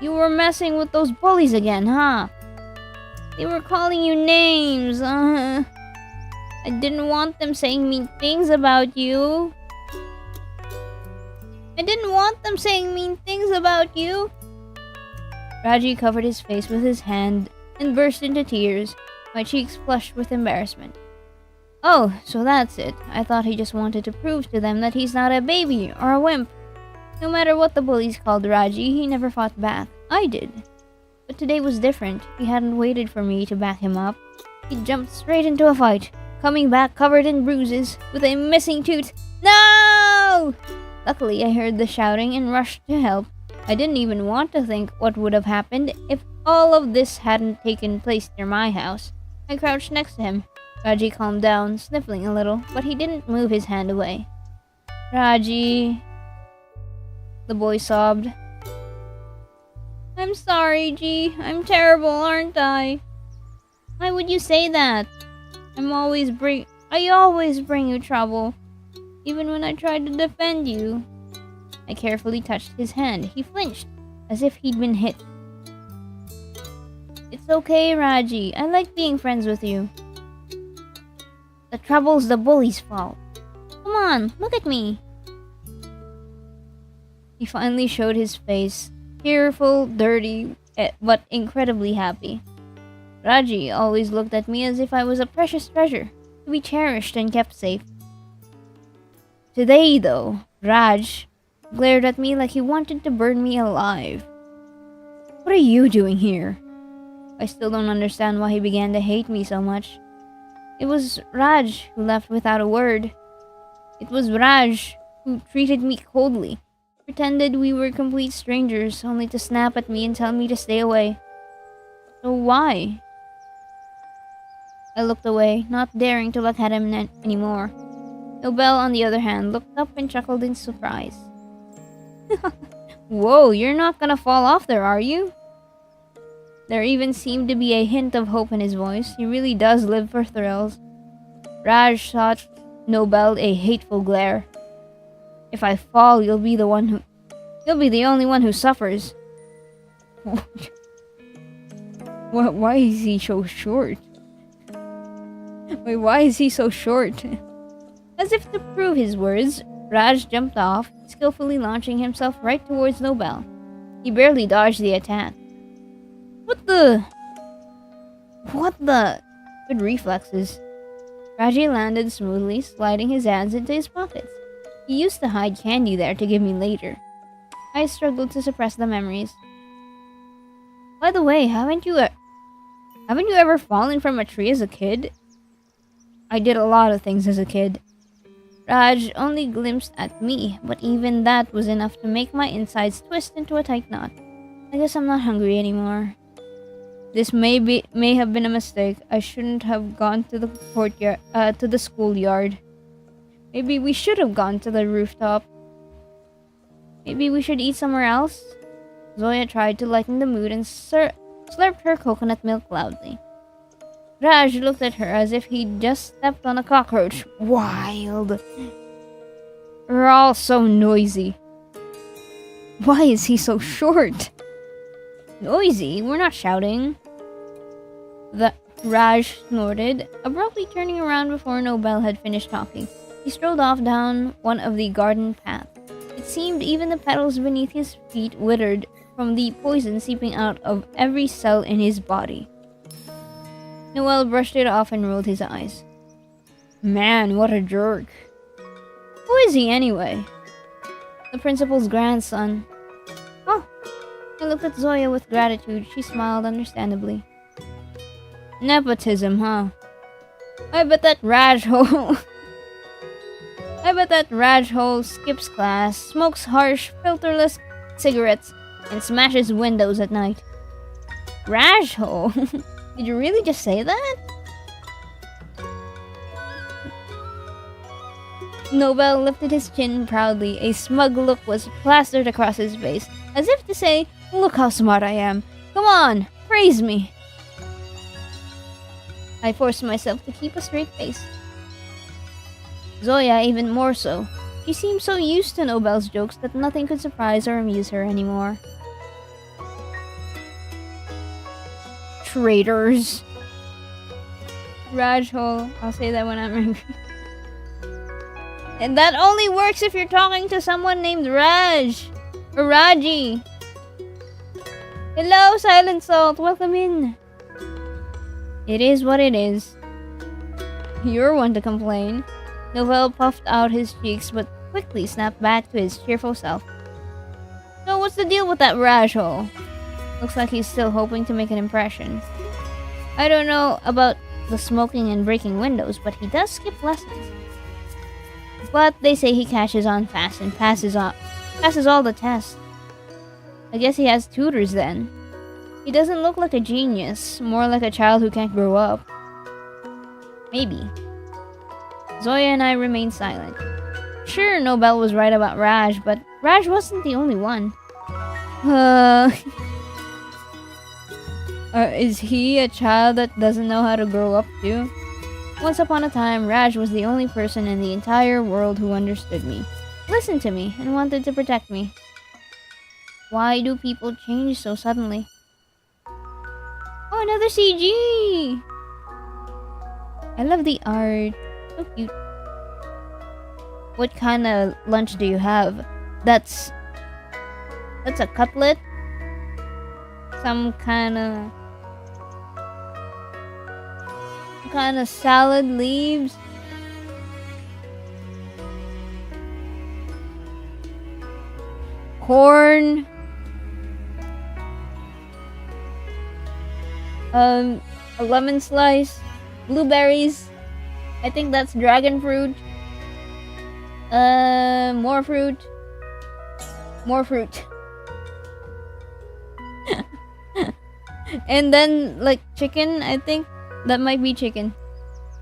You were messing with those bullies again, huh? They were calling you names. I didn't want them saying mean things about you. Raji covered his face with his hand and burst into tears. My cheeks flushed with embarrassment. Oh, so that's it. I thought he just wanted to prove to them that he's not a baby or a wimp. No matter what the bullies called Raji, he never fought back. I did. But today was different. He hadn't waited for me to back him up. He jumped straight into a fight, coming back covered in bruises, with a missing tooth. No! Luckily, I heard the shouting and rushed to help. I didn't even want to think what would have happened if all of this hadn't taken place near my house. I crouched next to him. Raji calmed down, sniffling a little, but he didn't move his hand away. Raji... The boy sobbed. I'm sorry, G. I'm terrible, aren't I? Why would you say that? I always bring you trouble, even when I try to defend you. I carefully touched his hand. He flinched, as if he'd been hit. It's okay, Raji. I like being friends with you. The trouble's the bully's fault. Come on, look at me. He finally showed his face, tearful, dirty, but incredibly happy. Raji always looked at me as if I was a precious treasure, to be cherished and kept safe. Today, though, Raj glared at me like he wanted to burn me alive. What are you doing here? I still don't understand why he began to hate me so much. It was Raj who left without a word. It was Raj who treated me coldly, pretended we were complete strangers, only to snap at me and tell me to stay away. So why? I looked away, not daring to look at him anymore. Nobel, on the other hand, looked up and chuckled in surprise. Whoa, you're not gonna fall off there, are you? There even seemed to be a hint of hope in his voice. He really does live for thrills. Raj shot Nobel a hateful glare. If I fall, you'll be the only one who suffers. Why is he so short? Wait, why is he so short? As if to prove his words, Raj jumped off, skillfully launching himself right towards Nobel. He barely dodged the attack. What the? Good reflexes. Raji landed smoothly, sliding his hands into his pockets. He used to hide candy there to give me later. I struggled to suppress the memories. By the way, haven't you ever fallen from a tree as a kid? I did a lot of things as a kid. Raj only glimpsed at me, but even that was enough to make my insides twist into a tight knot. I guess I'm not hungry anymore. This may have been a mistake. I shouldn't have gone to the courtyard, to the schoolyard. Maybe we should have gone to the rooftop. Maybe we should eat somewhere else? Zoya tried to lighten the mood and slurped her coconut milk loudly. Raj looked at her as if he'd just stepped on a cockroach. Wild. We're all so noisy. Why is he so short? Noisy? We're not shouting. Raj snorted, abruptly turning around before Nobel had finished talking. He strolled off down one of the garden paths. It seemed even the petals beneath his feet withered from the poison seeping out of every cell in his body. Noel brushed it off and rolled his eyes. Man, what a jerk. Who is he anyway? The principal's grandson. Oh, I looked at Zoya with gratitude. She smiled understandably. Nepotism, huh? I bet that Rajhole skips class, smokes harsh, filterless cigarettes, and smashes windows at night. Rajhole? Did you really just say that? Nobel lifted his chin proudly. A smug look was plastered across his face, as if to say, look how smart I am. Come on, praise me. I forced myself to keep a straight face. Zoya even more so. She seemed so used to Nobel's jokes that nothing could surprise or amuse her anymore. Traitors. Rajhole. I'll say that when I'm angry. And that only works if you're talking to someone named Raj. Or Raji. Hello, Silent Salt. Welcome in. It is what it is. You're one to complain. Noel puffed out his cheeks but quickly snapped back to his cheerful self. So what's the deal with that Rajhole? Looks like he's still hoping to make an impression. I don't know about the smoking and breaking windows, but he does skip lessons. But they say he catches on fast and passes all the tests. I guess he has tutors then. He doesn't look like a genius, more like a child who can't grow up. Maybe. Zoya and I remained silent. Sure, Nobel was right about Raj, but Raj wasn't the only one. Is he a child that doesn't know how to grow up too? Once upon a time, Raj was the only person in the entire world who understood me, listened to me, and wanted to protect me. Why do people change so suddenly? Oh, another CG! I love the art. So cute. What kind of lunch do you have? That's a cutlet? Some kind of salad leaves? Corn? A lemon slice? Blueberries? I think that's dragon fruit. More fruit. More fruit. And then, like, chicken, I think. That might be chicken.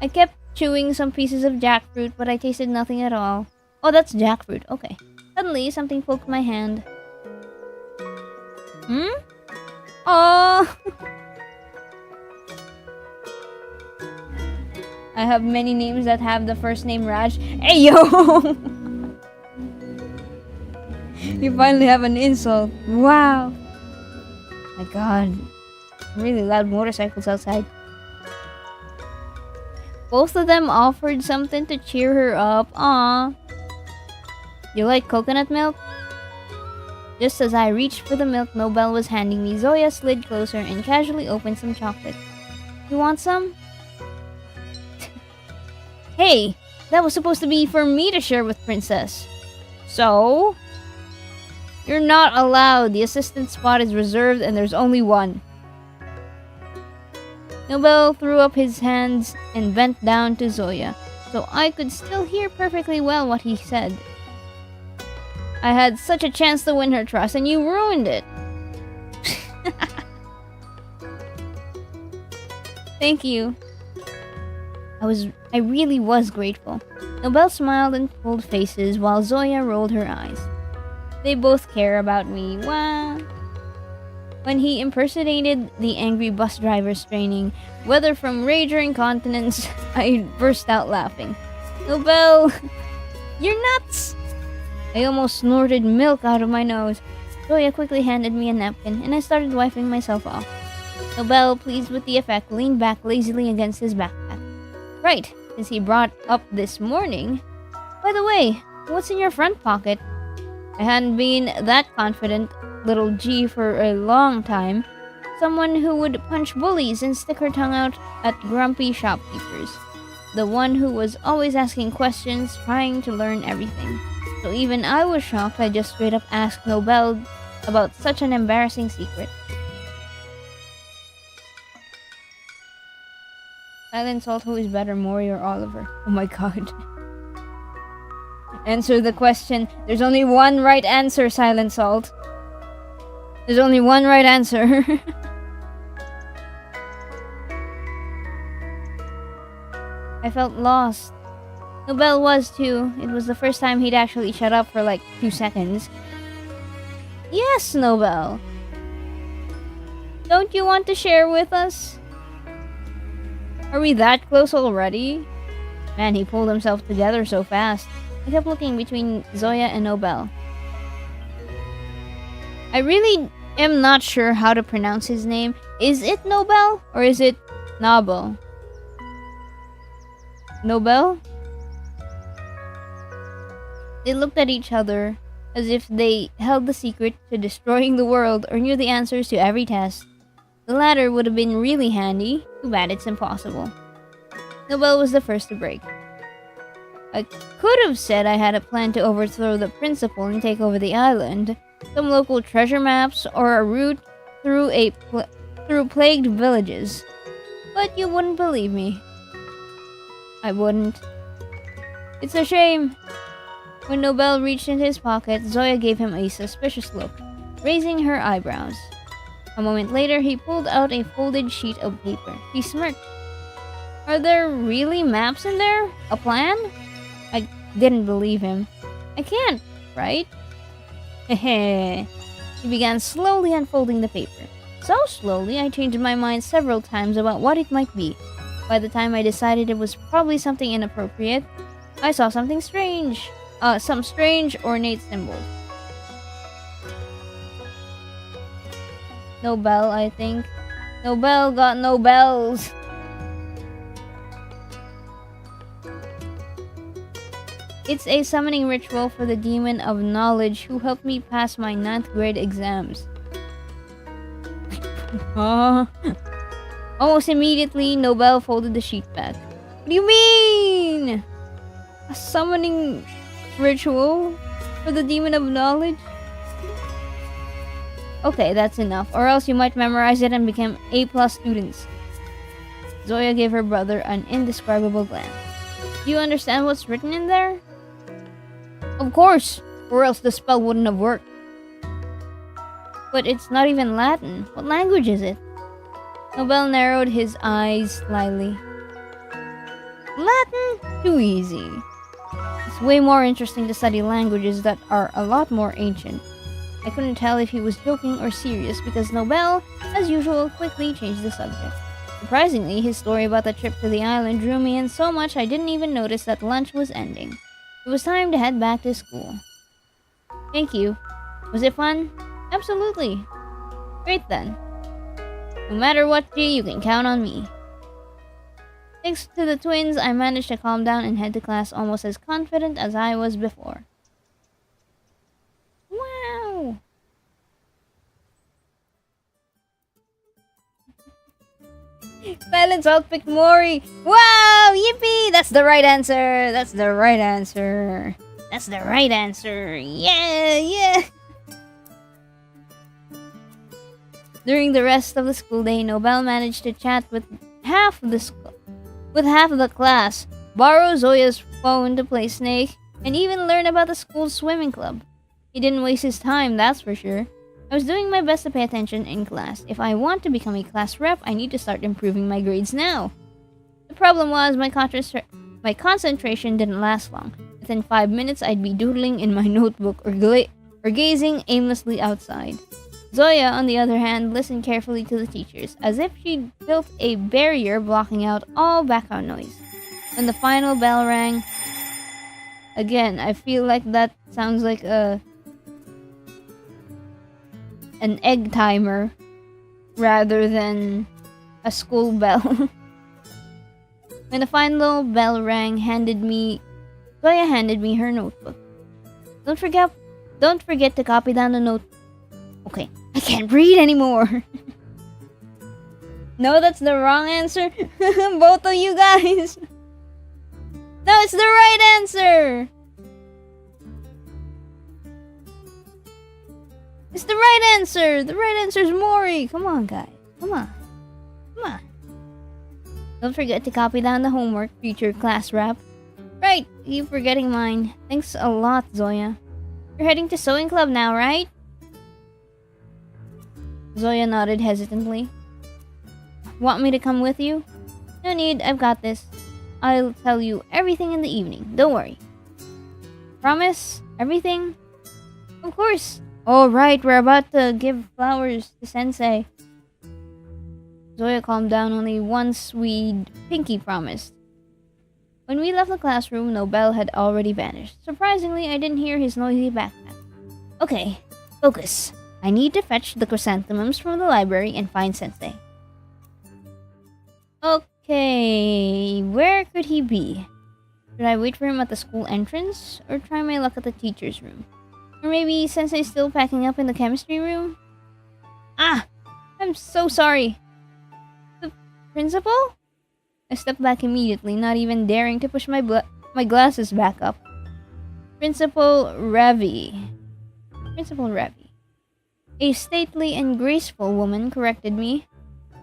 I kept chewing some pieces of jackfruit, but I tasted nothing at all. Oh, that's jackfruit. Okay. Suddenly, something poked my hand. Oh! I have many names that have the first name Raj. Hey, yo! You finally have an insult. Wow. My god. Really loud motorcycles outside. Both of them offered something to cheer her up. Aww. You like coconut milk? Just as I reached for the milk Nobel was handing me, Zoya slid closer and casually opened some chocolate. You want some? Hey, that was supposed to be for me to share with Princess. So? You're not allowed. The assistant spot is reserved and there's only one. Nobel threw up his hands and bent down to Zoya so I could still hear perfectly well what he said. I had such a chance to win her trust, and you ruined it. Thank you. I really was grateful. Nobel smiled and pulled faces while Zoya rolled her eyes. They both care about me. Wow. When he impersonated the angry bus driver straining, whether from rage or incontinence, I burst out laughing. Nobel, you're nuts! I almost snorted milk out of my nose. Zoya quickly handed me a napkin, and I started wiping myself off. Nobel, pleased with the effect, leaned back lazily against his backpack. Right, since he brought up this morning. By the way, what's in your front pocket? I hadn't been that confident little G for a long time. Someone who would punch bullies and stick her tongue out at grumpy shopkeepers. The one who was always asking questions, trying to learn everything. So even I was shocked. I just straight up asked Nobel about such an embarrassing secret. Silent Salt, who is better, Mori or Oliver? Oh my god. Answer the question. There's only one right answer, Silent Salt. There's only one right answer. I felt lost. Nobel was too. It was the first time he'd actually shut up for like 2 seconds. Yes, Nobel. Don't you want to share with us? Are we that close already? Man, he pulled himself together so fast. I kept looking between Zoya and Nobel. I really am not sure how to pronounce his name. Is it Nobel or is it Nobel? Nobel? They looked at each other as if they held the secret to destroying the world or knew the answers to every test. The latter would have been really handy. Too bad it's impossible. Nobel was the first to break. I could have said I had a plan to overthrow the principal and take over the island, some local treasure maps, or a route through through plagued villages. But you wouldn't believe me. I wouldn't. It's a shame. When Nobel reached into his pocket, Zoya gave him a suspicious look, raising her eyebrows. A moment later, he pulled out a folded sheet of paper. He smirked. Are there really maps in there? A plan? I didn't believe him. I can't, right? Hehe. He began slowly unfolding the paper. So slowly, I changed my mind several times about what it might be. By the time I decided it was probably something inappropriate, I saw something strange. Some strange ornate symbols. Nobel, I think. Nobel got no bells. It's a summoning ritual for the demon of knowledge who helped me pass my 9th grade exams. Almost immediately, Nobel folded the sheet back. What do you mean? A summoning ritual for the demon of knowledge? Okay, that's enough, or else you might memorize it and become A+ students. Zoya gave her brother an indescribable glance. Do you understand what's written in there? Of course, or else the spell wouldn't have worked. But it's not even Latin. What language is it? Nobel narrowed his eyes slyly. Latin? Too easy. It's way more interesting to study languages that are a lot more ancient. I couldn't tell if he was joking or serious because Nobel, as usual, quickly changed the subject. Surprisingly, his story about the trip to the island drew me in so much I didn't even notice that lunch was ending. It was time to head back to school. Thank you. Was it fun? Absolutely. Great then. No matter what, G, you can count on me. Thanks to the twins, I managed to calm down and head to class almost as confident as I was before. Wow! Silent Salt picked Mori! Wow! Yippee! That's the right answer! That's the right answer! That's the right answer! Yeah! Yeah! During the rest of the school day, Nobel managed to chat with half of the class, borrow Zoya's phone to play Snake, and even learn about the school's swimming club. He didn't waste his time, that's for sure. I was doing my best to pay attention in class. If I want to become a class rep, I need to start improving my grades now. The problem was my concentration didn't last long. Within 5 minutes, I'd be doodling in my notebook or gazing aimlessly outside. Zoya, on the other hand, listened carefully to the teachers, as if she'd built a barrier blocking out all background noise. When the final bell rang, again, I feel like that sounds like an egg timer rather than a school bell. When the final bell rang, Zoya handed me her notebook. Don't forget to copy down the note. Okay, I can't read anymore. No, that's the wrong answer. Both of you guys. No, it's the right answer. It's the right answer. The right answer is Mori. Come on, guys. Come on. Don't forget to copy down the homework, future class rep. Right, keep forgetting mine. Thanks a lot, Zoya. You're heading to sewing club now, right? Zoya nodded hesitantly. Want me to come with you? No need, I've got this. I'll tell you everything in the evening. Don't worry. Promise? Everything? Of course. Oh, right, we're about to give flowers to Sensei. Zoya calmed down only once Pinky promised. When we left the classroom, Nobel had already vanished. Surprisingly, I didn't hear his noisy backpack. Okay, focus. I need to fetch the chrysanthemums from the library and find Sensei. Okay, where could he be? Should I wait for him at the school entrance, or try my luck at the teacher's room? Or maybe Sensei's still packing up in the chemistry room? Ah! I'm so sorry. The principal? I stepped back immediately, not even daring to push my glasses back up. Principal Ravi. A stately and graceful woman corrected me.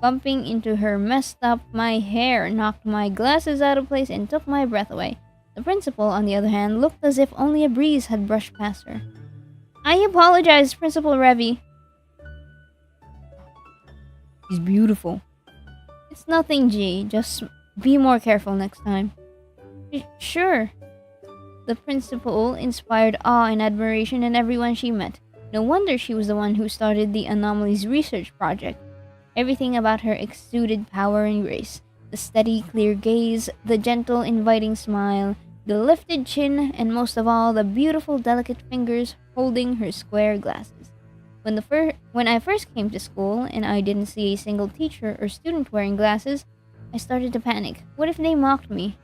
Bumping into her messed up my hair, knocked my glasses out of place, and took my breath away. The principal, on the other hand, looked as if only a breeze had brushed past her. I apologize, Principal Ravi. She's beautiful. It's nothing, G. Just be more careful next time. Sure. The principal inspired awe and admiration in everyone she met. No wonder she was the one who started the anomalies research project. Everything about her exuded power and grace. The steady, clear gaze, the gentle, inviting smile, the lifted chin, and most of all, the beautiful, delicate fingers holding her square glasses. When I first came to school and I didn't see a single teacher or student wearing glasses, I started to panic. What if they mocked me?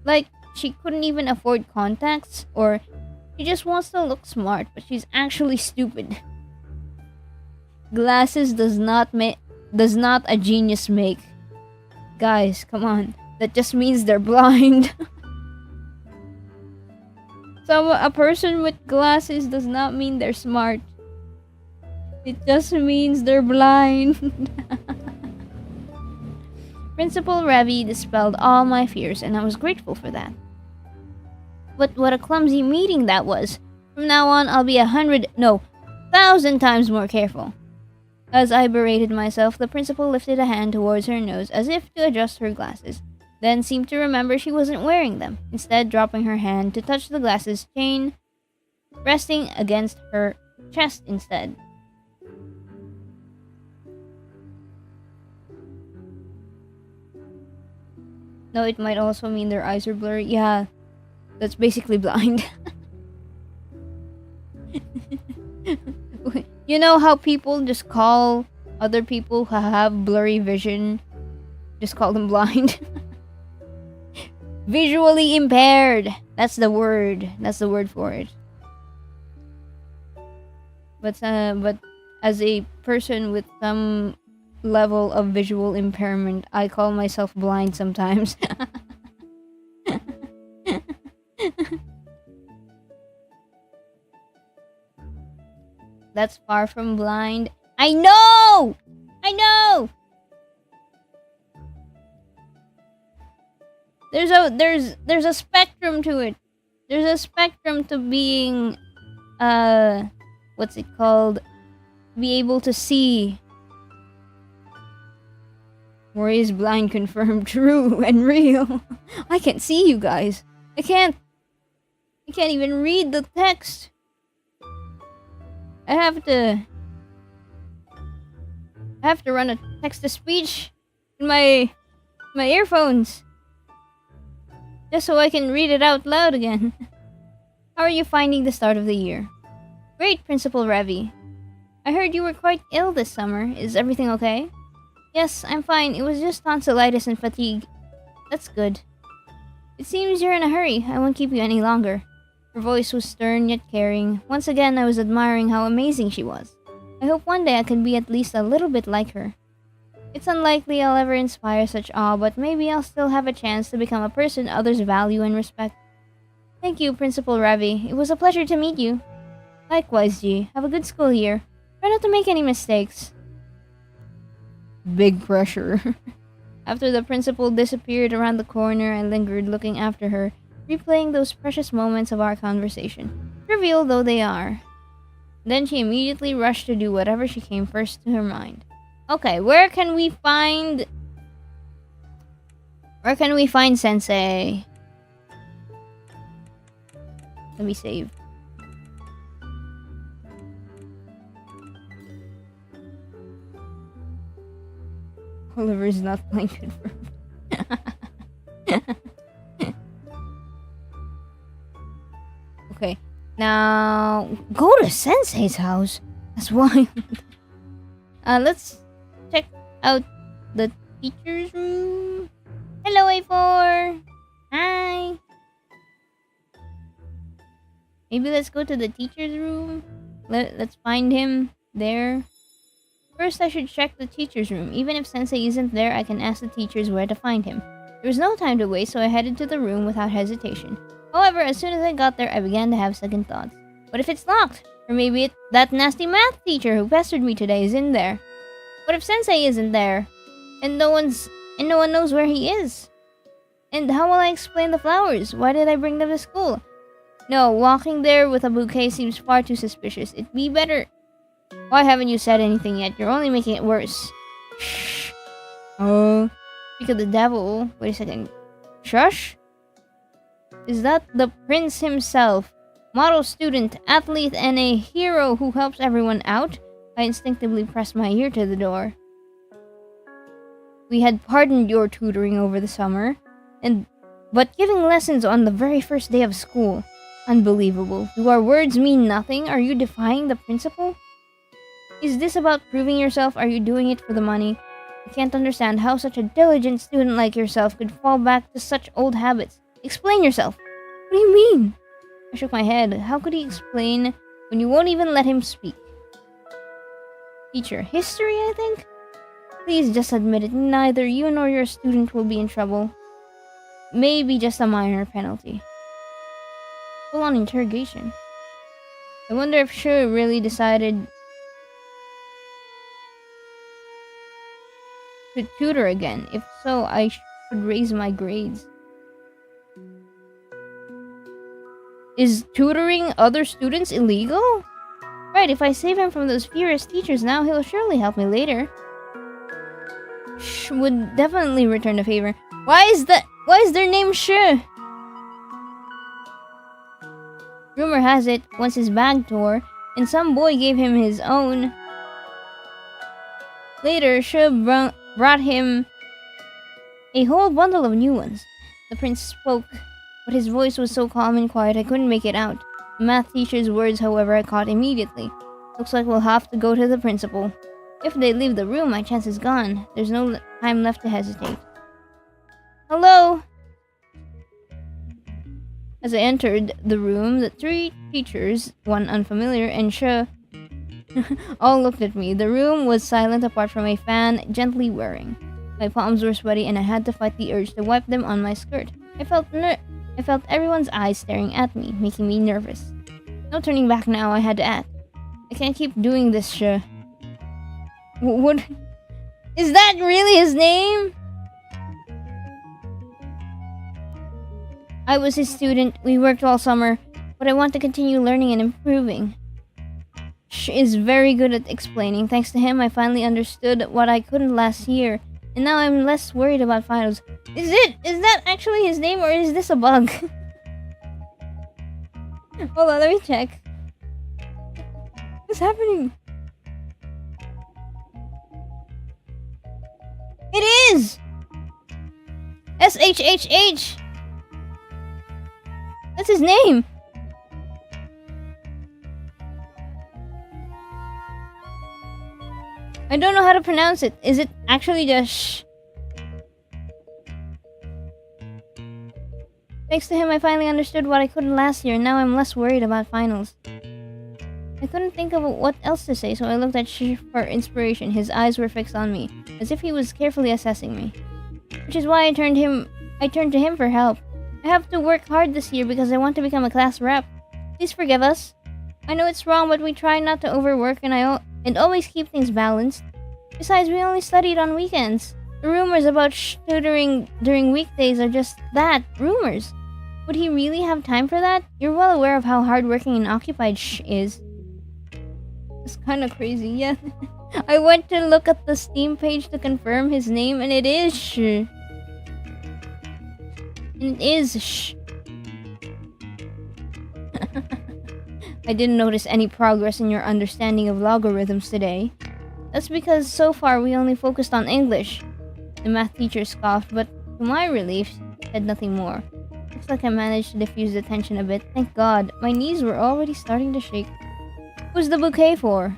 Like, she couldn't even afford contacts, or she just wants to look smart, but she's actually stupid. Glasses does not a genius make. Guys, come on. That just means they're blind. So a person with glasses does not mean they're smart. It just means they're blind. Principal Ravi dispelled all my fears, and I was grateful for that. But what a clumsy meeting that was. From now on, I'll be 1,000 times more careful. As I berated myself, the principal lifted a hand towards her nose as if to adjust her glasses, then seemed to remember she wasn't wearing them, instead dropping her hand to touch the glasses chain, resting against her chest instead. No, it might also mean their eyes are blurry. Yeah, that's basically blind. You know how people just call other people who have blurry vision, just call them blind? Visually impaired. That's the word. That's the word for it. But as a person with some level of visual impairment, I call myself blind sometimes. That's far from blind. I know! there's a spectrum to it. There's a spectrum to being what's it called? Be able to see. Mori is blind confirmed true and real. I can't see you guys. I can't even read the text. I have to run a text to speech in my earphones. Just so I can read it out loud again. How are you finding the start of the year? Great, Principal Ravi. I heard you were quite ill this summer. Is everything okay? Yes, I'm fine. It was just tonsillitis and fatigue. That's good. It seems you're in a hurry. I won't keep you any longer. Her voice was stern yet caring. Once again, I was admiring how amazing she was. I hope one day I can be at least a little bit like her. It's unlikely I'll ever inspire such awe, but maybe I'll still have a chance to become a person others value and respect. Thank you, Principal Ravi. It was a pleasure to meet you. Likewise, G. Have a good school year. Try not to make any mistakes. Big pressure. After the principal disappeared around the corner, I lingered looking after her, replaying those precious moments of our conversation, trivial though they are. Then she immediately rushed to do whatever she came first to her mind. Okay, where can we find Sensei? Let me save. Oliver's not playing confirmed. Okay, now go to Sensei's house. That's why. Let's check out the teacher's room. Hello, A4. Hi. Maybe let's go to the teacher's room. Let's find him there. First, I should check the teacher's room. Even if Sensei isn't there, I can ask the teachers where to find him. There was no time to waste, so I headed to the room without hesitation. However, as soon as I got there, I began to have second thoughts. What if it's locked? Or maybe that nasty math teacher who pestered me today is in there. What if Sensei isn't there? And no one knows where he is? And how will I explain the flowers? Why did I bring them to school? No, walking there with a bouquet seems far too suspicious. It'd be better. Why haven't you said anything yet? You're only making it worse. Shh. Oh. Speak of the devil. Wait a second. Shush? Is that the prince himself? Model student, athlete, and a hero who helps everyone out? I instinctively pressed my ear to the door. We had pardoned your tutoring over the summer, but giving lessons on the very first day of school. Unbelievable. Do our words mean nothing? Are you defying the principal? Is this about proving yourself? Are you doing it for the money? I can't understand how such a diligent student like yourself could fall back to such old habits. Explain yourself. What do you mean? I shook my head. How could he explain when you won't even let him speak? Teacher, history, I think? Please just admit it. Neither you nor your student will be in trouble. Maybe just a minor penalty. Full-on interrogation. I wonder if Shu really decided to tutor again. If so, I should raise my grades. Is tutoring other students illegal? Right, if I save him from those furious teachers now, he'll surely help me later. Shh would definitely return the favor. Why is their name Shh? Rumor has it, once his bag tore, and some boy gave him his own. Later, Shh brought him a whole bundle of new ones. The prince spoke, but his voice was so calm and quiet I couldn't make it out. The math teacher's words, however, I caught immediately. Looks like we'll have to go to the principal. If they leave the room, my chance is gone. There's no time left to hesitate. Hello? As I entered the room, the three teachers, one unfamiliar, and Shh, all looked at me. The room was silent apart from a fan gently whirring. My palms were sweaty and I had to fight the urge to wipe them on my skirt. I felt everyone's eyes staring at me, making me nervous. No turning back now, I had to act. I can't keep doing this, Shh. What? Is that really his name? I was his student, we worked all summer, but I want to continue learning and improving. Is very good at explaining. Thanks to him, I finally understood what I couldn't last year, and now I'm less worried about finals. Is that actually his name, or is this a bug? Hold on, let me check. What's happening? It is! SHHH! That's his name! I don't know how to pronounce it. Is it actually just sh? Thanks to him, I finally understood what I couldn't last year, and now I'm less worried about finals. I couldn't think of what else to say, so I looked at Sh for inspiration. His eyes were fixed on me, as if he was carefully assessing me. Which is why I turned to him for help. I have to work hard this year because I want to become a class rep. Please forgive us. I know it's wrong, but we try not to overwork and always keep things balanced. Besides, we only studied on weekends. The rumors about tutoring during weekdays are just that, rumors. Would he really have time for that? You're well aware of how hardworking and occupied is. It's kind of crazy, yeah. I went to look at the Steam page to confirm his name, and it is Sh. And it is Sh. I didn't notice any progress in your understanding of logarithms today. That's because so far we only focused on English. The math teacher scoffed, but to my relief, said nothing more. Looks like I managed to diffuse the tension a bit. Thank God, my knees were already starting to shake. Who's the bouquet for?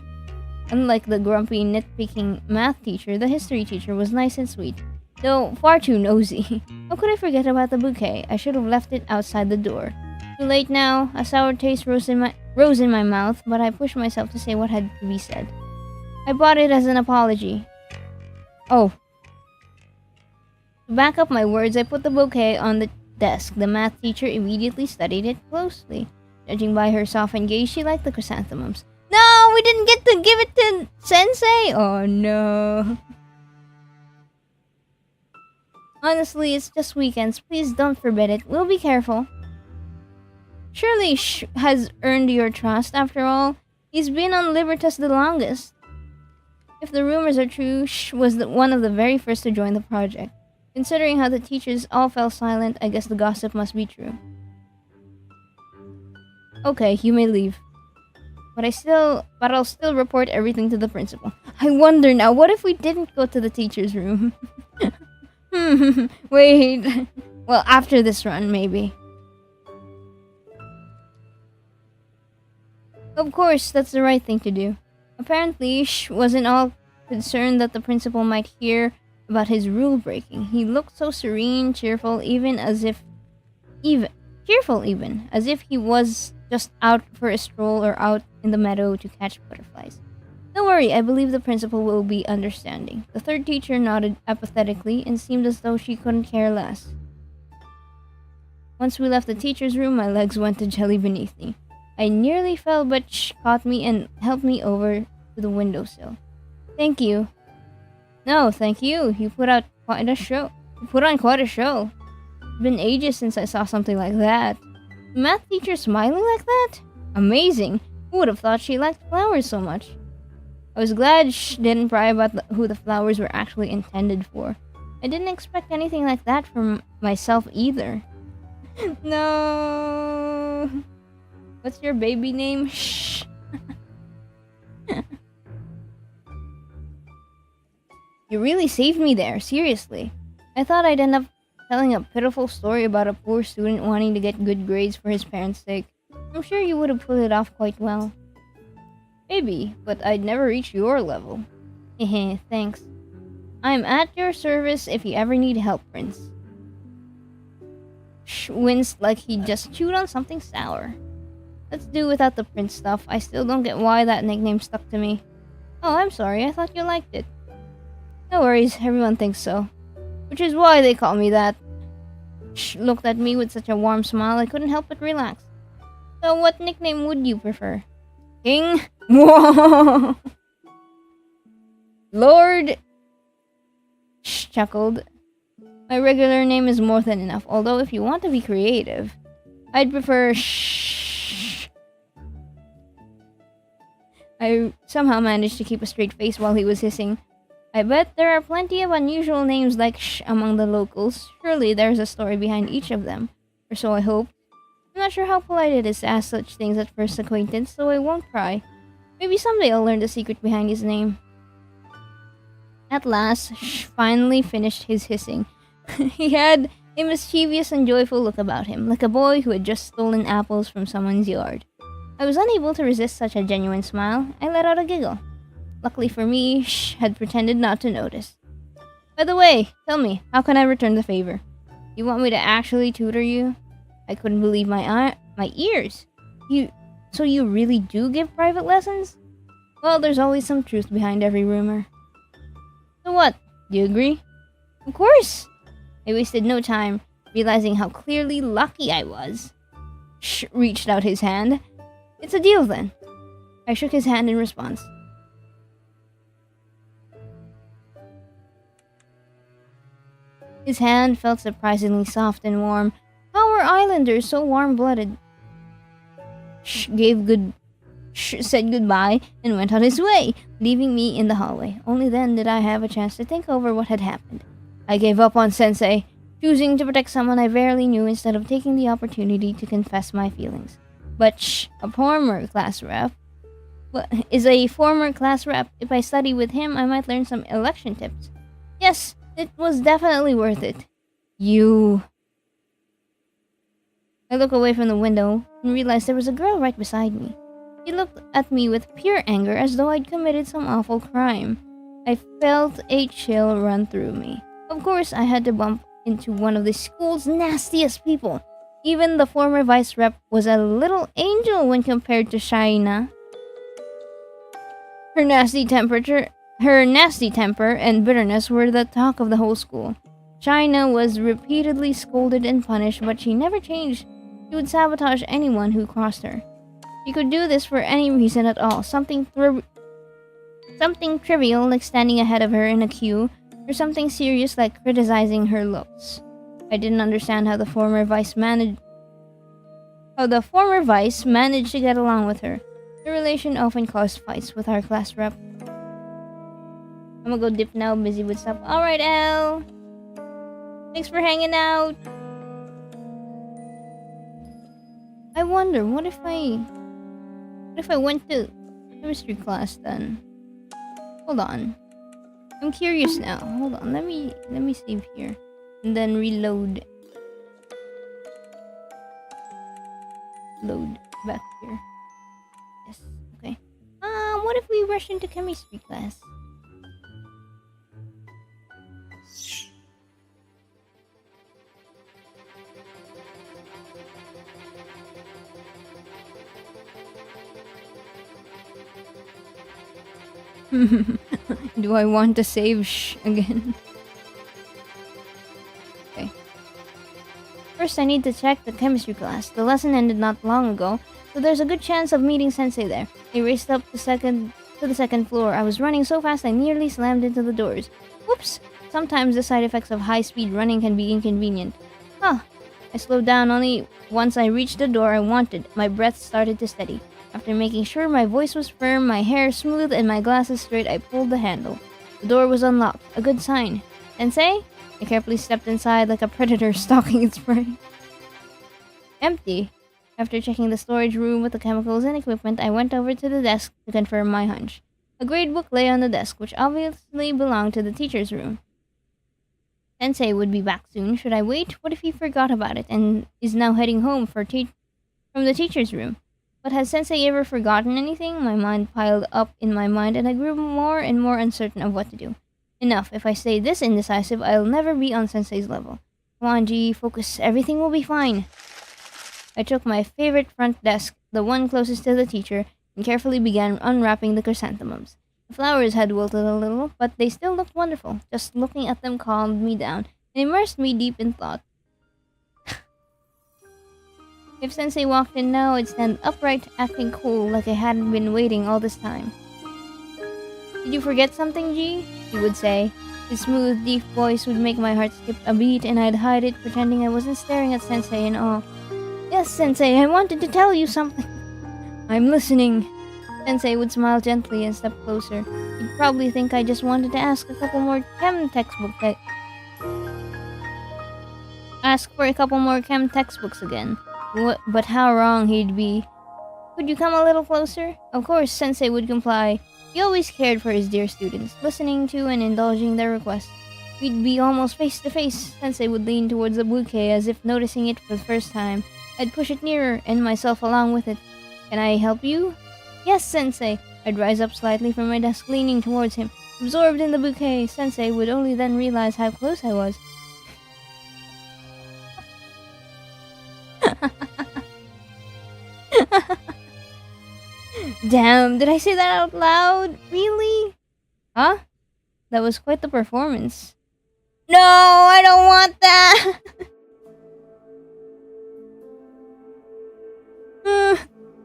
Unlike the grumpy, nitpicking math teacher, the history teacher was nice and sweet, though far too nosy. How could I forget about the bouquet? I should have left it outside the door. Too late now. A sour taste rose in my mouth, but I pushed myself to say what had to be said. I bought it as an apology. Oh. To back up my words, I put the bouquet on the desk. The math teacher immediately studied it closely. Judging by her softened gaze, she liked the chrysanthemums. No, we didn't get to give it to Sensei! Oh no. Honestly, it's just weekends. Please don't forbid it. We'll be careful. Surely Sh has earned your trust, after all. He's been on Libertas the longest. If the rumors are true, Sh was one of the very first to join the project. Considering how the teachers all fell silent, I guess the gossip must be true. Okay, you may leave. But I'll still report everything to the principal. I wonder now, what if we didn't go to the teacher's room? Wait. Well, after this run, maybe. Of course, that's the right thing to do. Apparently, Sh wasn't all concerned that the principal might hear about his rule breaking. He looked so serene, cheerful, even as if he was just out for a stroll or out in the meadow to catch butterflies. Don't worry, I believe the principal will be understanding. The third teacher nodded apathetically and seemed as though she couldn't care less. Once we left the teacher's room, my legs went to jelly beneath me. I nearly fell, but Sh caught me and helped me over to the windowsill. Thank you. No, thank you. You put on quite a show. It's been ages since I saw something like that. The math teacher smiling like that? Amazing. Who would have thought she liked flowers so much? I was glad Sh didn't pry about who the flowers were actually intended for. I didn't expect anything like that from myself either. No. What's your baby name? Shh. You really saved me there, seriously. I thought I'd end up telling a pitiful story about a poor student wanting to get good grades for his parents' sake. I'm sure you would have pulled it off quite well. Maybe, but I'd never reach your level. Hehe, thanks. I'm at your service if you ever need help, Prince. Sh winced like he just chewed on something sour. Let's do without the Prince stuff. I still don't get why that nickname stuck to me. Oh, I'm sorry, I thought you liked it. No worries, everyone thinks so. Which is why they call me that. Sh looked at me with such a warm smile I couldn't help but relax. So what nickname would you prefer? King? Whoa! Lord! Sh chuckled. My regular name is more than enough, although if you want to be creative, I'd prefer shh. I somehow managed to keep a straight face while he was hissing. I bet there are plenty of unusual names like shh among the locals. Surely there's a story behind each of them. Or so I hope. I'm not sure how polite it is to ask such things at first acquaintance, so I won't pry. Maybe someday I'll learn the secret behind his name. At last, Shh finally finished his hissing. He had a mischievous and joyful look about him, like a boy who had just stolen apples from someone's yard. I was unable to resist such a genuine smile. I let out a giggle. Luckily for me, Shh had pretended not to notice. By the way, tell me, how can I return the favor? You want me to actually tutor you? I couldn't believe my ears. So you really do give private lessons? Well, there's always some truth behind every rumor. So what? Do you agree? Of course! I wasted no time, realizing how clearly lucky I was. Shh reached out his hand. It's a deal then. I shook his hand in response. His hand felt surprisingly soft and warm. How were islanders so warm-blooded? Shh said goodbye and went on his way, leaving me in the hallway. Only then did I have a chance to think over what had happened. I gave up on Sensei, choosing to protect someone I barely knew instead of taking the opportunity to confess my feelings. But Shh, a former class rep, is a former class rep. If I study with him, I might learn some election tips. Yes, it was definitely worth it. I looked away from the window and realized there was a girl right beside me. She looked at me with pure anger as though I'd committed some awful crime. I felt a chill run through me. Of course, I had to bump into one of the school's nastiest people. Even the former vice rep was a little angel when compared to Shaina. Her nasty temper and bitterness were the talk of the whole school. Shaina was repeatedly scolded and punished, but she never changed. She would sabotage anyone who crossed her. She could do this for any reason at all. Something trivial like standing ahead of her in a queue, or something serious like criticizing her looks. I didn't understand how the former vice managed to get along with her. The relation often caused fights with our class rep. I'm gonna go dip now, busy with stuff. Alright, Elle. Thanks for hanging out. I wonder, what if I went to chemistry class then? Hold on. I'm curious now. Hold on, let me save here. And then reload. Load back here. Yes, okay. What if we rush into chemistry class? Do I want to save Shh again? Okay. First, I need to check the chemistry class. The lesson ended not long ago, so there's a good chance of meeting Sensei there. I raced up to the second floor. I was running so fast I nearly slammed into the doors. Whoops! Sometimes the side effects of high-speed running can be inconvenient. Huh. I slowed down only once I reached the door I wanted. My breath started to steady. After making sure my voice was firm, my hair smooth, and my glasses straight, I pulled the handle. The door was unlocked. A good sign. Sensei? I carefully stepped inside like a predator stalking its prey. Empty. After checking the storage room with the chemicals and equipment, I went over to the desk to confirm my hunch. A grade book lay on the desk, which obviously belonged to the teacher's room. Sensei would be back soon. Should I wait? What if he forgot about it and is now heading home from the teacher's room? But has Sensei ever forgotten anything? My mind piled up in my mind, and I grew more and more uncertain of what to do. Enough. If I stay this indecisive, I'll never be on Sensei's level. Come on, G. Focus. Everything will be fine. I took my favorite front desk, the one closest to the teacher, and carefully began unwrapping the chrysanthemums. The flowers had wilted a little, but they still looked wonderful. Just looking at them calmed me down and immersed me deep in thought. If Sensei walked in now, I'd stand upright, acting cool like I hadn't been waiting all this time. Did you forget something, G? He would say. His smooth, deep voice would make my heart skip a beat, and I'd hide it, pretending I wasn't staring at Sensei in awe. Yes, Sensei, I wanted to tell you something. I'm listening. Sensei would smile gently and step closer. He'd probably think I just wanted to ask a couple more chem textbook ask for a couple more chem textbooks again. But how wrong he'd be. Could you come a little closer? Of course, Sensei would comply. He always cared for his dear students, listening to and indulging their requests. We'd be almost face to face. Sensei would lean towards the bouquet as if noticing it for the first time. I'd push it nearer, and myself along with it. Can I help you? Yes, Sensei. I'd rise up slightly from my desk, leaning towards him. Absorbed in the bouquet, Sensei would only then realize how close I was. Damn, did I say that out loud? Really? Huh? That was quite the performance. No, I don't want that!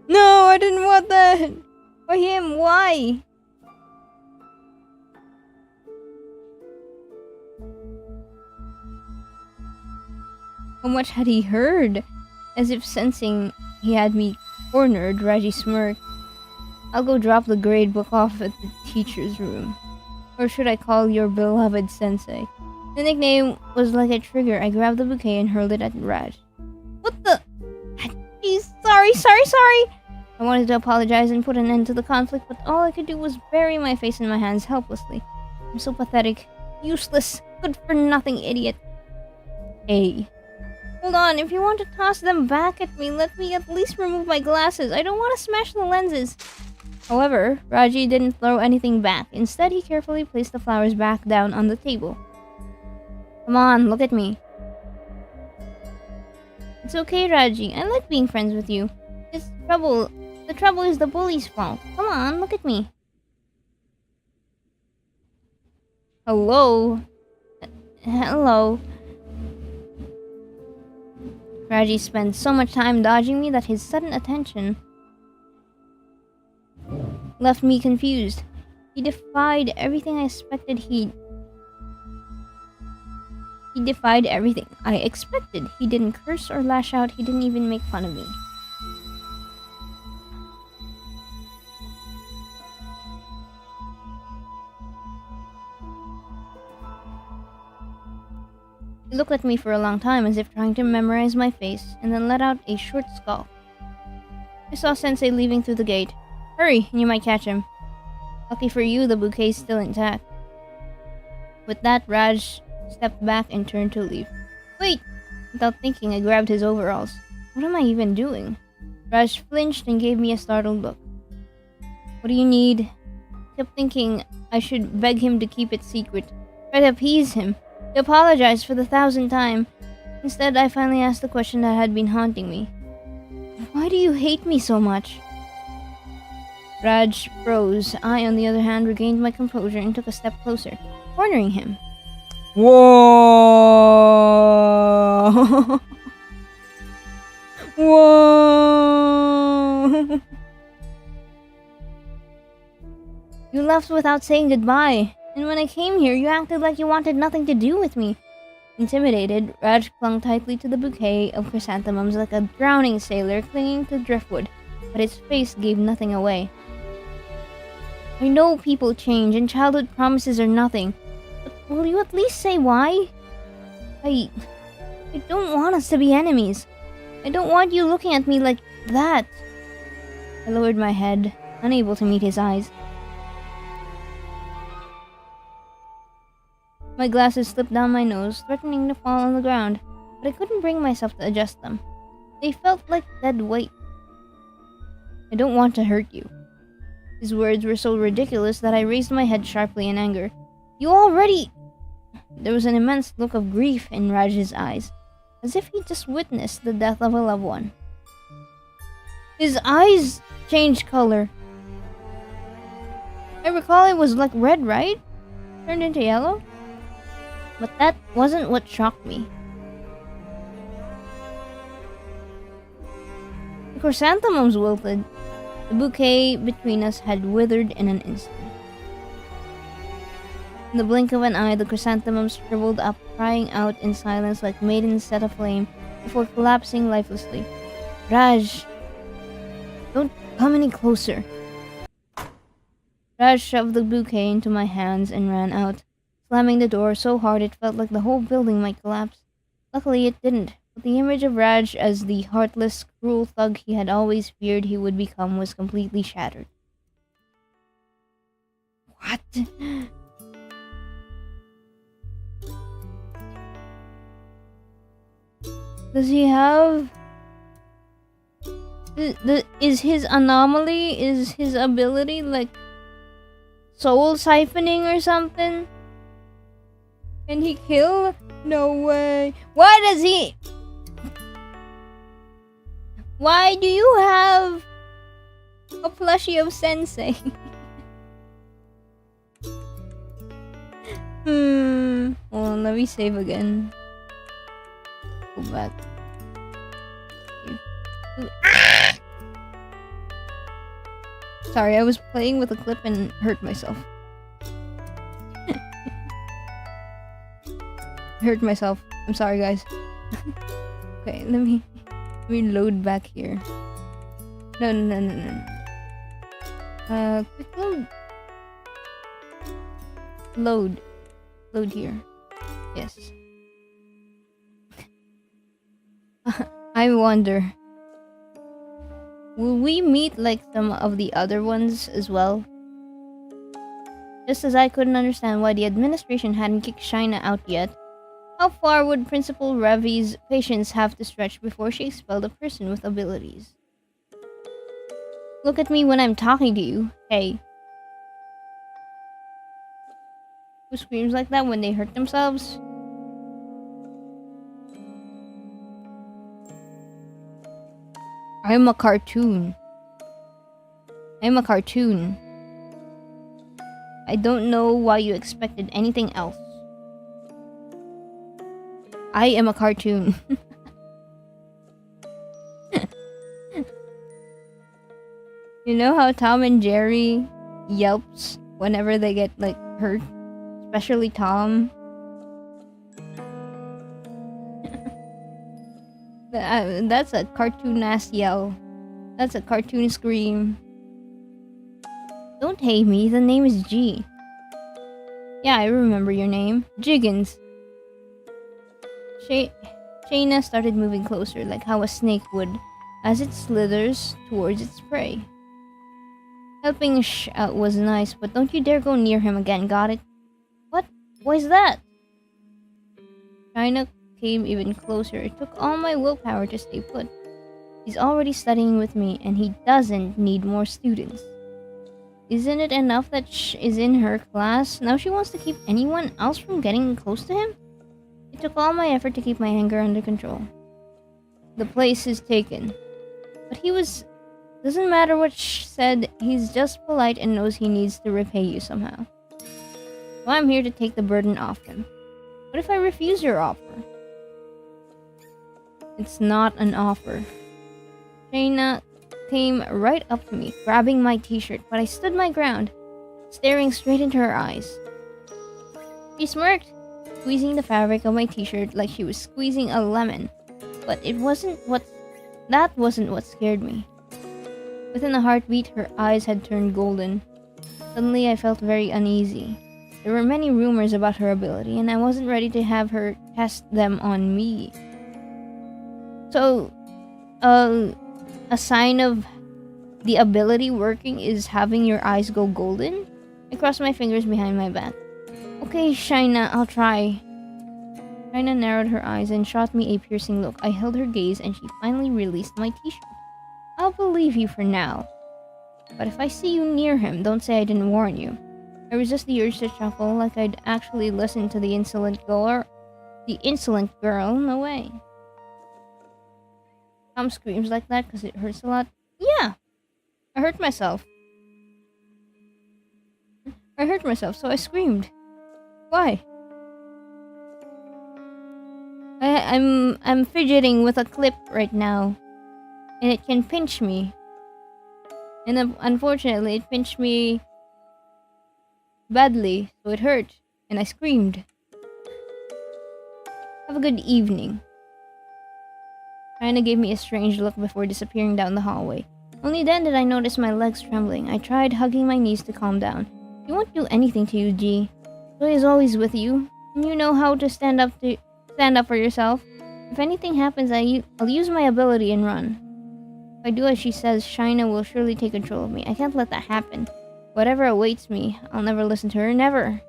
No, I didn't want that! For him, why? How much had he heard? As if sensing he had me cornered, Raji smirked. I'll go drop the grade book off at the teacher's room. Or should I call your beloved Sensei? The nickname was like a trigger. I grabbed the bouquet and hurled it at Raj. What the? Geez, sorry. I wanted to apologize and put an end to the conflict, but all I could do was bury my face in my hands helplessly. I'm so pathetic. Useless. Good-for-nothing idiot. Hey. Hold on, if you want to toss them back at me, let me at least remove my glasses. I don't want to smash the lenses. However, Raji didn't throw anything back. Instead, he carefully placed the flowers back down on the table. Come on, look at me. It's okay, Raji. I like being friends with you. The trouble is the bully's fault. Come on, look at me. Hello? Hello? Raji spent so much time dodging me that his sudden attention left me confused. He defied everything I expected. He defied everything I expected. He didn't curse or lash out. He didn't even make fun of me. He looked at me for a long time as if trying to memorize my face, and then let out a short scoff. I saw Sensei leaving through the gate. Hurry, and you might catch him. Lucky for you, the bouquet's still intact. With that, Raj stepped back and turned to leave. Wait! Without thinking, I grabbed his overalls. What am I even doing? Raj flinched and gave me a startled look. What do you need? I kept thinking I should beg him to keep it secret. Try to appease him. He apologized for the 1,000th time. Instead, I finally asked the question that had been haunting me. Why do you hate me so much? Raj froze. I, on the other hand, regained my composure and took a step closer, cornering him. Whoa! Whoa! You left without saying goodbye. And when I came here, you acted like you wanted nothing to do with me. Intimidated, Raj clung tightly to the bouquet of chrysanthemums like a drowning sailor clinging to driftwood, but his face gave nothing away. I know people change and childhood promises are nothing, but will you at least say why? I don't want us to be enemies. I don't want you looking at me like that. I lowered my head, unable to meet his eyes. My glasses slipped down my nose, threatening to fall on the ground, but I couldn't bring myself to adjust them. They felt like dead weight. I don't want to hurt you. His words were so ridiculous that I raised my head sharply in anger. You already... There was an immense look of grief in Raj's eyes, as if he just witnessed the death of a loved one. His eyes changed color. I recall it was like red, right? Turned into yellow? But that wasn't what shocked me. The chrysanthemums wilted. The bouquet between us had withered in an instant. In the blink of an eye, the chrysanthemum shriveled up, crying out in silence like maidens set aflame, before collapsing lifelessly. Raj! Don't come any closer. Raj shoved the bouquet into my hands and ran out, slamming the door so hard it felt like the whole building might collapse. Luckily it didn't, but the image of Raj as the heartless, cruel thug he had always feared he would become was completely shattered. What? Does he have... Is his anomaly, is his ability like soul siphoning or something? Can he kill? No way. Why does he... Why do you have a plushie of Sensei? Hold on, let me save again. Go back. Ah! Sorry, I was playing with a clip and hurt myself. Hurt myself. I'm sorry, guys. Okay, let me load back here. No. Quick load. Load here. Yes. I wonder, will we meet like some of the other ones as well? Just as I couldn't understand why the administration hadn't kicked Shaina out yet, how far would Principal Ravi's patience have to stretch before she expelled a person with abilities? Look at me when I'm talking to you, hey. Who screams like that when they hurt themselves? I'm a cartoon. I'm a cartoon. I don't know why you expected anything else. I am a cartoon. You know how Tom and Jerry yelps whenever they get like hurt? Especially Tom. That's a cartoon-ass yell. That's a cartoon scream. Don't hate me, the name is G. Yeah, I remember your name. Jiggins. Shayna started moving closer, like how a snake would, as it slithers towards its prey. Helping out was nice, but don't you dare go near him again, got it? What? Why is that? Shayna came even closer. It took all my willpower to stay put. He's already studying with me, and he doesn't need more students. Isn't it enough that is in her class? Now she wants to keep anyone else from getting close to him? It took all my effort to keep my anger under control. The place is taken. But he was... Doesn't matter what Sh said, he's just polite and knows he needs to repay you somehow. So I'm here to take the burden off him. What if I refuse your offer? It's not an offer. Shayna came right up to me, grabbing my t-shirt, but I stood my ground, staring straight into her eyes. She smirked, squeezing the fabric of my t-shirt like she was squeezing a lemon. But that wasn't what scared me. Within a heartbeat, her eyes had turned golden. Suddenly, I felt very uneasy. There were many rumors about her ability, and I wasn't ready to have her test them on me. So, a sign of the ability working is having your eyes go golden? I crossed my fingers behind my back. Okay, Shayna, I'll try. Shayna narrowed her eyes and shot me a piercing look. I held her gaze, and she finally released my t-shirt. I'll believe you for now. But if I see you near him, don't say I didn't warn you. I resist the urge to chuckle like I'd actually listen to the insolent girl. No way. Tom screams like that because it hurts a lot. Yeah, I hurt myself. So I screamed. Why? I'm fidgeting with a clip right now. And it can pinch me. And unfortunately, it pinched me badly, so it hurt. and I screamed. Have a good evening. China gave me a strange look before disappearing down the hallway. Only then did I notice my legs trembling. I tried hugging my knees to calm down. He won't do anything to you, G. Joy is always with you, and you know how to stand up for yourself. If anything happens, I'll use my ability and run. If I do as she says, China will surely take control of me. I can't let that happen. Whatever awaits me, I'll never listen to her, never.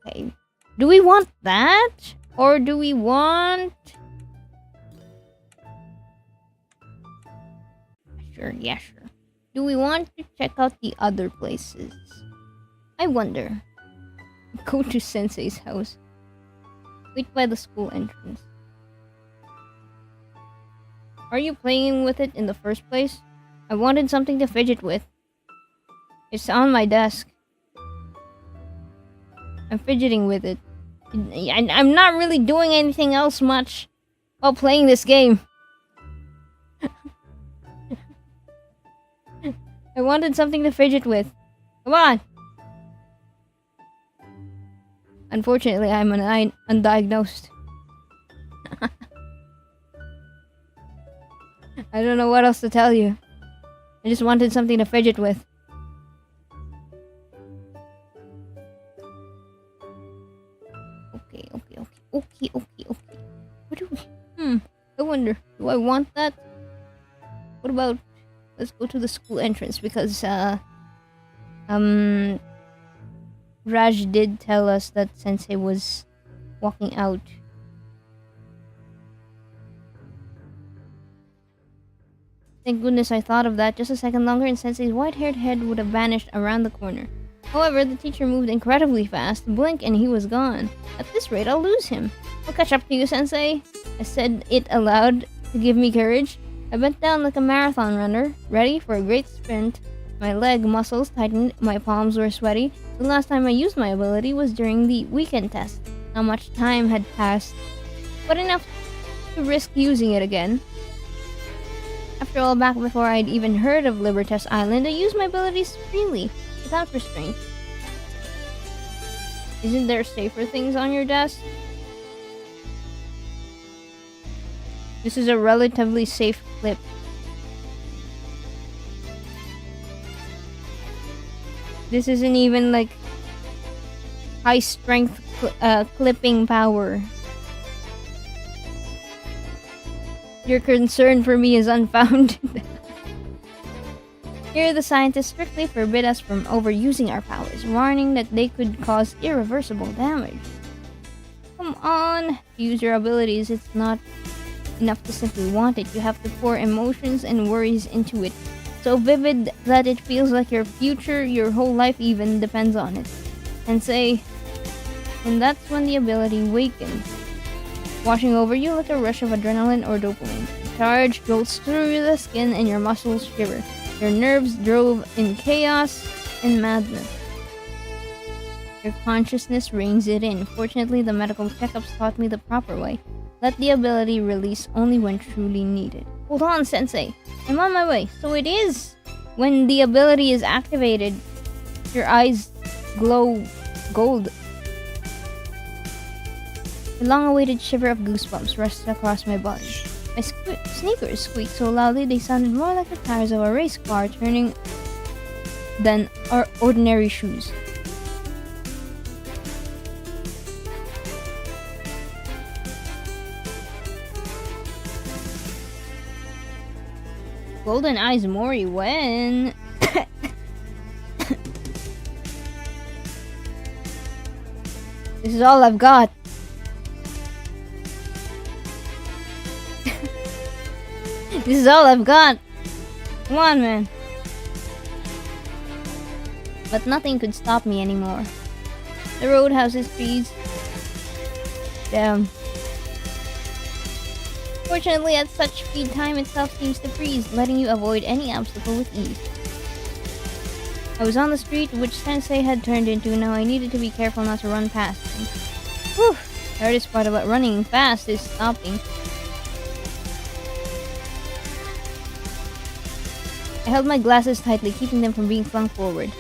Okay. Do we want that? Or do we want... Sure, yeah, sure. Do we want to check out the other places? I wonder. Go to Sensei's house. Wait by the school entrance. Are you playing with it in the first place? I wanted something to fidget with. It's on my desk. I'm fidgeting with it. I'm not really doing anything else much while playing this game. I wanted something to fidget with. Come on! Unfortunately, I'm undiagnosed. I don't know what else to tell you. I just wanted something to fidget with. Okay. What do we... I wonder, do I want that? What about... Let's go to the school entrance because, Raj did tell us that Sensei was walking out. Thank goodness I thought of that. Just a second longer and Sensei's white-haired head would have vanished around the corner. However, the teacher moved incredibly fast. Blink and he was gone. At this rate, I'll lose him. I'll catch up to you, Sensei. I said it aloud to give me courage. I bent down like a marathon runner, ready for a great sprint. My leg muscles tightened, my palms were sweaty. The last time I used my ability was during the weekend test. Not much time had passed, but enough to risk using it again. After all, back before I'd even heard of Libertas Island, I used my abilities freely, without restraint. Isn't there safer things on your desk? This is a relatively safe clip. This isn't even like high strength clipping power. Your concern for me is unfounded. Here, the scientists strictly forbid us from overusing our powers, warning that they could cause irreversible damage. Come on, use your abilities. It's not enough to simply want it. You have to pour emotions and worries into it. So vivid that it feels like your future, your whole life even, depends on it. And that's when the ability wakens, washing over you like a rush of adrenaline or dopamine. The charge goes through the skin and your muscles shiver. Your nerves drove in chaos and madness. Your consciousness reins it in. Fortunately, the medical checkups taught me the proper way. Let the ability release only when truly needed. Hold on, Sensei. I'm on my way. So it is when the ability is activated, your eyes glow gold. A long-awaited shiver of goosebumps rushed across my body. My sneakers squeaked so loudly they sounded more like the tires of a race car turning than our ordinary shoes. Golden Eyes Mori, when? This is all I've got. This is all I've got. Come on, man. But nothing could stop me anymore. The roadhouse's trees. Damn. Fortunately, at such speed, time itself seems to freeze, letting you avoid any obstacle with ease. I was on the street, which Sensei had turned into. Now I needed to be careful not to run past him. Whew! The hardest part about running fast is stopping. I held my glasses tightly, keeping them from being flung forward.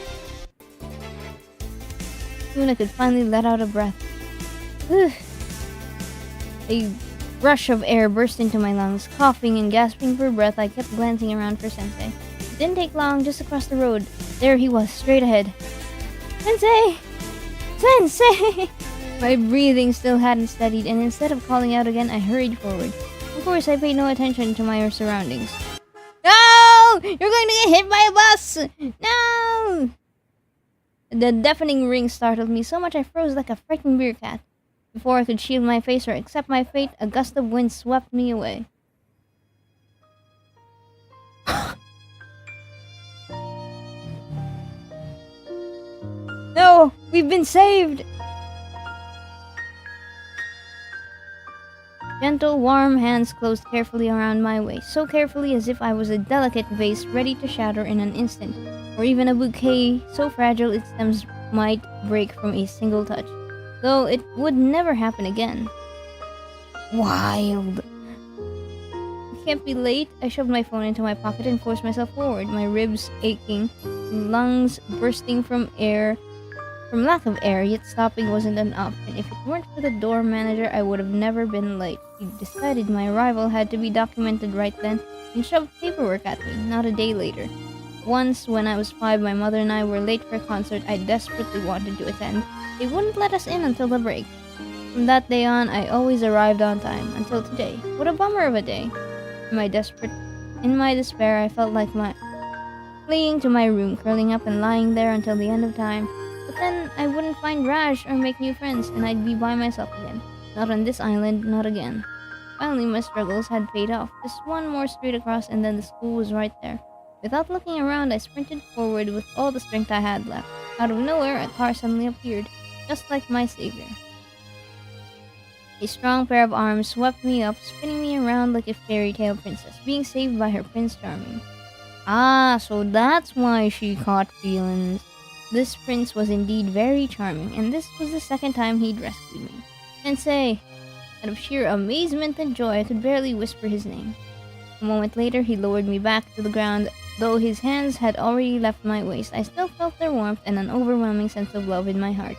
soon I could finally let out a breath. Whew. A rush of air burst into my lungs. Coughing and gasping for breath, I kept glancing around for Sensei. It didn't take long, just across the road. There he was, straight ahead. Sensei! Sensei! My breathing still hadn't steadied, and instead of calling out again, I hurried forward. Of course, I paid no attention to my surroundings. No! You're going to get hit by a bus! No! The deafening ring startled me so much I froze like a frightened beer cat. Before I could shield my face or accept my fate, a gust of wind swept me away. No! We've been saved! Gentle, warm hands closed carefully around my waist, so carefully as if I was a delicate vase ready to shatter in an instant, or even a bouquet so fragile its stems might break from a single touch, though it would never happen again. Wild. It can't be late. I shoved my phone into my pocket and forced myself forward, my ribs aching, lungs bursting from lack of air, yet stopping wasn't an option. If it weren't for the door manager, I would have never been late. He decided my arrival had to be documented right then and shoved paperwork at me, not a day later. Once, when I was 5, my mother and I were late for a concert I desperately wanted to attend. They wouldn't let us in until the break. From that day on, I always arrived on time, until today. What a bummer of a day. In my despair, I felt like fleeing to my room, curling up and lying there until the end of time. But then I wouldn't find Raj or make new friends, and I'd be by myself again. Not on this island, not again. Finally, my struggles had paid off. Just one more street across, and then the school was right there. Without looking around, I sprinted forward with all the strength I had left. Out of nowhere, a car suddenly appeared, just like my savior. A strong pair of arms swept me up, spinning me around like a fairy tale princess, being saved by her Prince Charming. Ah, so that's why she caught feelings. This prince was indeed very charming, and this was the second time he'd rescued me. Sensei! Out of sheer amazement and joy, I could barely whisper his name. A moment later, he lowered me back to the ground. Though his hands had already left my waist, I still felt their warmth and an overwhelming sense of love in my heart.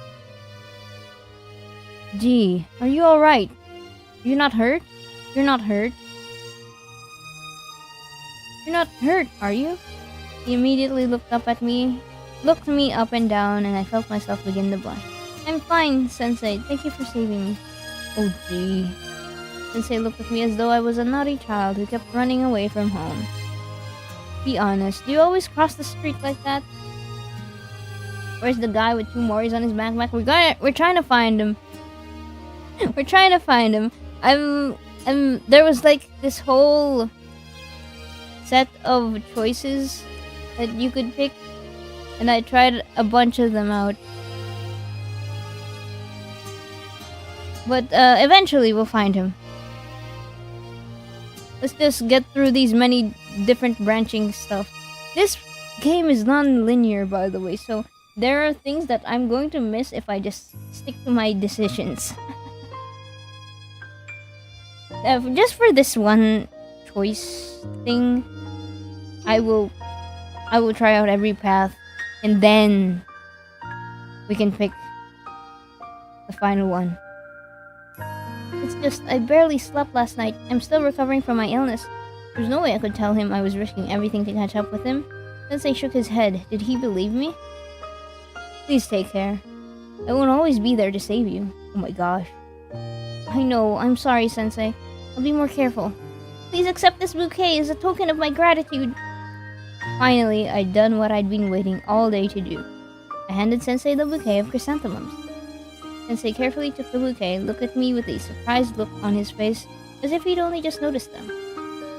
Gee, are you alright? You're not hurt? You're not hurt? You're not hurt, are you? He immediately looked me up and down, and I felt myself begin to blush. I'm fine, Sensei. Thank you for saving me. Oh, gee. Sensei looked at me as though I was a naughty child who kept running away from home. Be honest, do you always cross the street like that? Where's the guy with 2 Moris on his backpack? We're trying to find him. We're trying to find him. There was like this whole set of choices that you could pick, and I tried a bunch of them out. But eventually we'll find him. Let's just get through these many different branching stuff. This game is non-linear, by the way, so there are things that I'm going to miss if I just stick to my decisions. Just for this one choice thing, I will try out every path, and then we can pick the final one. It's just, I barely slept last night. I'm still recovering from my illness. There's no way I could tell him I was risking everything to catch up with him. Sensei shook his head. Did he believe me? Please take care. I won't always be there to save you. Oh my gosh. I know, I'm sorry, Sensei. I'll be more careful. Please accept this bouquet as a token of my gratitude. Finally, I'd done what I'd been waiting all day to do. I handed Sensei the bouquet of chrysanthemums. Sensei carefully took the bouquet, looked at me with a surprised look on his face, as if he'd only just noticed them.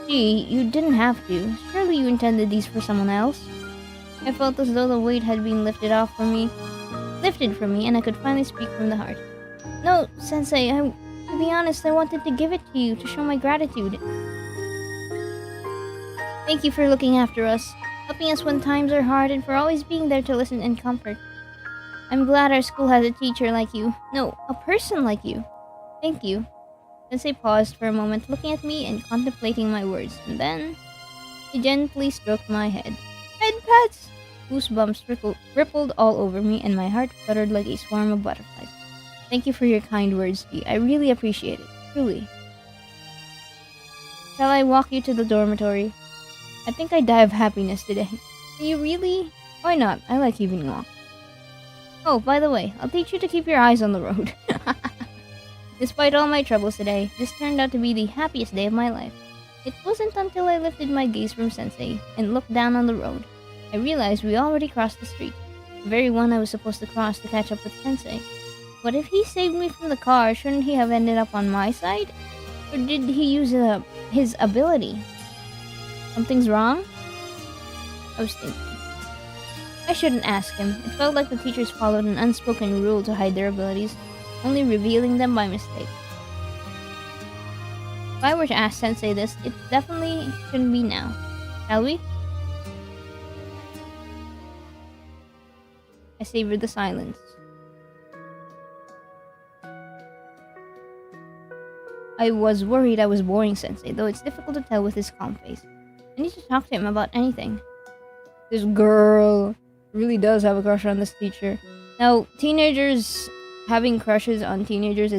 Gee, you didn't have to. Surely you intended these for someone else? I felt as though the weight had been lifted from me, and I could finally speak from the heart. No, Sensei, to be honest, I wanted to give it to you to show my gratitude. Thank you for looking after us, helping us when times are hard, and for always being there to listen and comfort. I'm glad our school has a teacher like you. No, a person like you. Thank you. Sensei paused for a moment, looking at me and contemplating my words, and then he gently stroked my head. Head pats! goosebumps rippled all over me, and my heart fluttered like a swarm of butterflies. Thank you for your kind words, V. I really appreciate it. Truly. Shall I walk you to the dormitory? I think I'd die of happiness today. Do you really? Why not? I like evening walks. Oh, by the way, I'll teach you to keep your eyes on the road. Despite all my troubles today, this turned out to be the happiest day of my life. It wasn't until I lifted my gaze from Sensei and looked down on the road, I realized we already crossed the street, the very one I was supposed to cross to catch up with Sensei. But if he saved me from the car, shouldn't he have ended up on my side? Or did he use his ability? Something's wrong? I was thinking. I shouldn't ask him. It felt like the teachers followed an unspoken rule to hide their abilities, only revealing them by mistake. If I were to ask Sensei this, it definitely shouldn't be now. Shall we? I savored the silence. I was worried I was boring Sensei, though it's difficult to tell with his calm face. I need to talk to him about anything. This girl really does have a crush on this teacher. Now, teenagers having crushes on teenagers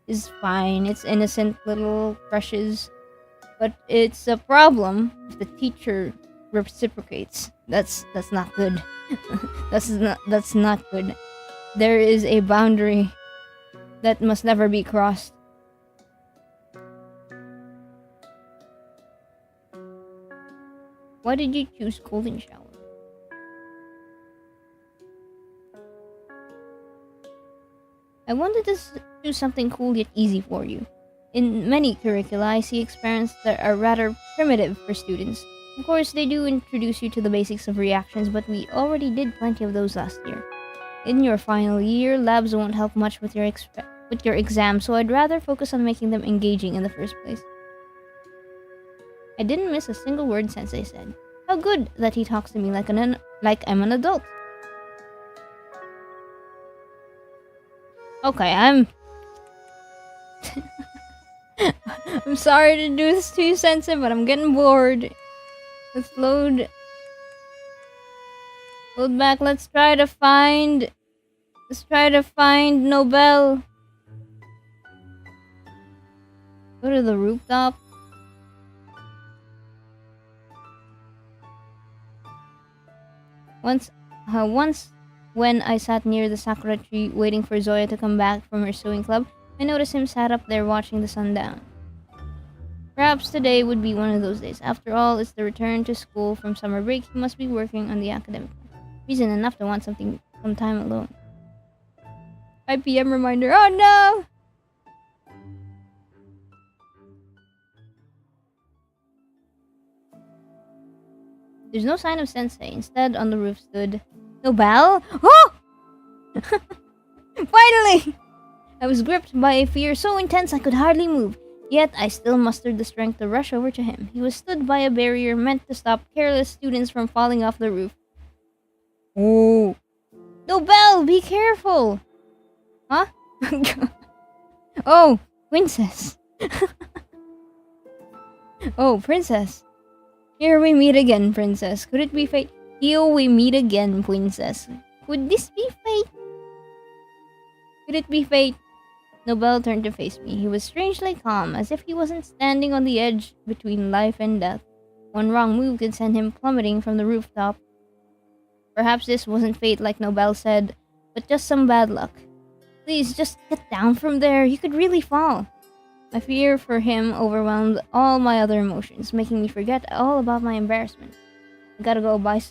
is fine. It's innocent little crushes. But it's a problem if the teacher reciprocates. That's not good. that's not good. There is a boundary that must never be crossed. Why did you choose golden shower? I wanted to do something cool yet easy for you. In many curricula, I see experiments that are rather primitive for students. Of course, they do introduce you to the basics of reactions, but we already did plenty of those last year. In your final year, labs won't help much with your exam, so I'd rather focus on making them engaging in the first place. I didn't miss a single word Sensei said. How good that he talks to me like I'm an adult. Okay, I'm sorry to do this to you, Sensei, but I'm getting bored. Let's load back. Let's try to find Nobel. Go to the rooftop. Once when I sat near the sakura tree waiting for Zoya to come back from her sewing club, I noticed him sat up there watching the sun down. Perhaps today would be one of those days. After all, it's the return to school from summer break. He must be working on the academic. Reason enough to want some time alone. 5 p.m. reminder. Oh no! There's no sign of Sensei. Instead, on the roof stood Nobel. Oh! Finally! I was gripped by a fear so intense I could hardly move. Yet, I still mustered the strength to rush over to him. He was stood by a barrier meant to stop careless students from falling off the roof. Oh! Nobel, be careful! Huh? Oh, princess. Oh, princess. Here we meet again, princess. Could it be fate? Here we meet again, princess. Could this be fate? Could it be fate? Nobel turned to face me. He was strangely calm, as if he wasn't standing on the edge between life and death. One wrong move could send him plummeting from the rooftop. Perhaps this wasn't fate like Nobel said, but just some bad luck. Please, just get down from there. You could really fall. My fear for him overwhelmed all my other emotions, making me forget all about my embarrassment. I gotta go buy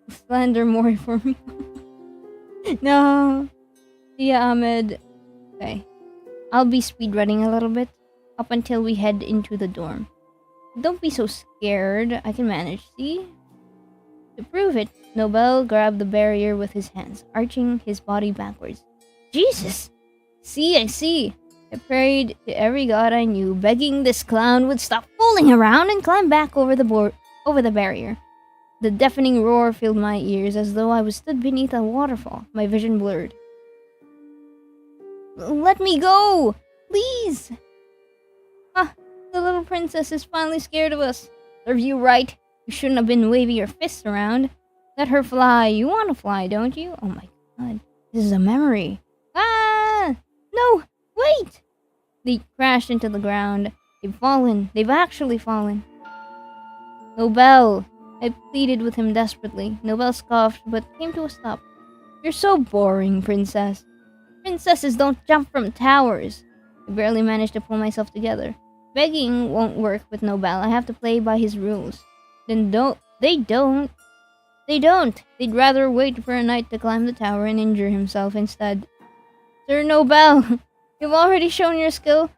Slender Mori for me. No. See ya, Ahmed. Okay. I'll be speedrunning a little bit, up until we head into the dorm. Don't be so scared. I can manage, see? To prove it, Nobel grabbed the barrier with his hands, arching his body backwards. Jesus! See, I see. I prayed to every god I knew, begging this clown would stop fooling around and climb back over the barrier. The deafening roar filled my ears as though I was stood beneath a waterfall, my vision blurred. Let me go! Please! Ah, the little princess is finally scared of us. Serve you right. You shouldn't have been waving your fists around. Let her fly. You want to fly, don't you? Oh my god. This is a memory. Ah! No! Wait! They crashed into the ground. They've fallen. They've actually fallen. Nobel! I pleaded with him desperately. Nobel scoffed, but came to a stop. You're so boring, princess. Princesses don't jump from towers. I barely managed to pull myself together. Begging won't work with Nobel. I have to play by his rules. Then don't. They don't. They don't. They'd rather wait for a knight to climb the tower and injure himself instead. Sir Nobel, you've already shown your skill.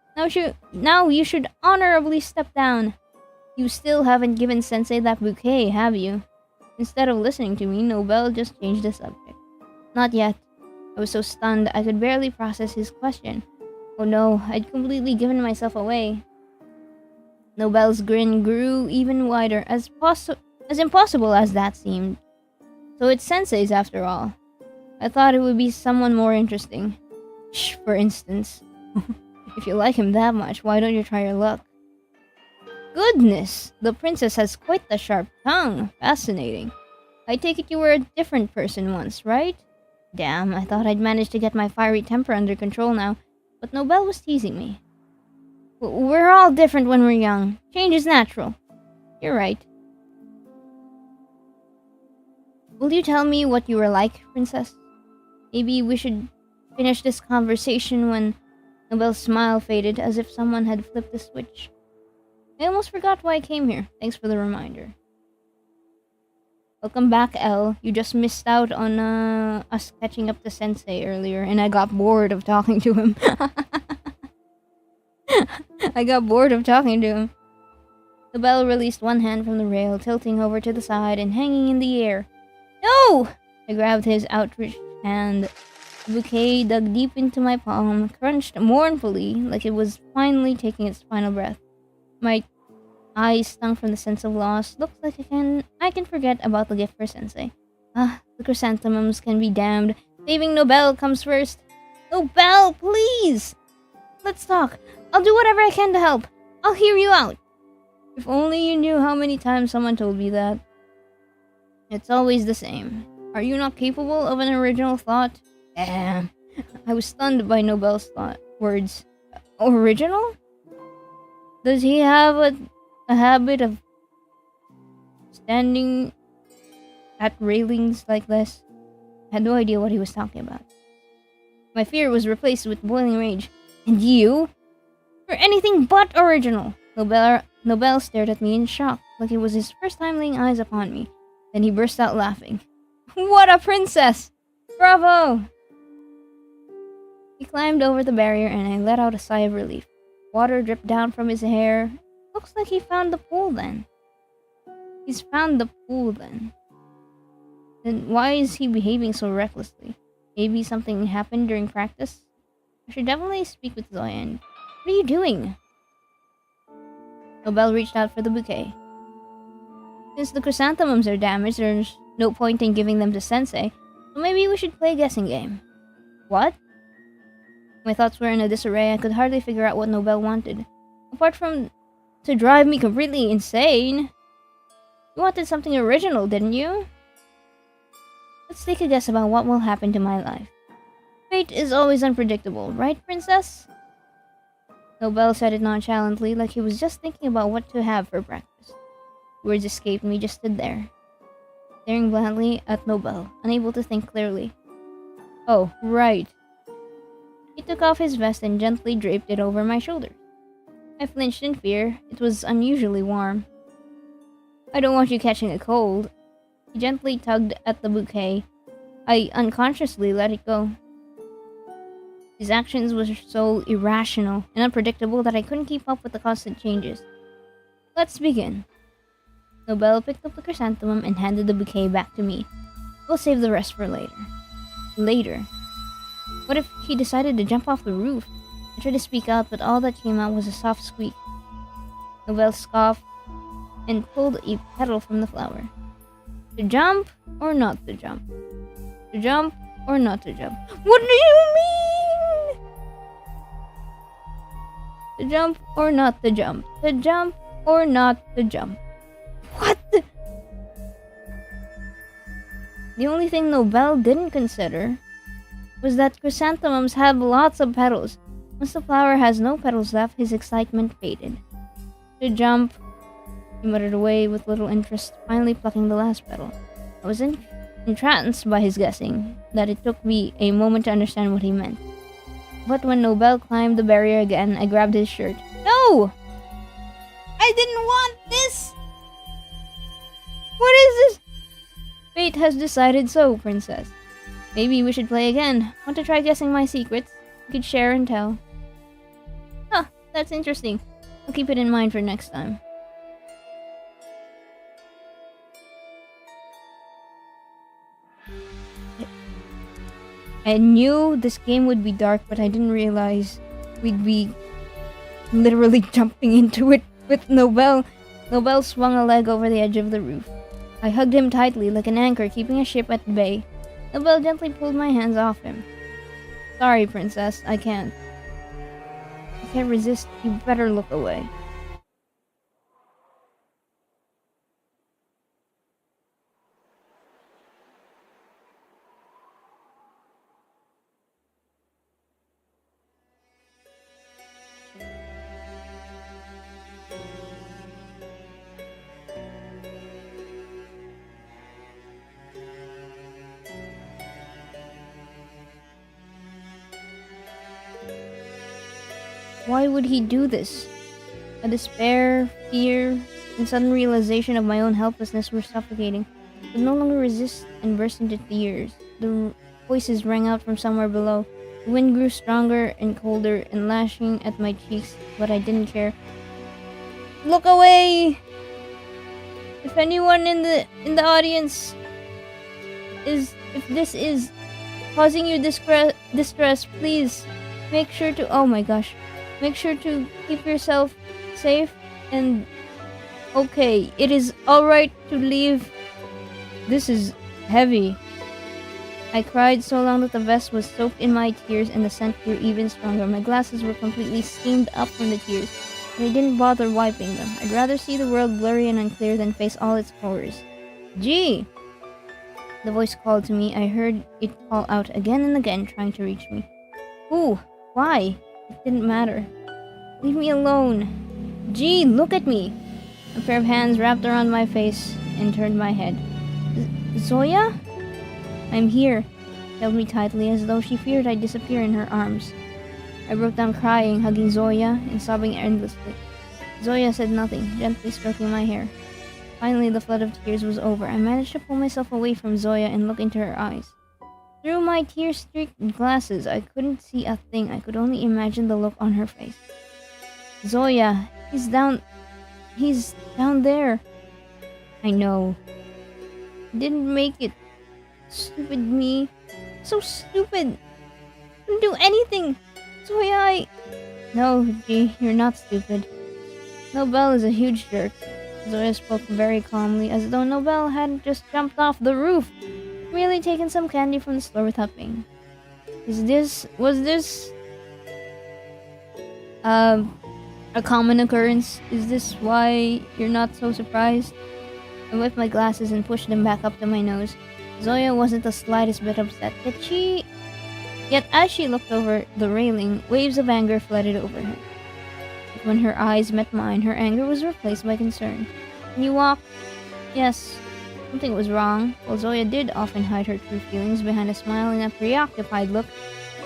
Now you should honorably step down. You still haven't given Sensei that bouquet, have you? Instead of listening to me, Nobel just changed the subject. Not yet. I was so stunned I could barely process his question. Oh no, I'd completely given myself away. Nobel's grin grew even wider, as impossible as that seemed. So it's Sensei's after all. I thought it would be someone more interesting. Shh, for instance. If you like him that much, why don't you try your luck? Goodness, the princess has quite the sharp tongue. Fascinating. I take it you were a different person once, right? Damn, I thought I'd managed to get my fiery temper under control now, but Nobel was teasing me. We're all different when we're young. Change is natural. You're right. Will you tell me what you were like, princess? Maybe we should finish this conversation when Nobel's smile faded as if someone had flipped a switch. I almost forgot why I came here. Thanks for the reminder. Welcome back, Elle. You just missed out on us catching up to Sensei earlier, and I got bored of talking to him. I got bored of talking to him. The bell released one hand from the rail, tilting over to the side and hanging in the air. No! I grabbed his outstretched hand. The bouquet dug deep into my palm, crunched mournfully like it was finally taking its final breath. My eyes stung from the sense of loss. Looks like I can forget about the gift for Sensei. The chrysanthemums can be damned. Saving Nobel comes first. Nobel, please! Let's talk. I'll do whatever I can to help. I'll hear you out. If only you knew how many times someone told me that. It's always the same. Are you not capable of an original thought? I was stunned by Nobel's words. Original? Does he have a habit of standing at railings like this? I had no idea what he was talking about. My fear was replaced with boiling rage. And you? You're anything but original. Nobel stared at me in shock, like it was his first time laying eyes upon me. Then he burst out laughing. What a princess! Bravo! He climbed over the barrier and I let out a sigh of relief. Water dripped down from his hair. Looks like he found the pool then. He's found the pool then. Then why is he behaving so recklessly? Maybe something happened during practice? I should definitely speak with Zoyan. What are you doing? Nobel reached out for the bouquet. Since the chrysanthemums are damaged, there's no point in giving them to Sensei, so maybe we should play a guessing game. What? My thoughts were in a disarray. I could hardly figure out what Nobel wanted. Apart from to drive me completely insane. You wanted something original, didn't you? Let's take a guess about what will happen to my life. Fate is always unpredictable, right, princess? Nobel said it nonchalantly, like he was just thinking about what to have for breakfast. Words escaped me, just stood there, staring blankly at Nobel, unable to think clearly. Oh, right. He took off his vest and gently draped it over my shoulders. I flinched in fear. It was unusually warm. I don't want you catching a cold. He gently tugged at the bouquet. I unconsciously let it go. His actions were so irrational and unpredictable that I couldn't keep up with the constant changes. Let's begin. Nobel picked up the chrysanthemum and handed the bouquet back to me. We'll save the rest for later. Later? What if he decided to jump off the roof? I tried to speak out, but all that came out was a soft squeak. Nobel scoffed and pulled a petal from the flower. To jump or not to jump? To jump or not to jump? What do you mean? To jump or not to jump? To jump or not to jump? What? The only thing Nobel didn't consider was that chrysanthemums have lots of petals. Once the flower has no petals left, his excitement faded. To jump, he muttered away with little interest, finally plucking the last petal. I was entranced by his guessing, that it took me a moment to understand what he meant. But when Nobel climbed the barrier again, I grabbed his shirt. No! I didn't want this! What is this? Fate has decided so, Princess. Maybe we should play again. Want to try guessing my secrets? We could share and tell. Huh, that's interesting. I'll keep it in mind for next time. I knew this game would be dark, but I didn't realize we'd be literally jumping into it with Nobel. Nobel swung a leg over the edge of the roof. I hugged him tightly, like an anchor keeping a ship at bay. Nobel gently pulled my hands off him. Sorry, Princess, I can't. I can't resist. You better look away. Why would he do this? A despair, fear, and sudden realization of my own helplessness were suffocating. I could no longer resist and burst into tears. The voices rang out from somewhere below. The wind grew stronger and colder and lashing at my cheeks, but I didn't care. Look away! If anyone in the audience if this is causing you distress, please make sure to, oh my gosh, make sure to keep yourself safe and okay. It is alright to leave. This is heavy. I cried so long that the vest was soaked in my tears and the scent grew even stronger. My glasses were completely steamed up from the tears, but I didn't bother wiping them. I'd rather see the world blurry and unclear than face all its horrors. Gee! The voice called to me. I heard it call out again and again, trying to reach me. Ooh, why? It didn't matter. Leave me alone. Gee, look at me! A pair of hands wrapped around my face and turned my head. Zoya? I'm here. She held me tightly as though she feared I'd disappear in her arms. I broke down crying, hugging Zoya and sobbing endlessly. Zoya said nothing, gently stroking my hair. Finally, the flood of tears was over. I managed to pull myself away from Zoya and look into her eyes. Through my tear-streaked glasses, I couldn't see a thing. I could only imagine the look on her face. Zoya, he's down there. I know. I didn't make it. Stupid me. So stupid. Didn't do anything. Zoya, No, G, you're not stupid. Nobel is a huge jerk. Zoya spoke very calmly, as though Nobel hadn't just jumped off the roof, merely taken some candy from the store without paying. Was this a common occurrence? Is this why you're not so surprised? I wiped my glasses and pushed them back up to my nose. Zoya wasn't the slightest bit upset, yet as she looked over the railing, waves of anger flooded over her. But when her eyes met mine, her anger was replaced by concern. Can you walk? Yes. Something was wrong. While Zoya did often hide her true feelings behind a smile and a preoccupied look,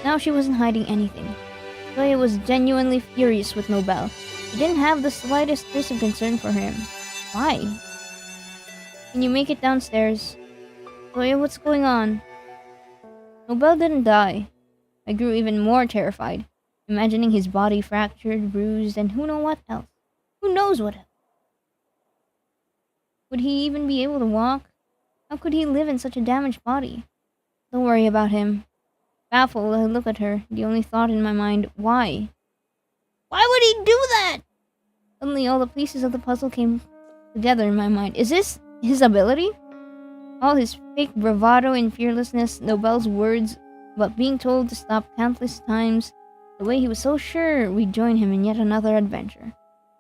now she wasn't hiding anything. Zoya was genuinely furious with Nobel. She didn't have the slightest trace of concern for him. Why? Can you make it downstairs? Zoya, what's going on? Nobel didn't die. I grew even more terrified, imagining his body fractured, bruised, and who knows what else. Who knows what else? Would he even be able to walk? How could he live in such a damaged body? Don't worry about him. Baffled, I look at her, the only thought in my mind, why? Why would he do that? Suddenly all the pieces of the puzzle came together in my mind. Is this his ability? All his fake bravado and fearlessness, Nobel's words about being told to stop countless times, the way he was so sure we'd join him in yet another adventure.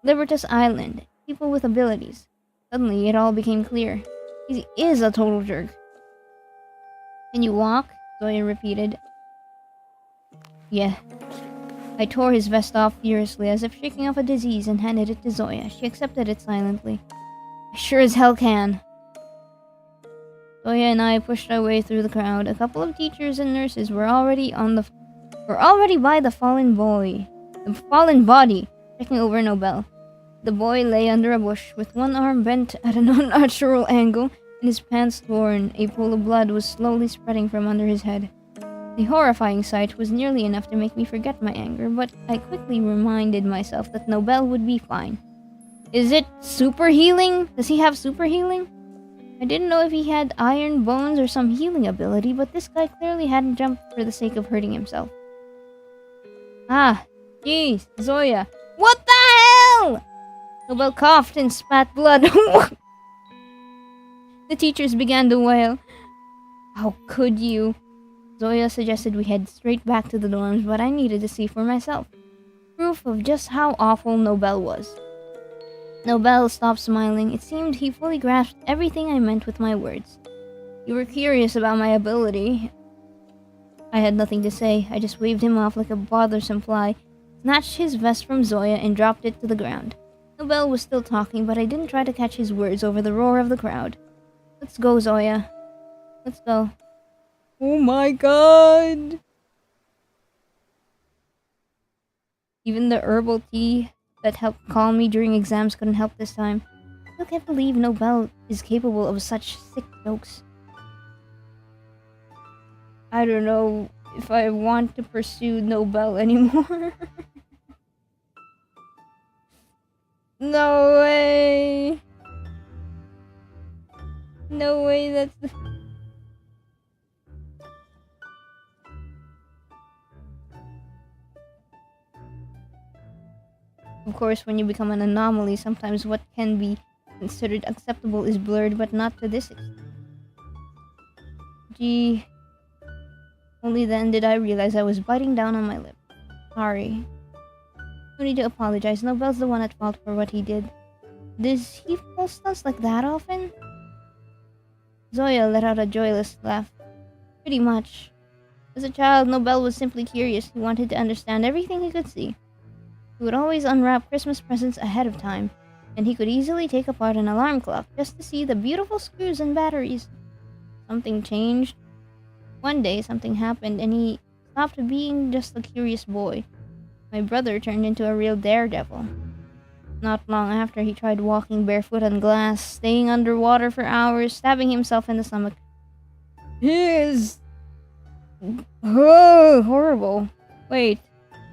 Libertas Island, people with abilities. Suddenly it all became clear. He is a total jerk. Can you walk? Zoya repeated. Yeah. I tore his vest off furiously as if shaking off a disease and handed it to Zoya. She accepted it silently. I sure as hell can. Zoya and I pushed our way through the crowd. A couple of teachers and nurses were already by the fallen body, checking over Nobel. The boy lay under a bush with one arm bent at an unnatural angle and his pants torn. A pool of blood was slowly spreading from under his head. The horrifying sight was nearly enough to make me forget my anger, but I quickly reminded myself that Nobel would be fine. Is it super healing? Does he have super healing? I didn't know if he had iron bones or some healing ability, but this guy clearly hadn't jumped for the sake of hurting himself. Ah, jeez, Zoya. What the hell? Nobel coughed and spat blood. The teachers began to wail. How could you? Zoya suggested we head straight back to the dorms, but I needed to see for myself. Proof of just how awful Nobel was. Nobel stopped smiling. It seemed he fully grasped everything I meant with my words. You were curious about my ability. I had nothing to say. I just waved him off like a bothersome fly, snatched his vest from Zoya, and dropped it to the ground. Nobel was still talking, but I didn't try to catch his words over the roar of the crowd. Let's go, Zoya. Let's go. Oh my god! Even the herbal tea that helped calm me during exams couldn't help this time. I still can't believe Nobel is capable of such sick jokes. I don't know if I want to pursue Nobel anymore. No way! No way, that's the... Of course, when you become an anomaly, sometimes what can be considered acceptable is blurred, but not to this extent. Gee. Only then did I realize I was biting down on my lip. Sorry. No need to apologize. Nobel's the one at fault for what he did. Does he pull stunts like that often? Zoya let out a joyless laugh. Pretty much. As a child, Nobel was simply curious. He wanted to understand everything he could see. He would always unwrap Christmas presents ahead of time, and he could easily take apart an alarm clock just to see the beautiful screws and batteries. Something changed. One day, something happened, and he stopped being just a curious boy. My brother turned into a real daredevil. Not long after, he tried walking barefoot on glass, staying underwater for hours, stabbing himself in the stomach. He is... Oh, horrible. Wait,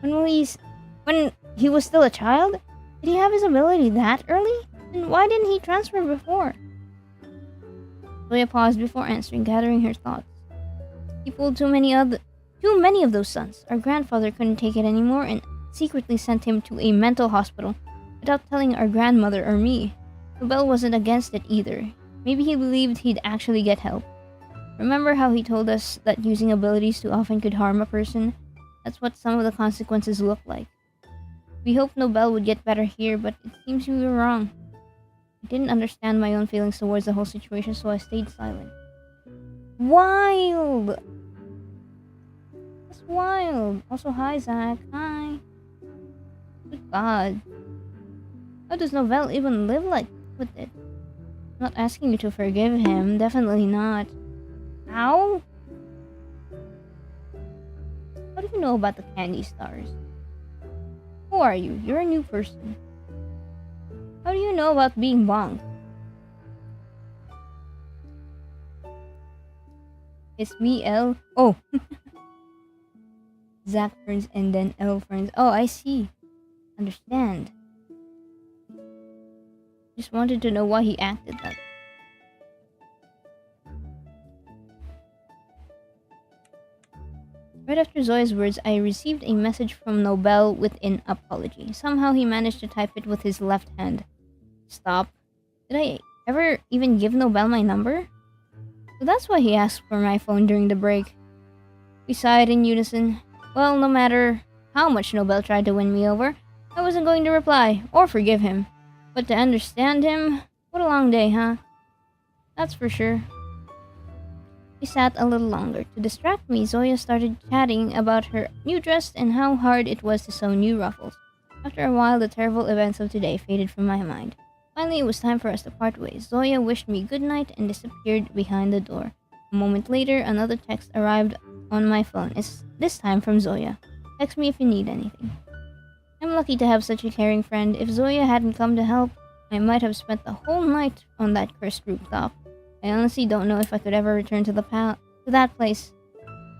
when he was still a child? Did he have his ability that early? And why didn't he transfer before? Zoya paused before answering, gathering her thoughts. He pulled too many of those stunts. Our grandfather couldn't take it anymore and secretly sent him to a mental hospital without telling our grandmother or me. Nobel wasn't against it either. Maybe he believed he'd actually get help. Remember how he told us that using abilities too often could harm a person? That's what some of the consequences look like. We hoped Nobel would get better here, but it seems we were wrong. I didn't understand my own feelings towards the whole situation, so I stayed silent. Wild! That's wild. Also, hi, Zach. Hi. Good God. How does Nobel even live like with it? I'm not asking you to forgive him. Definitely not. How? How do you know about the candy stars? Who are you? You're a new person. How do you know about being bonked? It's me, L. Oh. Zach Ferns and then L Ferns. Oh, I see. Understand. Just wanted to know why he acted that. Right after Zoya's words, I received a message from Nobel with an apology. Somehow he managed to type it with his left hand. Stop. Did I ever even give Nobel my number? So that's why he asked for my phone during the break. We sighed in unison. Well, no matter how much Nobel tried to win me over, I wasn't going to reply or forgive him. But to understand him, what a long day, huh? That's for sure. We sat a little longer. To distract me, Zoya started chatting about her new dress and how hard it was to sew new ruffles. After a while, the terrible events of today faded from my mind. Finally, it was time for us to part ways. Zoya wished me good night and disappeared behind the door. A moment later, another text arrived on my phone. It's this time from Zoya. Text me if you need anything. I'm lucky to have such a caring friend. If Zoya hadn't come to help, I might have spent the whole night on that cursed rooftop. I honestly don't know if I could ever return to that place.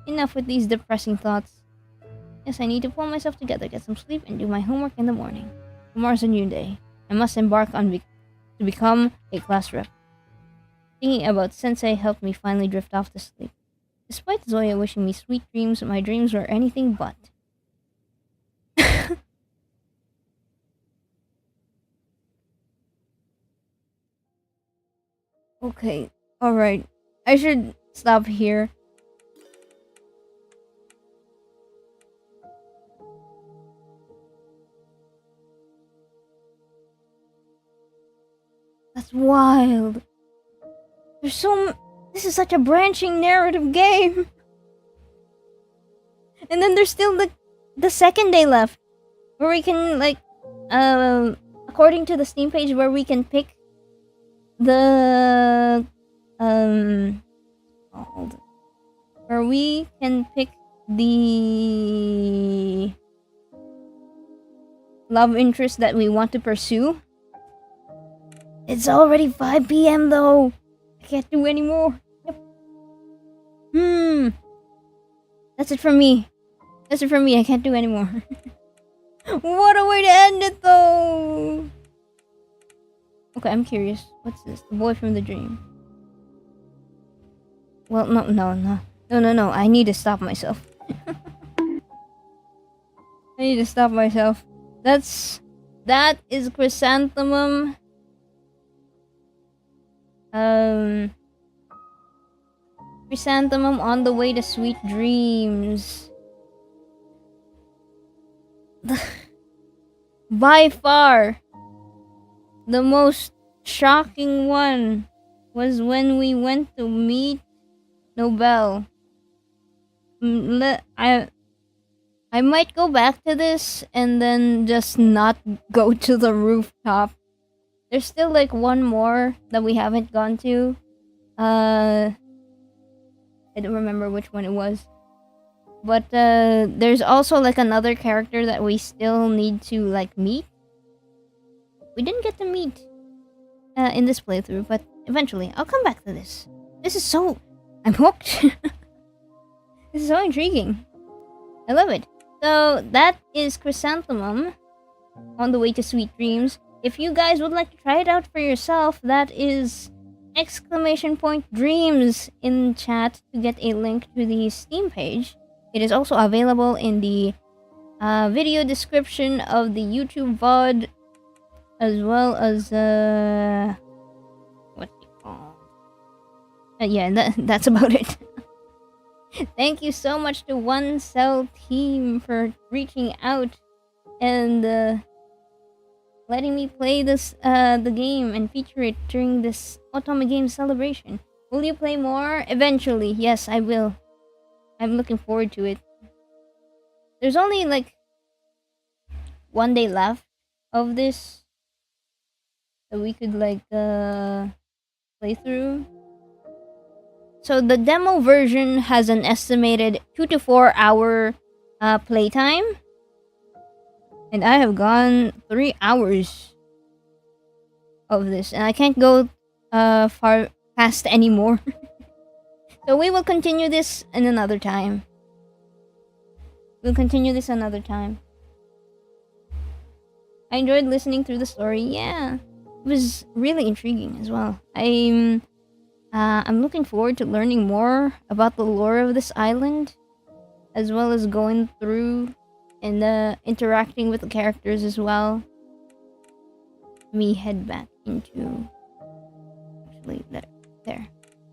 Enough with these depressing thoughts. Yes, I need to pull myself together, get some sleep, and do my homework in the morning. Tomorrow's a new day. I must embark on to become a class rep. Thinking about Sensei helped me finally drift off to sleep. Despite Zoya wishing me sweet dreams, my dreams were anything but. Okay, alright. I should stop here. That's wild. This is such a branching narrative game. And then there's still the second day left, where we can according to the Steam page, where we can pick the where we can pick the love interest that we want to pursue. It's already 5 p.m. though. I can't do any more. Yep. That's it for me. I can't do any more. What a way to end it though. Okay, I'm curious. What's this? The boy from the dream. Well, no. I need to stop myself. That is Chrysanthemum. Chrysanthemum on the way to sweet dreams. By far, the most shocking one was when we went to meet Nobel. I might go back to this and then just not go to the rooftop. There's still like one more that we haven't gone to. I don't remember which one it was. But there's also like another character that we still need to like meet. We didn't get to meet in this playthrough, but eventually I'll come back to this. I'm hooked. This is so intriguing. I love it. So that is Chrysanthemum on the way to sweet dreams. If you guys would like to try it out for yourself, that is !dreams in chat to get a link to the Steam page. It is also available in the video description of the YouTube VOD, as well as what's it called? Yeah, that's about it. Thank you so much to OneCellTeam for reaching out and letting me play the game and feature it during this Otome game celebration. Will you play more? Eventually, yes, I will. I'm looking forward to it. There's only like 1 day left of this that we could like play through. So the demo version has an estimated 2 to 4 hour playtime. And I have gone 3 hours of this, and I can't go far past anymore. So we will continue this in another time. I enjoyed listening through the story. Yeah, it was really intriguing as well. I'm looking forward to learning more about the lore of this island, as well as going through and interacting with the characters as well. Let me head back into... Actually, there.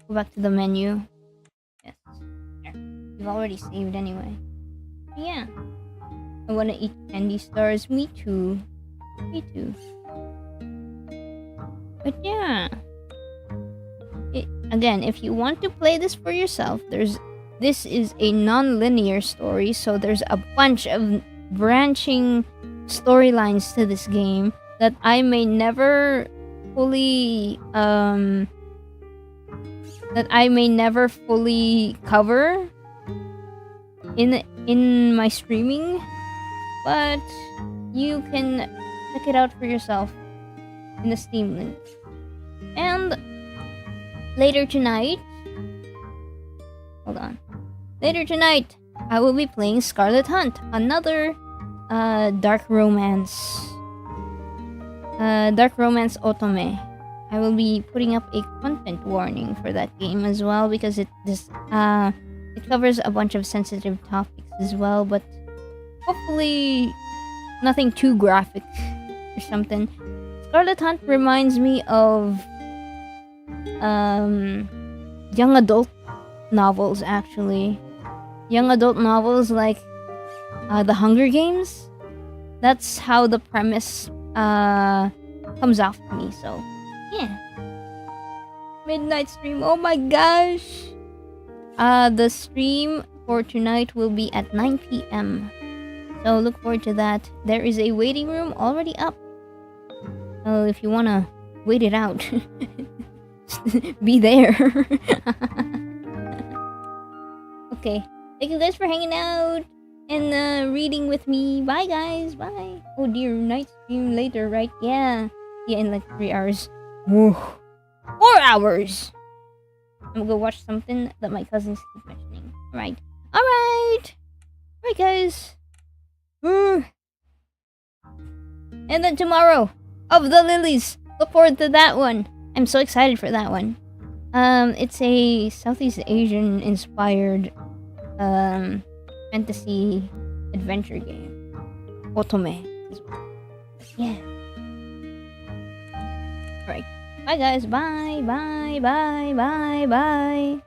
Go back to the menu. Yes. There. We've already saved anyway. Yeah. I want to eat candy stars. Me too. But yeah. again, if you want to play this for yourself, this is a non-linear story, so there's a bunch of branching storylines to this game that I may never fully cover in my streaming, but you can check it out for yourself in the Steam link. And later tonight, I will be playing Scarlet Hunt, another dark romance Otome. I will be putting up a content warning for that game as well, because it covers a bunch of sensitive topics as well, but hopefully nothing too graphic or something. Scarlet Hunt reminds me of young adult novels, actually. Young adult novels like The Hunger Games. That's how the premise comes off to me, so yeah. Midnight stream, oh my gosh! The stream for tonight will be at 9 p.m. So look forward to that. There is a waiting room already up. So if you wanna wait it out, be there. Okay. Thank you guys for hanging out and reading with me. Bye guys. Bye. Oh dear, night stream later, right? Yeah. Yeah, in like 3 hours. Whoa. 4 hours! I'm gonna go watch something that my cousins keep mentioning. Alright. Alright! Alright guys. And then tomorrow, Of the Lilies. Look forward to that one. I'm so excited for that one. It's a Southeast Asian inspired fantasy adventure game. Otome. Yeah. Alright. Bye guys. Bye. Bye. Bye. Bye. Bye.